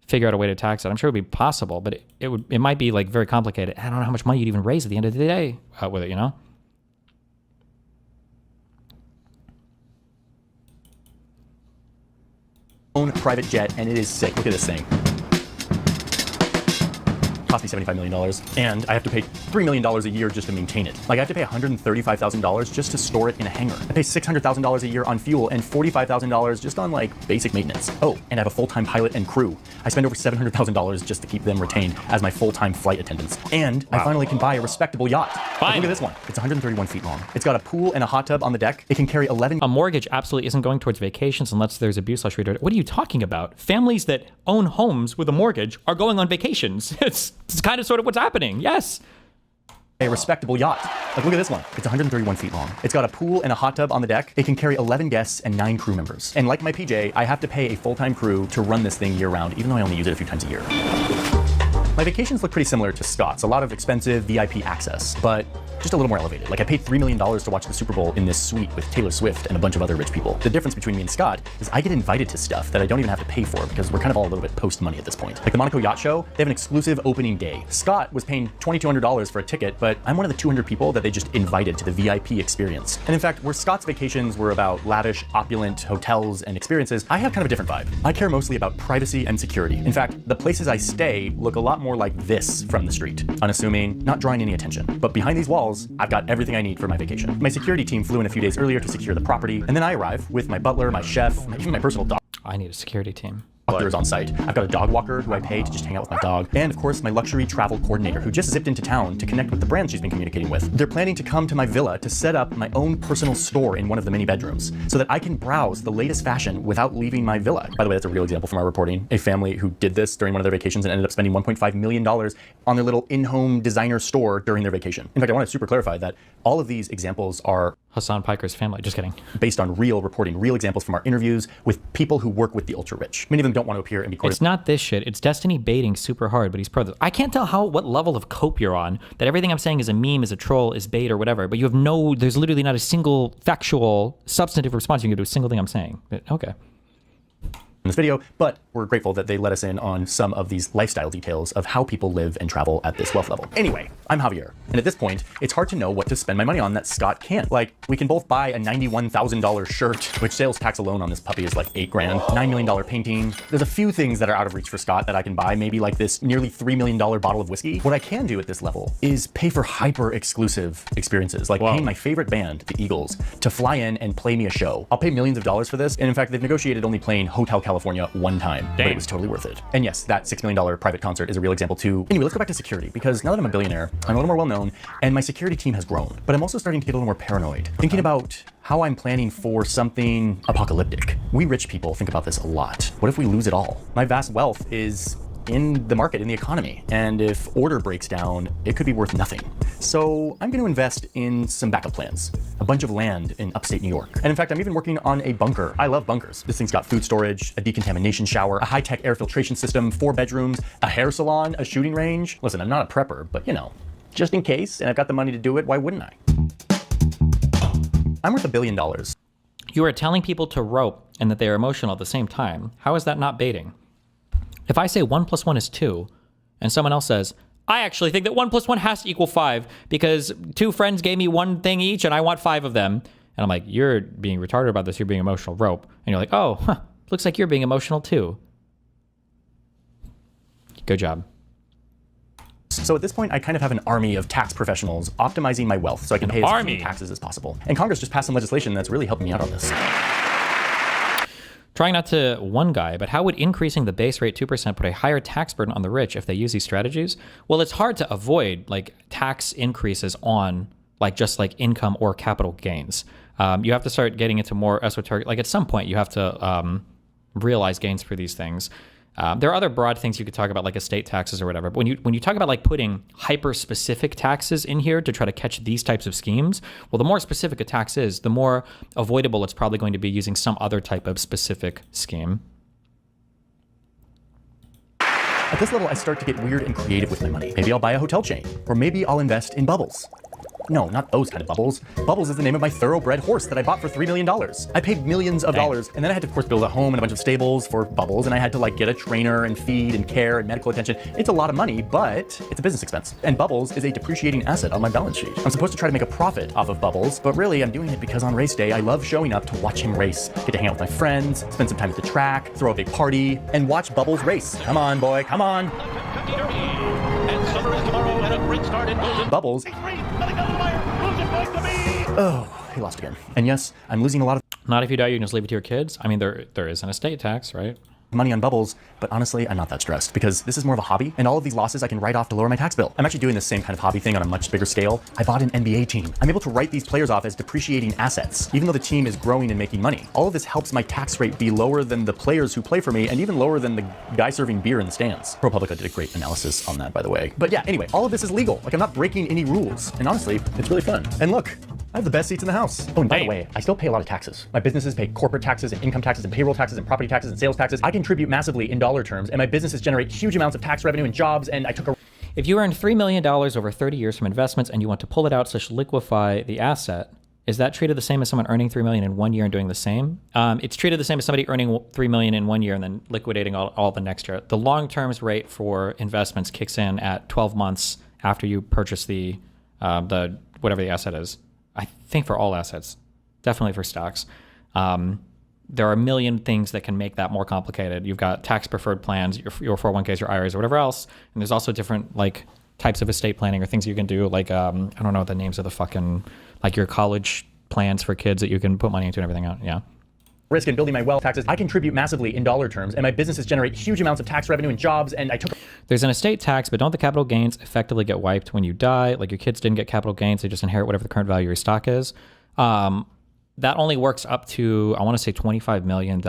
figure out a way to tax it. I'm sure it would be possible, but it might be like very complicated. I don't know how much money you'd even raise at the end of the day with it, Own private jet, and it is sick. Look at this thing. Cost me $75 million, and I have to pay $3 million a year just to maintain it. Like, I have to pay $135,000 just to store it in a hangar. I pay $600,000 a year on fuel and $45,000 just on like basic maintenance. Oh, and I have a full-time pilot and crew. I spend over $700,000 just to keep them retained as my full-time flight attendants. And I finally can buy a respectable yacht. Like, look at this one. It's 131 feet long. It's got a pool and a hot tub on the deck. It can carry 11. A mortgage absolutely isn't going towards vacations unless there's abuse. What are you talking about? Families that own homes with a mortgage are going on vacations. It's kind of sort of what's happening. Yes. A respectable yacht. Like, look at this one. It's 131 feet long. It's got a pool and a hot tub on the deck. It can carry 11 guests and 9 crew members. And like my PJ, I have to pay a full-time crew to run this thing year-round, even though I only use it a few times a year. My vacations look pretty similar to Scott's. A lot of expensive VIP access, but just a little more elevated. Like, I paid $3 million to watch the Super Bowl in this suite with Taylor Swift and a bunch of other rich people. The difference between me and Scott is I get invited to stuff that I don't even have to pay for because we're kind of all a little bit post-money at this point. Like the Monaco Yacht Show, they have an exclusive opening day. Scott was paying $2,200 for a ticket, but I'm one of the 200 people that they just invited to the VIP experience. And in fact, where Scott's vacations were about lavish, opulent hotels and experiences, I have kind of a different vibe. I care mostly about privacy and security. In fact, the places I stay look a lot more like this from the street. Unassuming, not drawing any attention. But behind these walls, I've got everything I need for my vacation. My security team flew in a few days earlier to secure the property, and then I arrive with my butler, my chef, even my personal dog. I need a security team. Is on site. I've got a dog walker who I pay to just hang out with my dog, and of course my luxury travel coordinator who just zipped into town to connect with the brand she's been communicating with. They're planning to come to my villa to set up my own personal store in one of the many bedrooms so that I can browse the latest fashion without leaving my villa. By the way, that's a real example from our reporting. A family who did this during one of their vacations and ended up spending $1.5 million on their little in-home designer store during their vacation. In fact, I want to super clarify that all of these examples are Hassan Piker's family. Just kidding. Based on real reporting, real examples from our interviews with people who work with the ultra-rich. Many of them don't want to appear and be quoted. It's not this shit. It's Destiny baiting super hard, but he's pro. I can't tell what level of cope you're on. That everything I'm saying is a meme, is a troll, is bait or whatever. But you have there's literally not a single factual, substantive response you can do to a single thing I'm saying. But, okay. In this video, but we're grateful that they let us in on some of these lifestyle details of how people live and travel at this wealth level. Anyway, I'm Javier, and at this point, it's hard to know what to spend my money on that Scott can't. Like, we can both buy a $91,000 shirt, which sales tax alone on this puppy is like $8 grand, $9 million painting. There's a few things that are out of reach for Scott that I can buy, maybe like this nearly $3 million bottle of whiskey. What I can do at this level is pay for hyper exclusive experiences, like paying my favorite band, the Eagles, to fly in and play me a show. I'll pay millions of dollars for this, and in fact, they've negotiated only playing Hotel California one time, but it was totally worth it. And yes, that $6 million private concert is a real example too. Anyway, let's go back to security, because now that I'm a billionaire, I'm a little more well-known, and my security team has grown. But I'm also starting to get a little more paranoid, thinking about how I'm planning for something apocalyptic. We rich people think about this a lot. What if we lose it all? My vast wealth is in the market, in the economy, and if order breaks down, it could be worth nothing. So I'm going to invest in some backup plans, a bunch of land in upstate New York. And in fact, I'm even working on a bunker. I love bunkers. This thing's got food storage, a decontamination shower, a high-tech air filtration system, 4 bedrooms, a hair salon, a shooting range. Listen, I'm not a prepper, but you know, just in case, and I've got the money to do it, why wouldn't I? I'm worth $1 billion. You are telling people to rope and that they are emotional at the same time. How is that not baiting? If I say 1 + 1 is 2, and someone else says, I actually think that 1 + 1 has to equal 5 because 2 friends gave me 1 thing each and I want 5 of them. And I'm like, you're being retarded about this. You're being emotional, rope. And you're like, oh, looks like you're being emotional too. Good job. So at this point, I kind of have an army of tax professionals optimizing my wealth so I can pay as few taxes as possible. And Congress just passed some legislation that's really helping me out on this. Trying not to one guy, but how would increasing the base rate 2% put a higher tax burden on the rich if they use these strategies? Well, it's hard to avoid like tax increases on like just like income or capital gains. You have to start getting into more esoteric, like at some point you have to realize gains for these things. There are other broad things you could talk about, like estate taxes or whatever. But when you talk about like putting hyper-specific taxes in here to try to catch these types of schemes, well, the more specific a tax is, the more avoidable it's probably going to be using some other type of specific scheme. At this level, I start to get weird and creative with my money. Maybe I'll buy a hotel chain, or maybe I'll invest in bubbles. No, not those kind of bubbles. Bubbles is the name of my thoroughbred horse that I bought for $3 million. I paid millions of dollars, and then I had to, of course, build a home and a bunch of stables for Bubbles, and I had to like get a trainer and feed and care and medical attention. It's a lot of money, but it's a business expense. And Bubbles is a depreciating asset on my balance sheet. I'm supposed to try to make a profit off of Bubbles, but really I'm doing it because on race day, I love showing up to watch him race, get to hang out with my friends, spend some time at the track, throw a big party, and watch Bubbles race. Come on, boy, come on. Bubbles. Oh, he lost again. And yes, I'm losing a lot of... Not if you die, you can just leave it to your kids. I mean, there is an estate tax, right? Money on Bubbles, but honestly, I'm not that stressed because this is more of a hobby, and all of these losses I can write off to lower my tax bill. I'm actually doing the same kind of hobby thing on a much bigger scale. I bought an NBA team. I'm able to write these players off as depreciating assets, even though the team is growing and making money. All of this helps my tax rate be lower than the players who play for me, and even lower than the guy serving beer in the stands. ProPublica did a great analysis on that, by the way. But yeah, anyway, all of this is legal. Like, I'm not breaking any rules, and honestly, it's really fun. And look, I have the best seats in the house. Oh, and by the way, I still pay a lot of taxes. My businesses pay corporate taxes and income taxes and payroll taxes and property taxes and sales taxes. I contribute massively in dollar terms, and my businesses generate huge amounts of tax revenue and jobs, and I took a... If you earn $3 million over 30 years from investments and you want to pull it out / liquefy the asset, is that treated the same as someone earning $3 million in 1 year and doing the same? It's treated the same as somebody earning $3 million in 1 year and then liquidating all the next year. The long-term rate for investments kicks in at 12 months after you purchase the whatever the asset is. I think for all assets, definitely for stocks. There are a million things that can make that more complicated. You've got tax preferred plans, your 401ks, your IRAs, or whatever else. And there's also different like types of estate planning or things you can do. Like, I don't know the names of the fucking, like your college plans for kids that you can put money into and everything out. Yeah. Risk in building my wealth taxes. I contribute massively in dollar terms, and my businesses generate huge amounts of tax revenue and jobs, and I took... There's an estate tax, but don't the capital gains effectively get wiped when you die? Like your kids didn't get capital gains, they just inherit whatever the current value of your stock is. That only works up to, I want to say $25 million.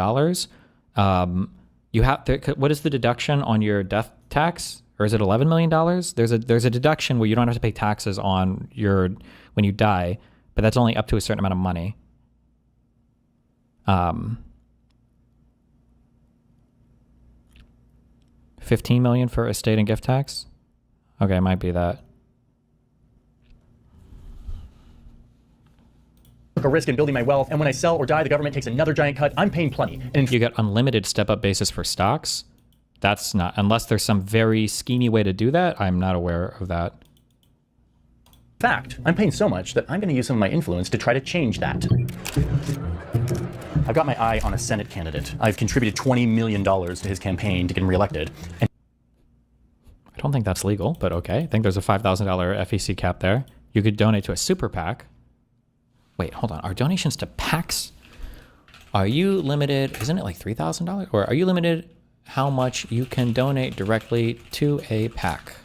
You have to, what is the deduction on your death tax? Or is it $11 million? There's a deduction where you don't have to pay taxes on when you die, but that's only up to a certain amount of money. 15 million for estate and gift tax? Okay, it might be that. Took a risk in building my wealth, and when I sell or die, the government takes another giant cut. I'm paying plenty. And you get unlimited step-up basis for stocks? That's not, unless there's some very schemy way to do that, I'm not aware of that. In fact, I'm paying so much that I'm going to use some of my influence to try to change that. I've got my eye on a Senate candidate. I've contributed $20 million to his campaign to get him reelected. And I don't think that's legal, but okay. I think there's a $5,000 FEC cap there. You could donate to a super PAC. Wait, hold on. Are donations to PACs? Are you limited? Isn't it like $3,000? Or are you limited how much you can donate directly to a PAC?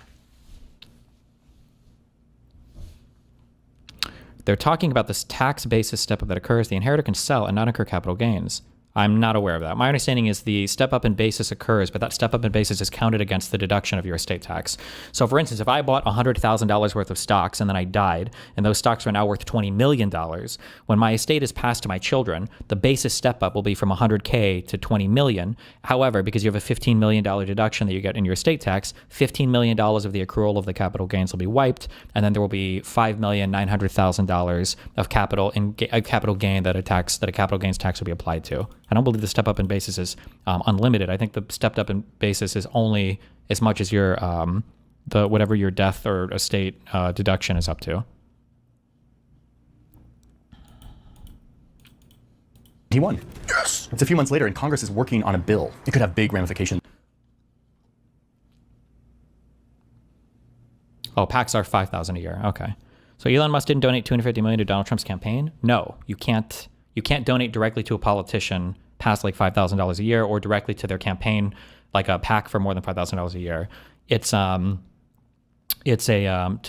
They're talking about this tax basis step up that occurs. The inheritor can sell and not incur capital gains. I'm not aware of that. My understanding is the step up in basis occurs, but that step up in basis is counted against the deduction of your estate tax. So for instance, if I bought $100,000 worth of stocks and then I died, and those stocks are now worth $20 million, when my estate is passed to my children, the basis step up will be from 100K to 20 million. However, because you have a $15 million deduction that you get in your estate tax, $15 million of the accrual of the capital gains will be wiped, and then there will be $5,900,000 of capital gain that a capital gains tax will be applied to. I don't believe the step up in basis is unlimited. I think the stepped up in basis is only as much as your whatever your death or estate deduction is up to. He won. Yes. It's a few months later, and Congress is working on a bill. It could have big ramifications. Oh, PACs are $5,000 a year. Okay. So Elon Musk didn't donate $250 million to Donald Trump's campaign? No, you can't. You can't donate directly to a politician past like $5,000 a year or directly to their campaign, like a PAC for more than $5,000 a year. It's to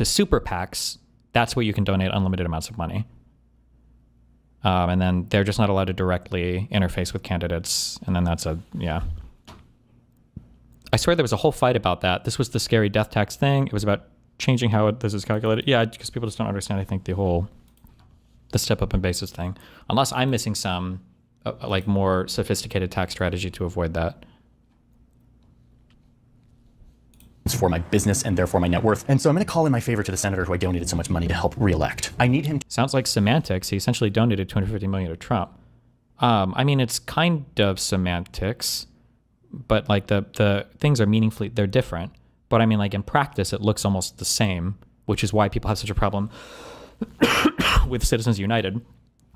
super PACs. That's where you can donate unlimited amounts of money. And then they're just not allowed to directly interface with candidates. And then that's yeah. I swear there was a whole fight about that. This was the scary death tax thing. It was about changing how this is calculated. Yeah, because people just don't understand, I think, the step up in basis thing. Unless I'm missing some like more sophisticated tax strategy to avoid that. For my business and therefore my net worth. And so I'm going to call in my favor to the senator who I donated so much money to help reelect. I need him. Sounds like semantics. He essentially donated $250 million to Trump. I mean, it's kind of semantics, but like the things are meaningfully, they're different. But I mean, like in practice, it looks almost the same, which is why people have such a problem with Citizens United,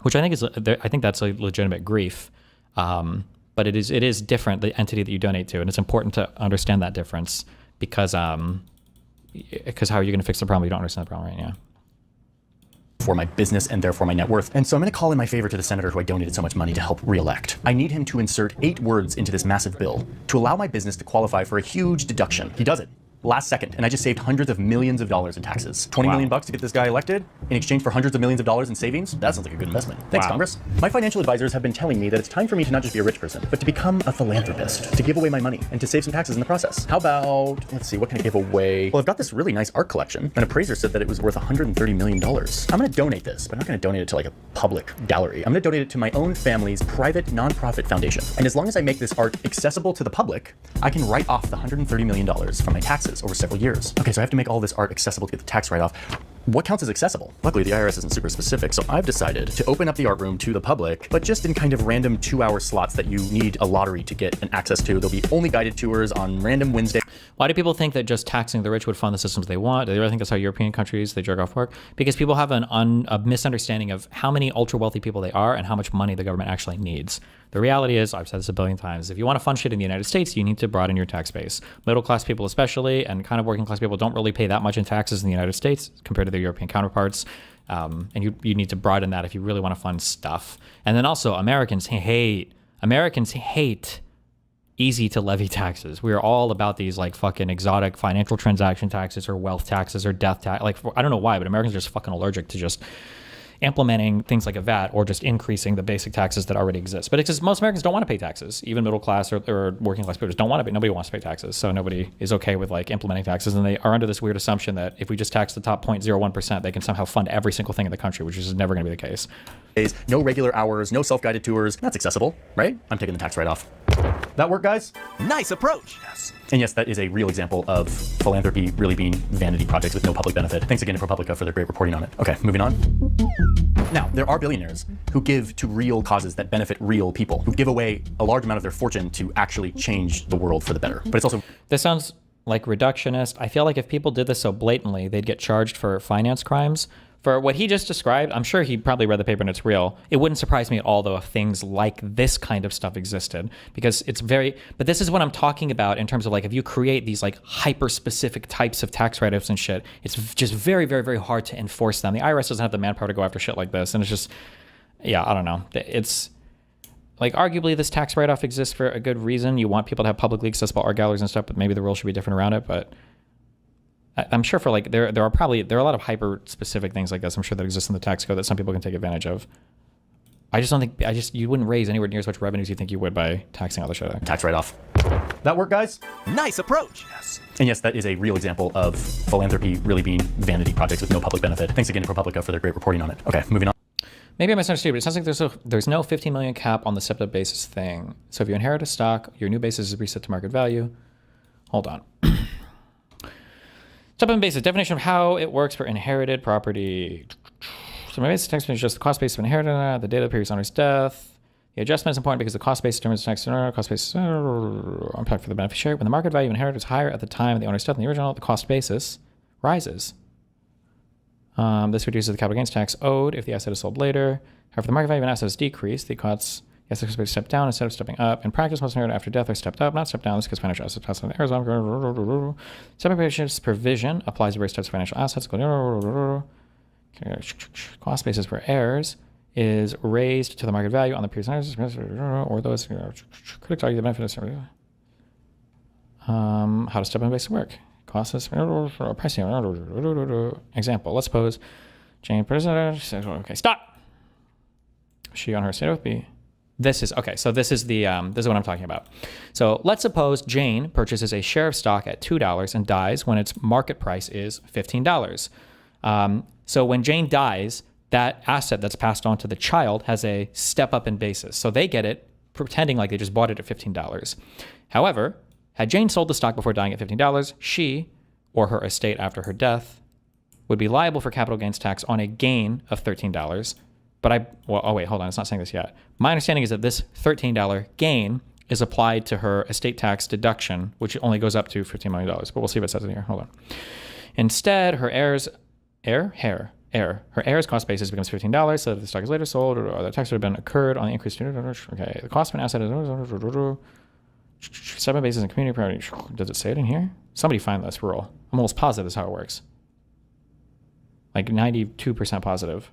which I think that's a legitimate grief. But it is different, the entity that you donate to, and it's important to understand that difference. Because how are you going to fix the problem if you don't understand the problem, right? Yeah. For my business and therefore my net worth. And so I'm going to call in my favor to the senator who I donated so much money to help reelect. I need him to insert 8 words into this massive bill to allow my business to qualify for a huge deduction. He does it last second, and I just saved hundreds of millions of dollars in taxes. $20 million to get this guy elected in exchange for hundreds of millions of dollars in savings? That sounds like a good investment. Thanks, Congress. My financial advisors have been telling me that it's time for me to not just be a rich person, but to become a philanthropist, to give away my money and to save some taxes in the process. How about, let's see, what can I give away? Well, I've got this really nice art collection. An appraiser said that it was worth $130 million. I'm going to donate this, but I'm not going to donate it to like a public gallery. I'm going to donate it to my own family's private nonprofit foundation. And as long as I make this art accessible to the public, I can write off the $130 million from my taxes over several years. Okay, so I have to make all this art accessible to get the tax write-off. What counts as accessible? Luckily, the IRS isn't super specific, so I've decided to open up the art room to the public, but just in kind of random 2-hour slots that you need a lottery to get an access to. There'll be only guided tours on random Wednesday. Why do people think that just taxing the rich would fund the systems they want? Do they really think that's how European countries, they jerk off work? Because people have a misunderstanding of how many ultra-wealthy people they are and how much money the government actually needs. The reality is, I've said this a billion times, if you want to fund shit in the United States, you need to broaden your tax base. Middle-class people especially, and kind of working-class people don't really pay that much in taxes in the United States compared to their European counterparts. And you need to broaden that if you really want to fund stuff. And then also, Americans hate easy to levy taxes. We are all about these like fucking exotic financial transaction taxes or wealth taxes or death tax. Like, I don't know why, but Americans are just fucking allergic to just implementing things like a VAT or just increasing the basic taxes that already exist. But it's because most Americans don't want to pay taxes. Even middle class or working class people just don't want to pay. Nobody wants to pay taxes. So nobody is okay with like implementing taxes. And they are under this weird assumption that if we just tax the top 0.01%, they can somehow fund every single thing in the country, which is never going to be the case. No regular hours, no self-guided tours. That's accessible, right? I'm taking the tax write-off. That work, guys? Nice approach. Yes. And yes, that is a real example of philanthropy really being vanity projects with no public benefit. Thanks again to ProPublica for their great reporting on it. Okay, moving on. Now, there are billionaires who give to real causes that benefit real people, who give away a large amount of their fortune to actually change the world for the better. But it's also... This sounds like reductionist. I feel like if people did this so blatantly, they'd get charged for finance crimes. For what he just described, I'm sure he probably read the paper and it's real. It wouldn't surprise me at all, though, if things like this kind of stuff existed, because it's very, but this is what I'm talking about in terms of like, if you create these like hyper-specific types of tax write-offs and shit, it's just very, very, very hard to enforce them. The IRS doesn't have the manpower to go after shit like this. And it's just, yeah, I don't know. It's like, arguably this tax write-off exists for a good reason. You want people to have publicly accessible art galleries and stuff, but maybe the rules should be different around it. But I'm sure for like, there are a lot of hyper specific things like this, I'm sure, that exist in the tax code that some people can take advantage of. I just don't think, you wouldn't raise anywhere near as much revenues you think you would by taxing other shit. Tax write-off. That work, guys? Nice approach. Yes. And yes, that is a real example of philanthropy really being vanity projects with no public benefit. Thanks again to ProPublica for their great reporting on it. Okay, moving on. Maybe I misunderstood, but it sounds like there's no 15 million cap on the stepped-up basis thing. So if you inherit a stock, your new basis is reset to market value. Hold on. Step-up basis, definition of how it works for inherited property. So my basic tax is just the cost base of inheritance, the date of the previous owner's death. The adjustment is important because the cost base determines the tax cost base impact for the beneficiary. When the market value of inheritance is higher at the time of the owner's death than the original, the cost basis rises. This reduces the capital gains tax owed if the asset is sold later. However, the market value of an asset is decreased, the costs asset is stepped down instead of stepping up. In practice, most inherited after death are stepped up, not stepped down. This is because financial assets pass on the heirs. Separation provision applies to various types of financial assets. Cost basis for heirs is raised to the market value on the previous or those critics argue the benefit of how does step-up basis work? Cost is pricing. Example, let's suppose Jane says, okay, stop. She on her state oath be. This is okay. So this is the this is what I'm talking about. So let's suppose Jane purchases a share of stock at $2 and dies when its market price is $15. So when Jane dies, that asset that's passed on to the child has a step up in basis. So they get it pretending like they just bought it at $15. However, had Jane sold the stock before dying at $15, she or her estate after her death would be liable for capital gains tax on a gain of $13. But oh wait, hold on, it's not saying this yet. My understanding is that this $13 gain is applied to her estate tax deduction, which only goes up to $15 million. But we'll see what it says in here. Hold on. Instead, her heirs' cost basis becomes $15, so that the stock is later sold, or the tax would have been incurred on the increased. Okay, the Kaufman asset is step-up basis and community priority. Does it say it in here? Somebody find this rule. I'm almost positive this is how it works. Like 92% positive.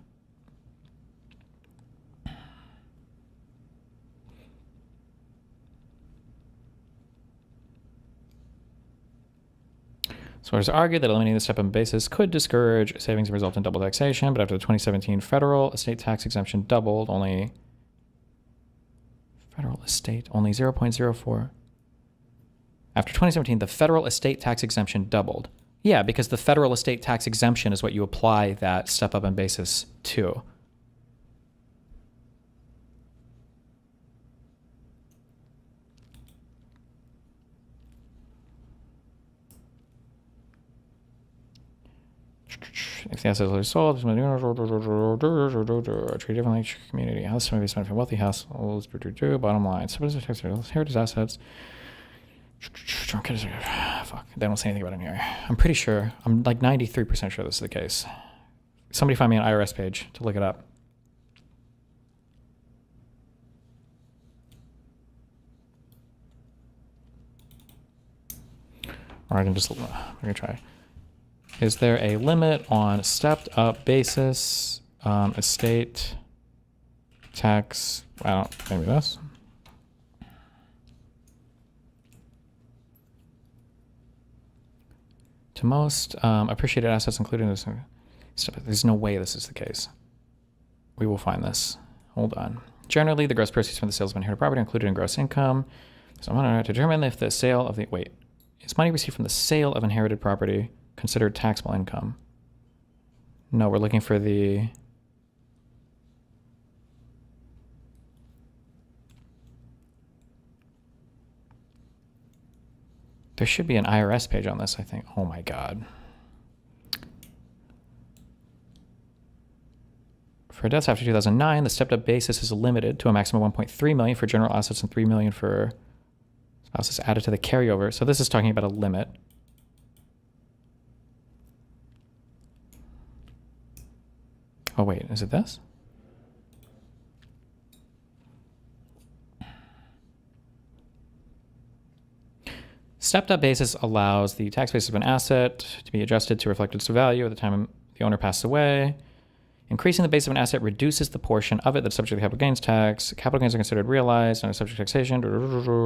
So it's argued that eliminating the step-up basis could discourage savings and result in double taxation, but after the 2017 federal estate tax exemption doubled, only 0.04. After 2017, the federal estate tax exemption doubled. Yeah, because the federal estate tax exemption is what you apply that step-up in basis to. If the assets are sold, treat differently community. House may be spent for wealthy households. Bottom line. Heritage assets. Fuck. They don't say anything about it in here. I'm pretty sure. I'm like 93% sure this is the case. Somebody find me an IRS page to look it up. Or I can just, we're gonna try. Is there a limit on stepped up basis, estate tax? Well, maybe this. To most appreciated assets, including this. There's no way this is the case. We will find this. Hold on. Generally, the gross proceeds from the sales of inherited property included in gross income. So I'm going to determine if the sale of the is money received from the sale of inherited property considered taxable income? No, we're looking for the there should be an IRS page on this, I think. Oh my God. For deaths after 2009, the stepped up basis is limited to a maximum of $1.3 million for general assets and $3 million for spouses added to the carryover. So this is talking about a limit. Oh wait, is it this? Stepped up basis allows the tax basis of an asset to be adjusted to reflect its value at the time the owner passes away. Increasing the base of an asset reduces the portion of it that's subject to capital gains tax. Capital gains are considered realized and are subject to taxation.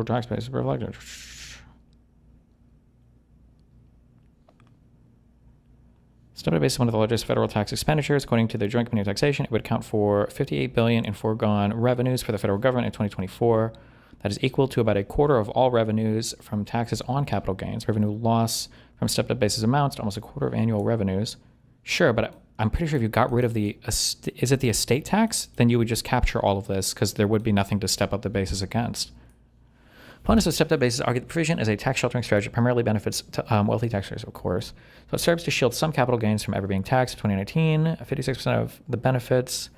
Tax basis reflected. Stepped up basis is one of the largest federal tax expenditures. According to the Joint Committee on Taxation, it would account for $58 billion in foregone revenues for the federal government in 2024. That is equal to about a quarter of all revenues from taxes on capital gains. Revenue loss from stepped up basis amounts to almost a quarter of annual revenues. Sure, but I'm pretty sure if you got rid of the, is it the estate tax? Then you would just capture all of this because there would be nothing to step up the basis against. Opponents of stepped up basis argue that the provision is a tax sheltering strategy that primarily benefits wealthy taxpayers, of course. So it serves to shield some capital gains from ever being taxed. In 2019, 56% of the benefits,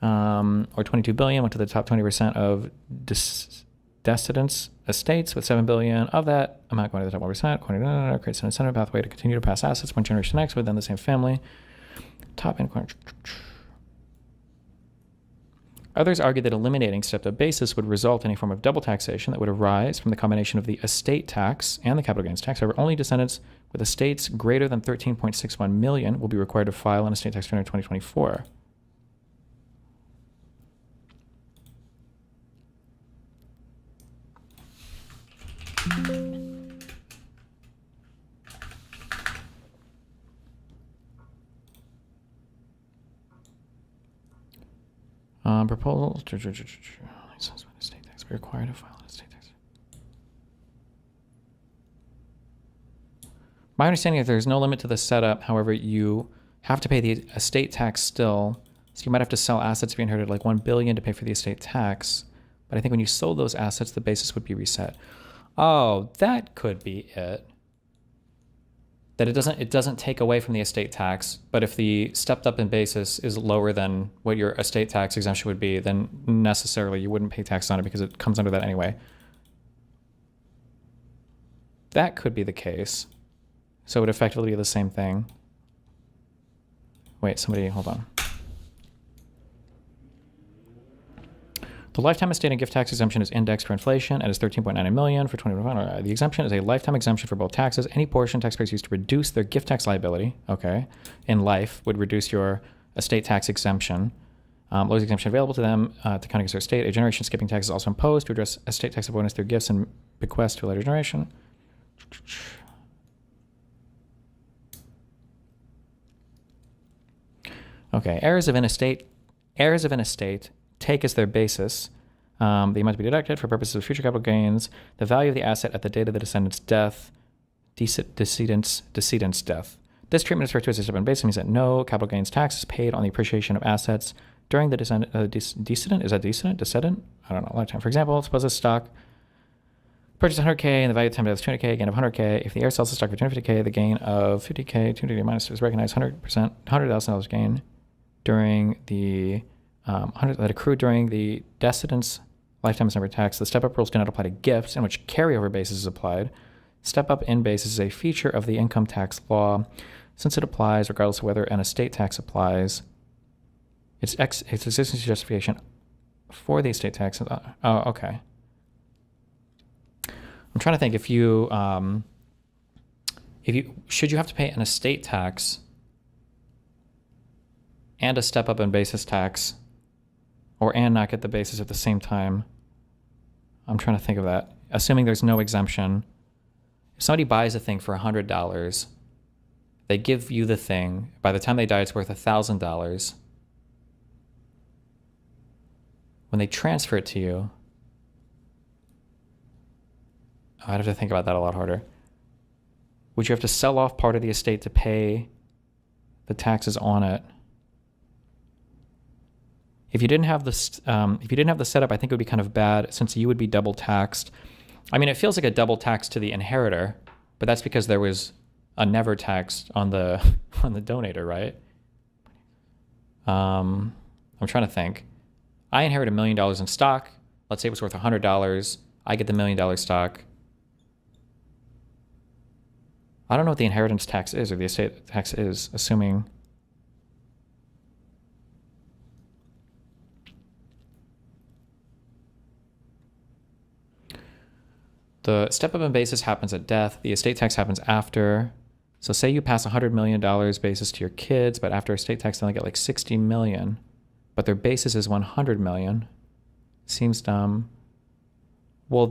or $22 billion, went to the top 20% of descendants' estates, with $7 billion of that amount going to the top 1%. Creates an incentive pathway to continue to pass assets one generation next within the same family. Top income. Others argue that eliminating stepped-up basis would result in a form of double taxation that would arise from the combination of the estate tax and the capital gains tax. However, only descendants with estates greater than $13.61 million will be required to file an estate tax return in 2024. Proposal. License by the state tax. Be required to file an estate tax. My understanding is there's no limit to the setup. However, you have to pay the estate tax still. So you might have to sell assets if you inherited like $1 billion to pay for the estate tax. But I think when you sold those assets, the basis would be reset. Oh, that could be it. That it doesn't take away from the estate tax, but if the stepped up in basis is lower than what your estate tax exemption would be, then necessarily you wouldn't pay tax on it because it comes under that anyway. That could be the case. So it would effectively be the same thing. Wait, somebody, hold on. The lifetime estate and gift tax exemption is indexed for inflation and is $13.99 million for 2025. The exemption is a lifetime exemption for both taxes. Any portion taxpayers use to reduce their gift tax liability, okay, in life would reduce your estate tax exemption. Lowest exemption available to them to count against their estate. A generation skipping tax is also imposed to address estate tax avoidance through gifts and bequests to a later generation. Okay, heirs of an estate take as their basis the amount to be deducted for purposes of future capital gains, the value of the asset at the date of the descendant's death, decedent's death. This treatment is referred to as a step-up basis. Means that no capital gains tax is paid on the appreciation of assets during the descendant. Decedent? Is that decedent? Descendant? I don't know. Lifetime. For example, suppose a stock purchase 100K and the value of the time is 200K, gain of 100K. If the heir sells the stock for 250K, the gain of 50K, 250 minus is recognized 100%, $100,000 gain during the that accrued during the decedent's lifetime is never taxed. The step-up rules do not apply to gifts in which carryover basis is applied. Step-up in basis is a feature of the income tax law. Since it applies regardless of whether an estate tax applies, its existence justification for the estate tax. Oh, okay. I'm trying to think if you should you have to pay an estate tax and a step-up in basis tax, and not get the basis at the same time. I'm trying to think of that. Assuming there's no exemption. If somebody buys a thing for $100, they give you the thing. By the time they die, it's worth $1,000. When they transfer it to you, I'd have to think about that a lot harder. Would you have to sell off part of the estate to pay the taxes on it? If you didn't have the setup, I think it would be kind of bad since you would be double taxed. I mean, it feels like a double tax to the inheritor, but that's because there was a never tax on the donator, right? I'm trying to think. I inherit $1 million in stock. Let's say it was worth $100. I get the $1 million stock. I don't know what the inheritance tax is or the estate tax is, assuming. The step-up in basis happens at death. The estate tax happens after. So say you pass $100 million basis to your kids, but after estate tax, they only get like $60 million. But their basis is $100 million. Seems dumb. Well,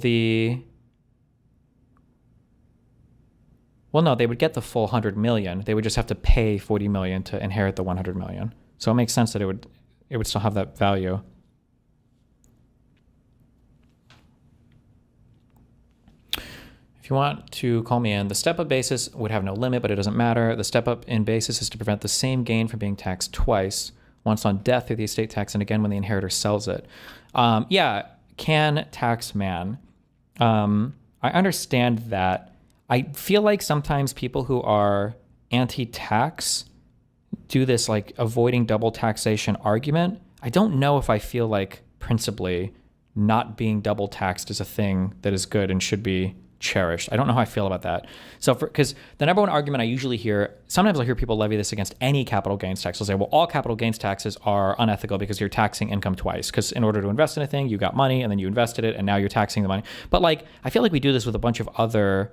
no, they would get the full $100 million. They would just have to pay $40 million to inherit the $100 million. So it makes sense that it would still have that value. If you want to call me in, the step-up basis would have no limit, but it doesn't matter. The step-up in basis is to prevent the same gain from being taxed twice, once on death through the estate tax and again when the inheritor sells it. Yeah, can tax man. I understand that. I feel like sometimes people who are anti-tax do this like avoiding double taxation argument. I don't know if I feel like principally not being double taxed is a thing that is good and should be cherished. I don't know how I feel about that. So because the number one argument I usually hear, sometimes I'll hear people levy this against any capital gains tax. They'll say, well, all capital gains taxes are unethical because you're taxing income twice. Because in order to invest in a thing, you got money and then you invested it and now you're taxing the money. But like, I feel like we do this with a bunch of other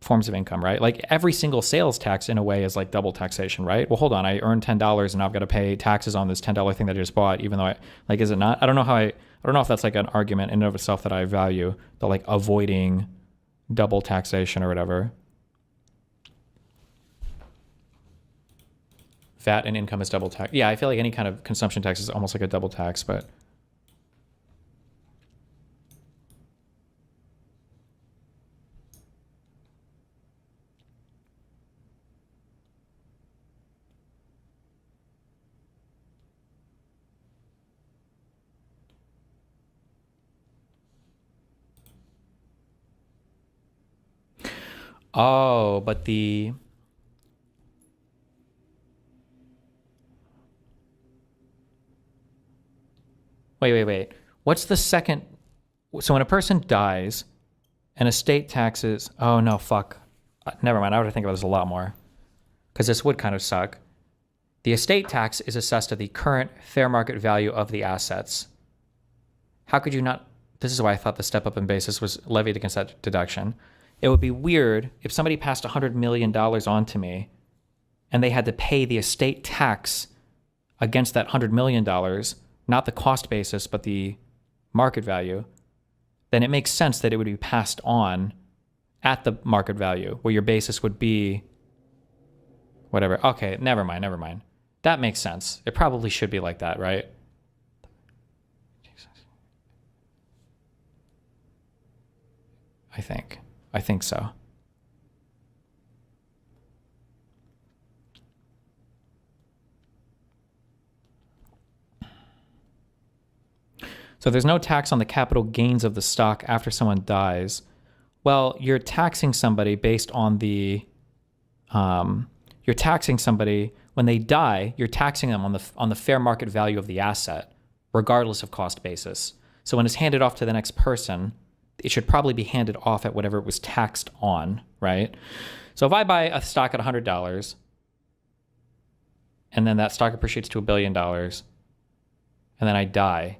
forms of income, right? Like every single sales tax in a way is like double taxation, right? Well, hold on, I earned $10 and now I've got to pay taxes on this $10 thing that I just bought, even though is it not? I don't know if that's like an argument in and of itself that I value, the like avoiding double taxation or whatever. VAT and income is double tax. Yeah, I feel like any kind of consumption tax is almost like a double tax, but oh, but the wait. What's the second? So when a person dies, and estate taxes. Oh no, fuck. Never mind. I would think about this a lot more, because this would kind of suck. The estate tax is assessed at the current fair market value of the assets. How could you not? This is why I thought the step up in basis was levied against that deduction. It would be weird if somebody passed $100 million on to me and they had to pay the estate tax against that $100 million, not the cost basis, but the market value. Then it makes sense that it would be passed on at the market value, where your basis would be whatever. Okay, never mind. That makes sense. It probably should be like that, right? I think so. So there's no tax on the capital gains of the stock after someone dies. Well, you're taxing somebody based on the, you're taxing somebody when they die. You're taxing them on the fair market value of the asset, regardless of cost basis. So when it's handed off to the next person, it should probably be handed off at whatever it was taxed on, right? So if I buy a stock at $100, and then that stock appreciates to $1 billion, and then I die,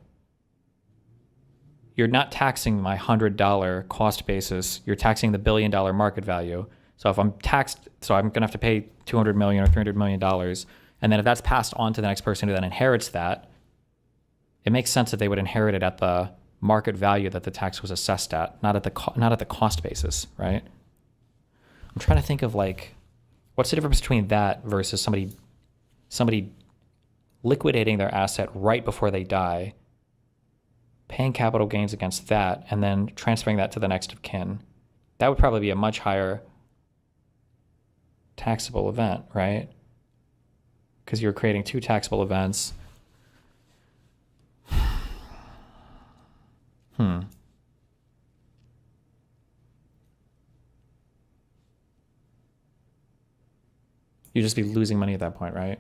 you're not taxing my $100 cost basis. You're taxing the $1 billion market value. So if I'm taxed, so I'm gonna have to pay $200 million or $300 million, and then if that's passed on to the next person who then inherits that, it makes sense that they would inherit it at the market value that the tax was assessed at, not at the cost basis, right? I'm trying to think of like, what's the difference between that versus somebody liquidating their asset right before they die, paying capital gains against that, and then transferring that to the next of kin. That would probably be a much higher taxable event, right? Because you're creating two taxable events. You'd just be losing money at that point, right?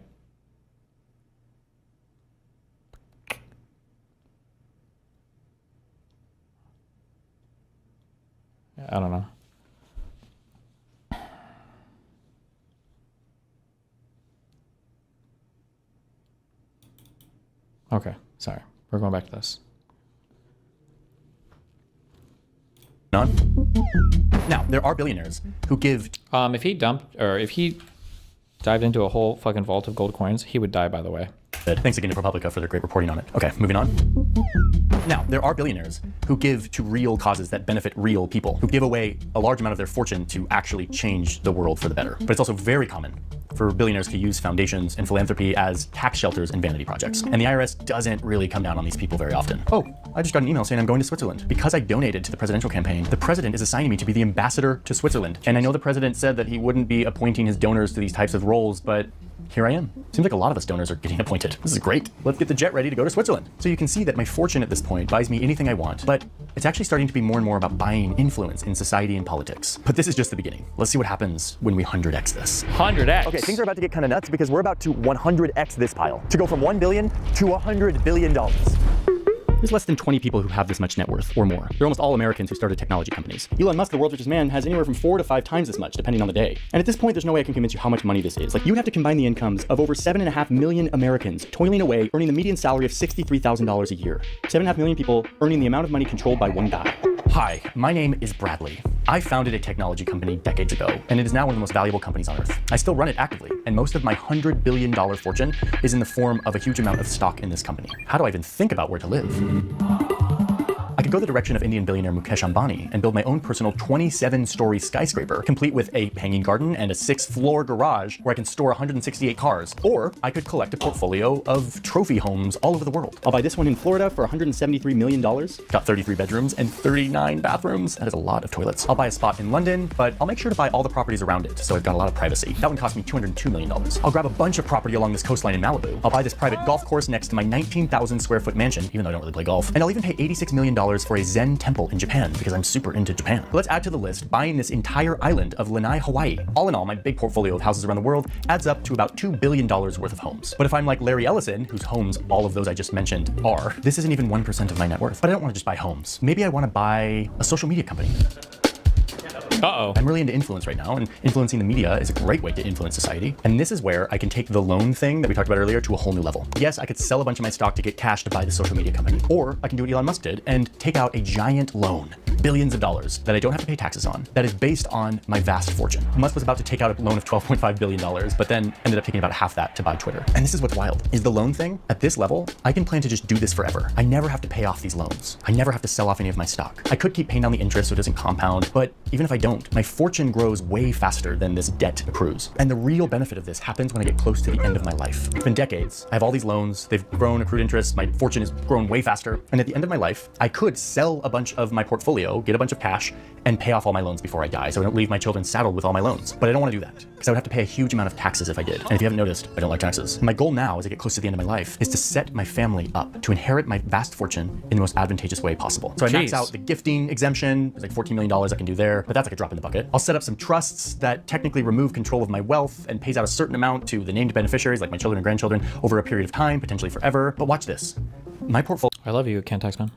I don't know. Okay, sorry. We're going back to this. None. Now, there are billionaires who give... If he dived into a whole fucking vault of gold coins, he would die, by the way. Thanks again to ProPublica for their great reporting on it. Okay, moving on. Now, there are billionaires who give to real causes that benefit real people, who give away a large amount of their fortune to actually change the world for the better. But it's also very common for billionaires to use foundations and philanthropy as tax shelters and vanity projects. And the IRS doesn't really come down on these people very often. Oh, I just got an email saying I'm going to Switzerland. Because I donated to the presidential campaign, the president is assigning me to be the ambassador to Switzerland. And I know the president said that he wouldn't be appointing his donors to these types of roles, but here I am. Seems like a lot of us donors are getting appointed. This is great. Let's get the jet ready to go to Switzerland. So you can see that my fortune at this point buys me anything I want, but it's actually starting to be more and more about buying influence in society and politics. But this is just the beginning. Let's see what happens when we 100x this. 100x? Okay, things are about to get kind of nuts because we're about to 100x this pile, to go from $1 billion to $100 billion. There's less than 20 people who have this much net worth or more. They're almost all Americans who started technology companies. Elon Musk, the world's richest man, has anywhere from 4 to 5 times this much, depending on the day. And at this point, there's no way I can convince you how much money this is. Like, you would have to combine the incomes of over 7.5 million Americans toiling away, earning the median salary of $63,000 a year. 7.5 million people earning the amount of money controlled by one guy. Hi, my name is Bradley. I founded a technology company decades ago, and it is now one of the most valuable companies on earth. I still run it actively, and most of my $100 billion fortune is in the form of a huge amount of stock in this company. How do I even think about where to live? I could go the direction of Indian billionaire Mukesh Ambani and build my own personal 27-story skyscraper, complete with a hanging garden and a 6th-floor garage where I can store 168 cars. Or I could collect a portfolio of trophy homes all over the world. I'll buy this one in Florida for $173 million. Got 33 bedrooms and 39 bathrooms. That is a lot of toilets. I'll buy a spot in London, but I'll make sure to buy all the properties around it, so I've got a lot of privacy. That one cost me $202 million. I'll grab a bunch of property along this coastline in Malibu. I'll buy this private golf course next to my 19,000 square foot mansion, even though I don't really play golf. And I'll even pay $86 million for a Zen temple in Japan, because I'm super into Japan. But let's add to the list buying this entire island of Lanai, Hawaii. All in all, my big portfolio of houses around the world adds up to about $2 billion worth of homes. But if I'm like Larry Ellison, whose homes all of those I just mentioned are, this isn't even 1% of my net worth. But I don't want to just buy homes. Maybe I want to buy a social media company. Uh-oh. I'm really into influence right now, and influencing the media is a great way to influence society. And this is where I can take the loan thing that we talked about earlier to a whole new level. Yes, I could sell a bunch of my stock to get cash to buy the social media company, or I can do what Elon Musk did and take out a giant loan, billions of dollars, that I don't have to pay taxes on, that is based on my vast fortune. Musk was about to take out a loan of $12.5 billion, but then ended up taking about half that to buy Twitter. And this is what's wild, is the loan thing, at this level, I can plan to just do this forever. I never have to pay off these loans. I never have to sell off any of my stock. I could keep paying down the interest so it doesn't compound, but even if I don't, my fortune grows way faster than this debt accrues. And the real benefit of this happens when I get close to the end of my life. It's been decades. I have all these loans. They've grown accrued interest. My fortune has grown way faster. And at the end of my life, I could sell a bunch of my portfolio, get a bunch of cash, and pay off all my loans before I die, so I don't leave my children saddled with all my loans. But I don't want to do that, because I would have to pay a huge amount of taxes if I did. And if you haven't noticed, I don't like taxes. My goal now, as I get close to the end of my life, is to set my family up to inherit my vast fortune in the most advantageous way possible. So I max out the gifting exemption. There's like $14 million I can do there, but that's like a drop in the bucket. I'll set up some trusts that technically remove control of my wealth and pays out a certain amount to the named beneficiaries, like my children and grandchildren, over a period of time, potentially forever. But watch this. My portfolio, I love you, Ken Taxman,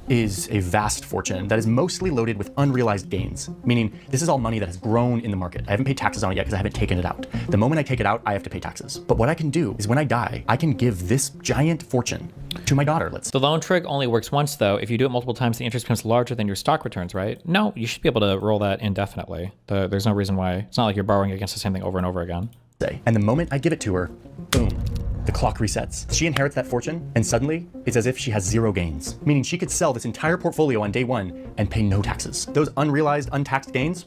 is a vast fortune that is mostly loaded with unrealized gains, meaning this is all money that has grown in the market. I haven't paid taxes on it yet because I haven't taken it out. The moment I take it out, I have to pay taxes. But what I can do is when I die, I can give this giant fortune to my daughter, let's say. The loan trick only works once, though. If you do it multiple times, the interest becomes larger than your stock returns, right? No, you should be able to roll that indefinitely. There's no reason why. It's not like you're borrowing against the same thing over and over again. And the moment I give it to her, boom, the clock resets. She inherits that fortune, and suddenly it's as if she has zero gains, meaning she could sell this entire portfolio on day one and pay no taxes. Those unrealized, untaxed gains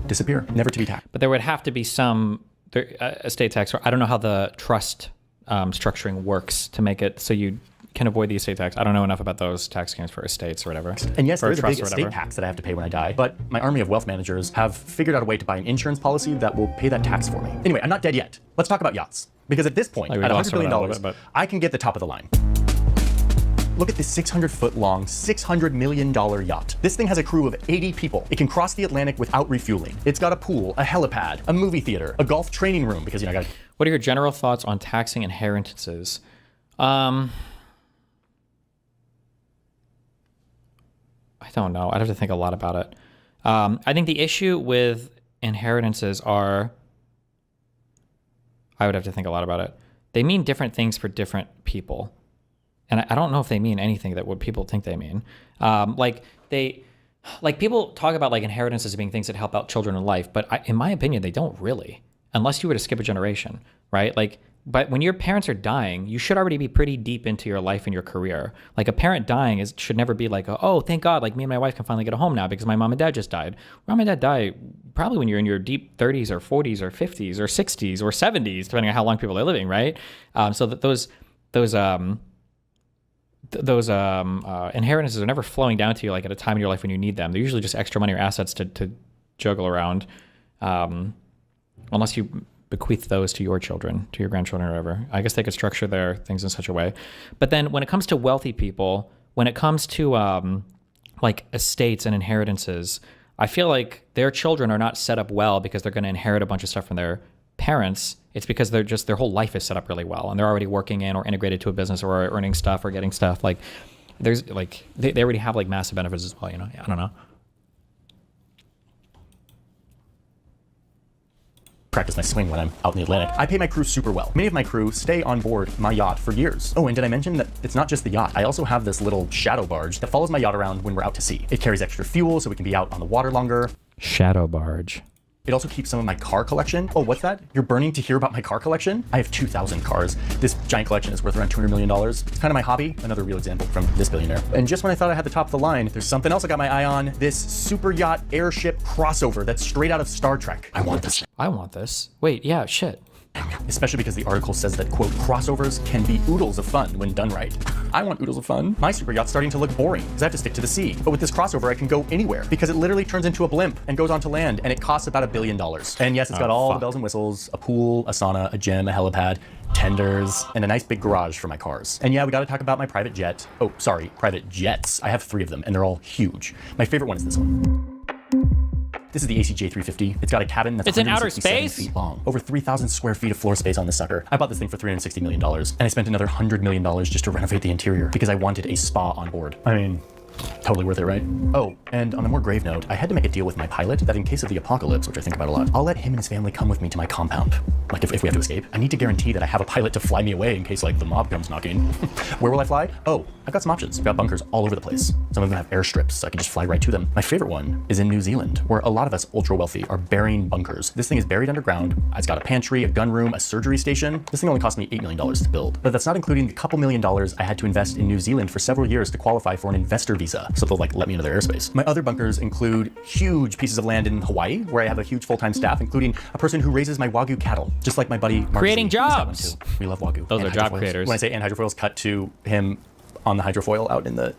disappear, never to be taxed. But there would have to be some estate tax, or I don't know how the trust structuring works to make it so you can avoid the estate tax. I don't know enough about those tax schemes for estates or whatever. And yes, there is a big estate tax that I have to pay when I die, but my army of wealth managers have figured out a way to buy an insurance policy that will pay that tax for me. Anyway, I'm not dead yet. Let's talk about yachts. Because at this point, at $100 billion, I can get the top of the line. Look at this 600-foot long, $600 million yacht. This thing has a crew of 80 people. It can cross the Atlantic without refueling. It's got a pool, a helipad, a movie theater, a golf training room, because, I got to... What are your general thoughts on taxing inheritances? I don't know. I'd have to think a lot about it. I think the issue with inheritances are... I would have to think a lot about it. They mean different things for different people. And I don't know if they mean anything that what people think they mean. People talk about like inheritances being things that help out children in life, but in my opinion, they don't really, unless you were to skip a generation, right? But when your parents are dying, you should already be pretty deep into your life and your career. Like a parent dying should never be like, oh, thank God, like me and my wife can finally get a home now because my mom and dad just died. Mom and dad die probably when you're in your deep 30s or 40s or 50s or 60s or 70s, depending on how long people are living, right? So that those inheritances are never flowing down to you like at a time in your life when you need them. They're usually just extra money or assets to juggle around, unless you bequeath those to your children, to your grandchildren or whatever. I guess they could structure their things in such a way. But then when it comes to wealthy people, when it comes to like estates and inheritances, I feel like their children are not set up well because they're going to inherit a bunch of stuff from their parents. It's because their whole life is set up really well and they're already working in or integrated to a business or are earning stuff or getting stuff. Like there's like, they already have like massive benefits as well, I don't know. Practice my swing when I'm out in the Atlantic. I pay my crew super well. Many of my crew stay on board my yacht for years. Oh, and did I mention that it's not just the yacht? I also have this little shadow barge that follows my yacht around when we're out to sea. It carries extra fuel so we can be out on the water longer. Shadow barge. It also keeps some of my car collection. Oh, what's that? You're burning to hear about my car collection? I have 2,000 cars. This giant collection is worth around $200 million. It's kind of my hobby. Another real example from this billionaire. And just when I thought I had the top of the line, there's something else I got my eye on. This super yacht airship crossover that's straight out of Star Trek. I want this. I want this. Wait, yeah, shit. Especially because the article says that, quote, crossovers can be oodles of fun when done right. I want oodles of fun. My super yacht's starting to look boring because I have to stick to the sea. But with this crossover, I can go anywhere because it literally turns into a blimp and goes onto land, and it costs about $1 billion. And yes, it's got all the bells and whistles, a pool, a sauna, a gym, a helipad, tenders, and a nice big garage for my cars. And yeah, we got to talk about my private jet. Oh, sorry, private jets. I have 3 of them, and they're all huge. My favorite one is this one. This is the ACJ 350. It's got a cabin that's in outer 167 space? feet long. Over 3,000 square feet of floor space on this sucker. I bought this thing for $360 million, and I spent another $100 million just to renovate the interior because I wanted a spa on board. I mean, totally worth it, right? Oh, and on a more grave note, I had to make a deal with my pilot that in case of the apocalypse, which I think about a lot, I'll let him and his family come with me to my compound. Like if we have to escape, I need to guarantee that I have a pilot to fly me away in case like the mob comes knocking. Where will I fly? Oh, I've got some options. I've got bunkers all over the place. Some of them have airstrips, so I can just fly right to them. My favorite one is in New Zealand, where a lot of us ultra wealthy are burying bunkers. This thing is buried underground. It's got a pantry, a gun room, a surgery station. This thing only cost me $8 million to build, but that's not including the couple $1 million I had to invest in New Zealand for several years to qualify for an investor visa. So they'll like let me into their airspace. My other bunkers include huge pieces of land in Hawaii, where I have a huge full-time staff, including a person who raises my Wagyu cattle, just like my buddy Mark. Creating He's got one jobs. too. We love Wagyu. Those And are job hydrofoils. creators. When I say and hydrofoils, cut to him on the hydrofoil out in the...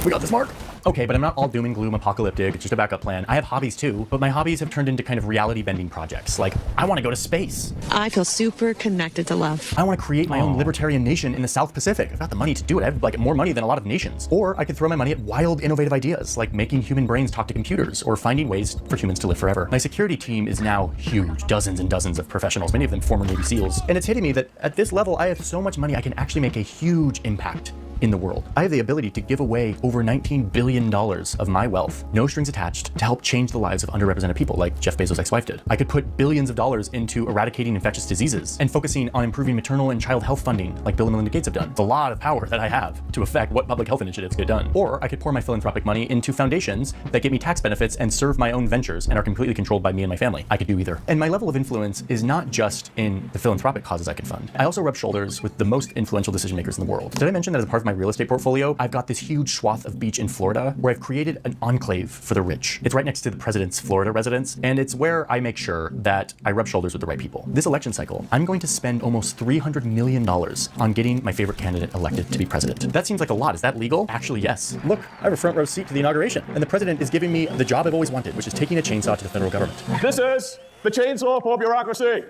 We got this, Mark. Okay, but I'm not all doom and gloom apocalyptic. It's just a backup plan. I have hobbies too, but my hobbies have turned into kind of reality bending projects. Like, I want to go to space. I feel super connected to love. I want to create my own libertarian nation in the South Pacific. I've got the money to do it. I have like more money than a lot of nations. Or I could throw my money at wild, innovative ideas, like making human brains talk to computers or finding ways for humans to live forever. My security team is now huge, dozens and dozens of professionals, many of them former Navy SEALs. And it's hitting me that at this level, I have so much money, I can actually make a huge impact in the world. I have the ability to give away over $19 billion of my wealth, no strings attached, to help change the lives of underrepresented people like Jeff Bezos' ex-wife did. I could put billions of dollars into eradicating infectious diseases and focusing on improving maternal and child health funding like Bill and Melinda Gates have done. It's a lot of power that I have to affect what public health initiatives get done. Or I could pour my philanthropic money into foundations that give me tax benefits and serve my own ventures and are completely controlled by me and my family. I could do either. And my level of influence is not just in the philanthropic causes I can fund. I also rub shoulders with the most influential decision makers in the world. Did I mention that as a part of my real estate portfolio, I've got this huge swath of beach in Florida where I've created an enclave for the rich. It's right next to the president's Florida residence, and it's where I make sure that I rub shoulders with the right people. This election cycle, I'm going to spend almost $300 million on getting my favorite candidate elected to be president. That seems like a lot. Is that legal? Actually, yes. Look, I have a front row seat to the inauguration, and the president is giving me the job I've always wanted, which is taking a chainsaw to the federal government. This is the chainsaw for bureaucracy.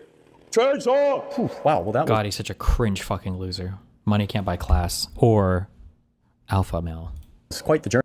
Chainsaw! Whew, wow, well that God, he's such a cringe fucking loser. Money can't buy class or alpha male. It's quite the journey.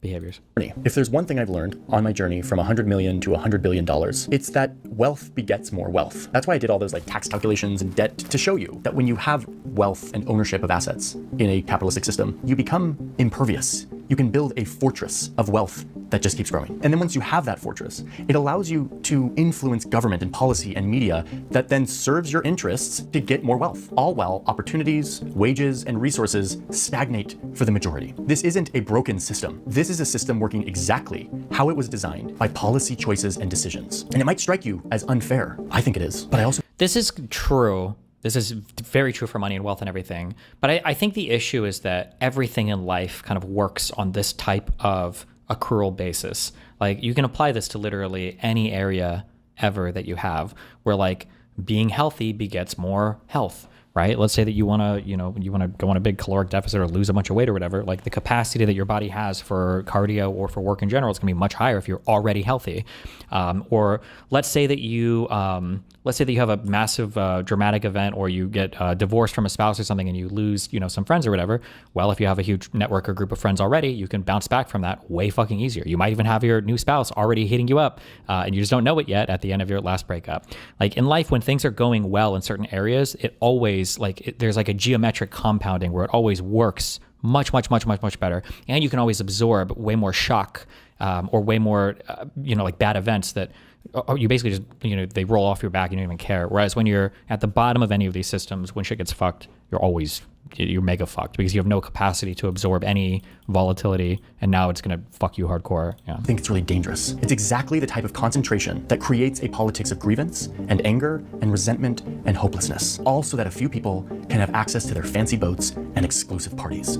Behaviors. If there's one thing I've learned on my journey from $100 million to $100 billion, it's that wealth begets more wealth. That's why I did all those like tax calculations and debt to show you that when you have wealth and ownership of assets in a capitalistic system, you become impervious. You can build a fortress of wealth that just keeps growing. And then once you have that fortress, it allows you to influence government and policy and media that then serves your interests to get more wealth, all while opportunities, wages, and resources stagnate for the majority. This isn't a broken system. This is a system working exactly how it was designed by policy choices and decisions. And it might strike you as unfair. I think it is, but I also... This is true. This is very true for money and wealth and everything. But I think the issue is that everything in life kind of works on this type of accrual basis. Like you can apply this to literally any area ever that you have, where like being healthy begets more health, right? Let's say that you want to go on a big caloric deficit or lose a bunch of weight or whatever. Like the capacity that your body has for cardio or for work in general is going to be much higher if you're already healthy. Or let's say that you have a massive dramatic event, or you get divorced from a spouse or something and you lose some friends or whatever. Well, if you have a huge network or group of friends already, you can bounce back from that way fucking easier. You might even have your new spouse already hitting you up and you just don't know it yet at the end of your last breakup. Like in life, when things are going well in certain areas, it always there's like a geometric compounding where it always works much better, and you can always absorb way more shock or way more like bad events that you basically just they roll off your back, you don't even care. Whereas when you're at the bottom of any of these systems, when shit gets fucked, you're always you're mega fucked because you have no capacity to absorb any volatility, and now it's going to fuck you hardcore. Yeah. I think it's really dangerous. It's exactly the type of concentration that creates a politics of grievance and anger and resentment and hopelessness, all so that a few people can have access to their fancy boats and exclusive parties.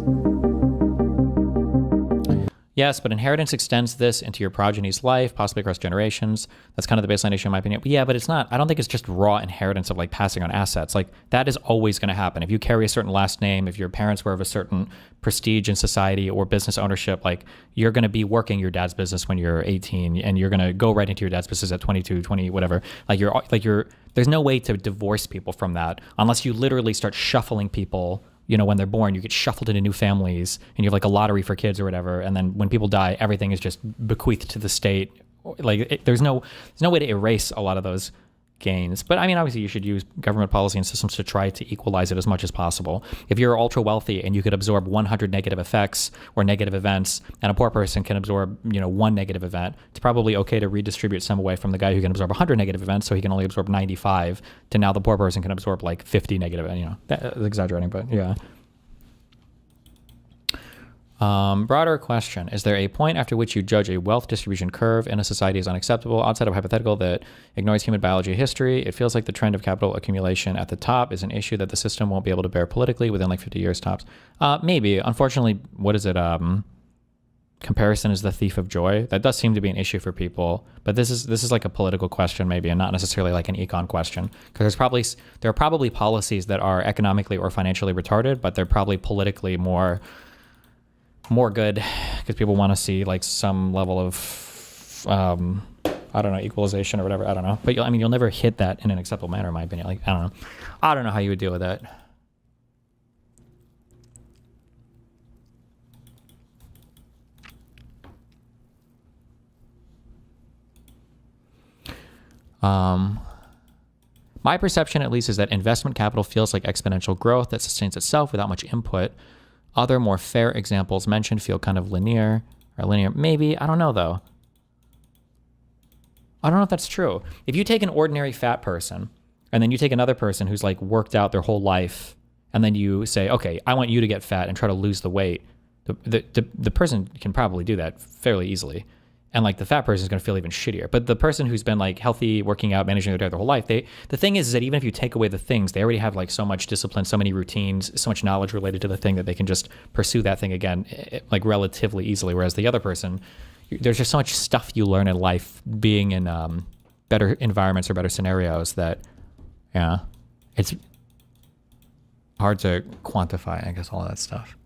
Yes, but inheritance extends this into your progeny's life, possibly across generations. That's kind of the baseline issue in my opinion. But yeah, but it's not, I don't think it's just raw inheritance of like passing on assets. Like that is always going to happen. If you carry a certain last name, if your parents were of a certain prestige in society or business ownership, like you're going to be working your dad's business when you're 18 and you're going to go right into your dad's business at 22, 20, whatever. There's no way to divorce people from that unless you literally start shuffling people. You know, when they're born, you get shuffled into new families and you have like a lottery for kids or whatever. And then when people die, everything is just bequeathed to the state. Like there's no way to erase a lot of those gains. But I mean, obviously you should use government policy and systems to try to equalize it as much as possible. If you're ultra wealthy and you could absorb 100 negative effects or negative events, and a poor person can absorb, one negative event, it's probably okay to redistribute some away from the guy who can absorb 100 negative events so he can only absorb 95 to now the poor person can absorb like 50 negative, that's exaggerating, but yeah. Broader question. Is there a point after which you judge a wealth distribution curve in a society as unacceptable outside of hypothetical that ignores human biology history? It feels like the trend of capital accumulation at the top is an issue that the system won't be able to bear politically within like 50 years tops. Maybe. Unfortunately, what is it? Comparison is the thief of joy. That does seem to be an issue for people, but this is like a political question maybe, and not necessarily like an econ question. Because there are probably policies that are economically or financially retarded, but they're probably politically more good because people want to see like some level of equalization or whatever. I don't know, but you'll never hit that in an acceptable manner in my opinion. Like I don't know how you would deal with that. My perception at least is that investment capital feels like exponential growth that sustains itself without much input. Other more fair examples mentioned feel kind of linear. Maybe. I don't know, though. I don't know if that's true. If you take an ordinary fat person, and then you take another person who's like worked out their whole life, and then you say, okay, I want you to get fat and try to lose the weight, the person can probably do that fairly easily. And like the fat person is going to feel even shittier. But the person who's been like healthy, working out, managing their diet their whole life, the thing is that even if you take away the things, they already have like so much discipline, so many routines, so much knowledge related to the thing that they can just pursue that thing again, like relatively easily. Whereas the other person, there's just so much stuff you learn in life being in better environments or better scenarios that, yeah, it's hard to quantify, I guess, all of that stuff.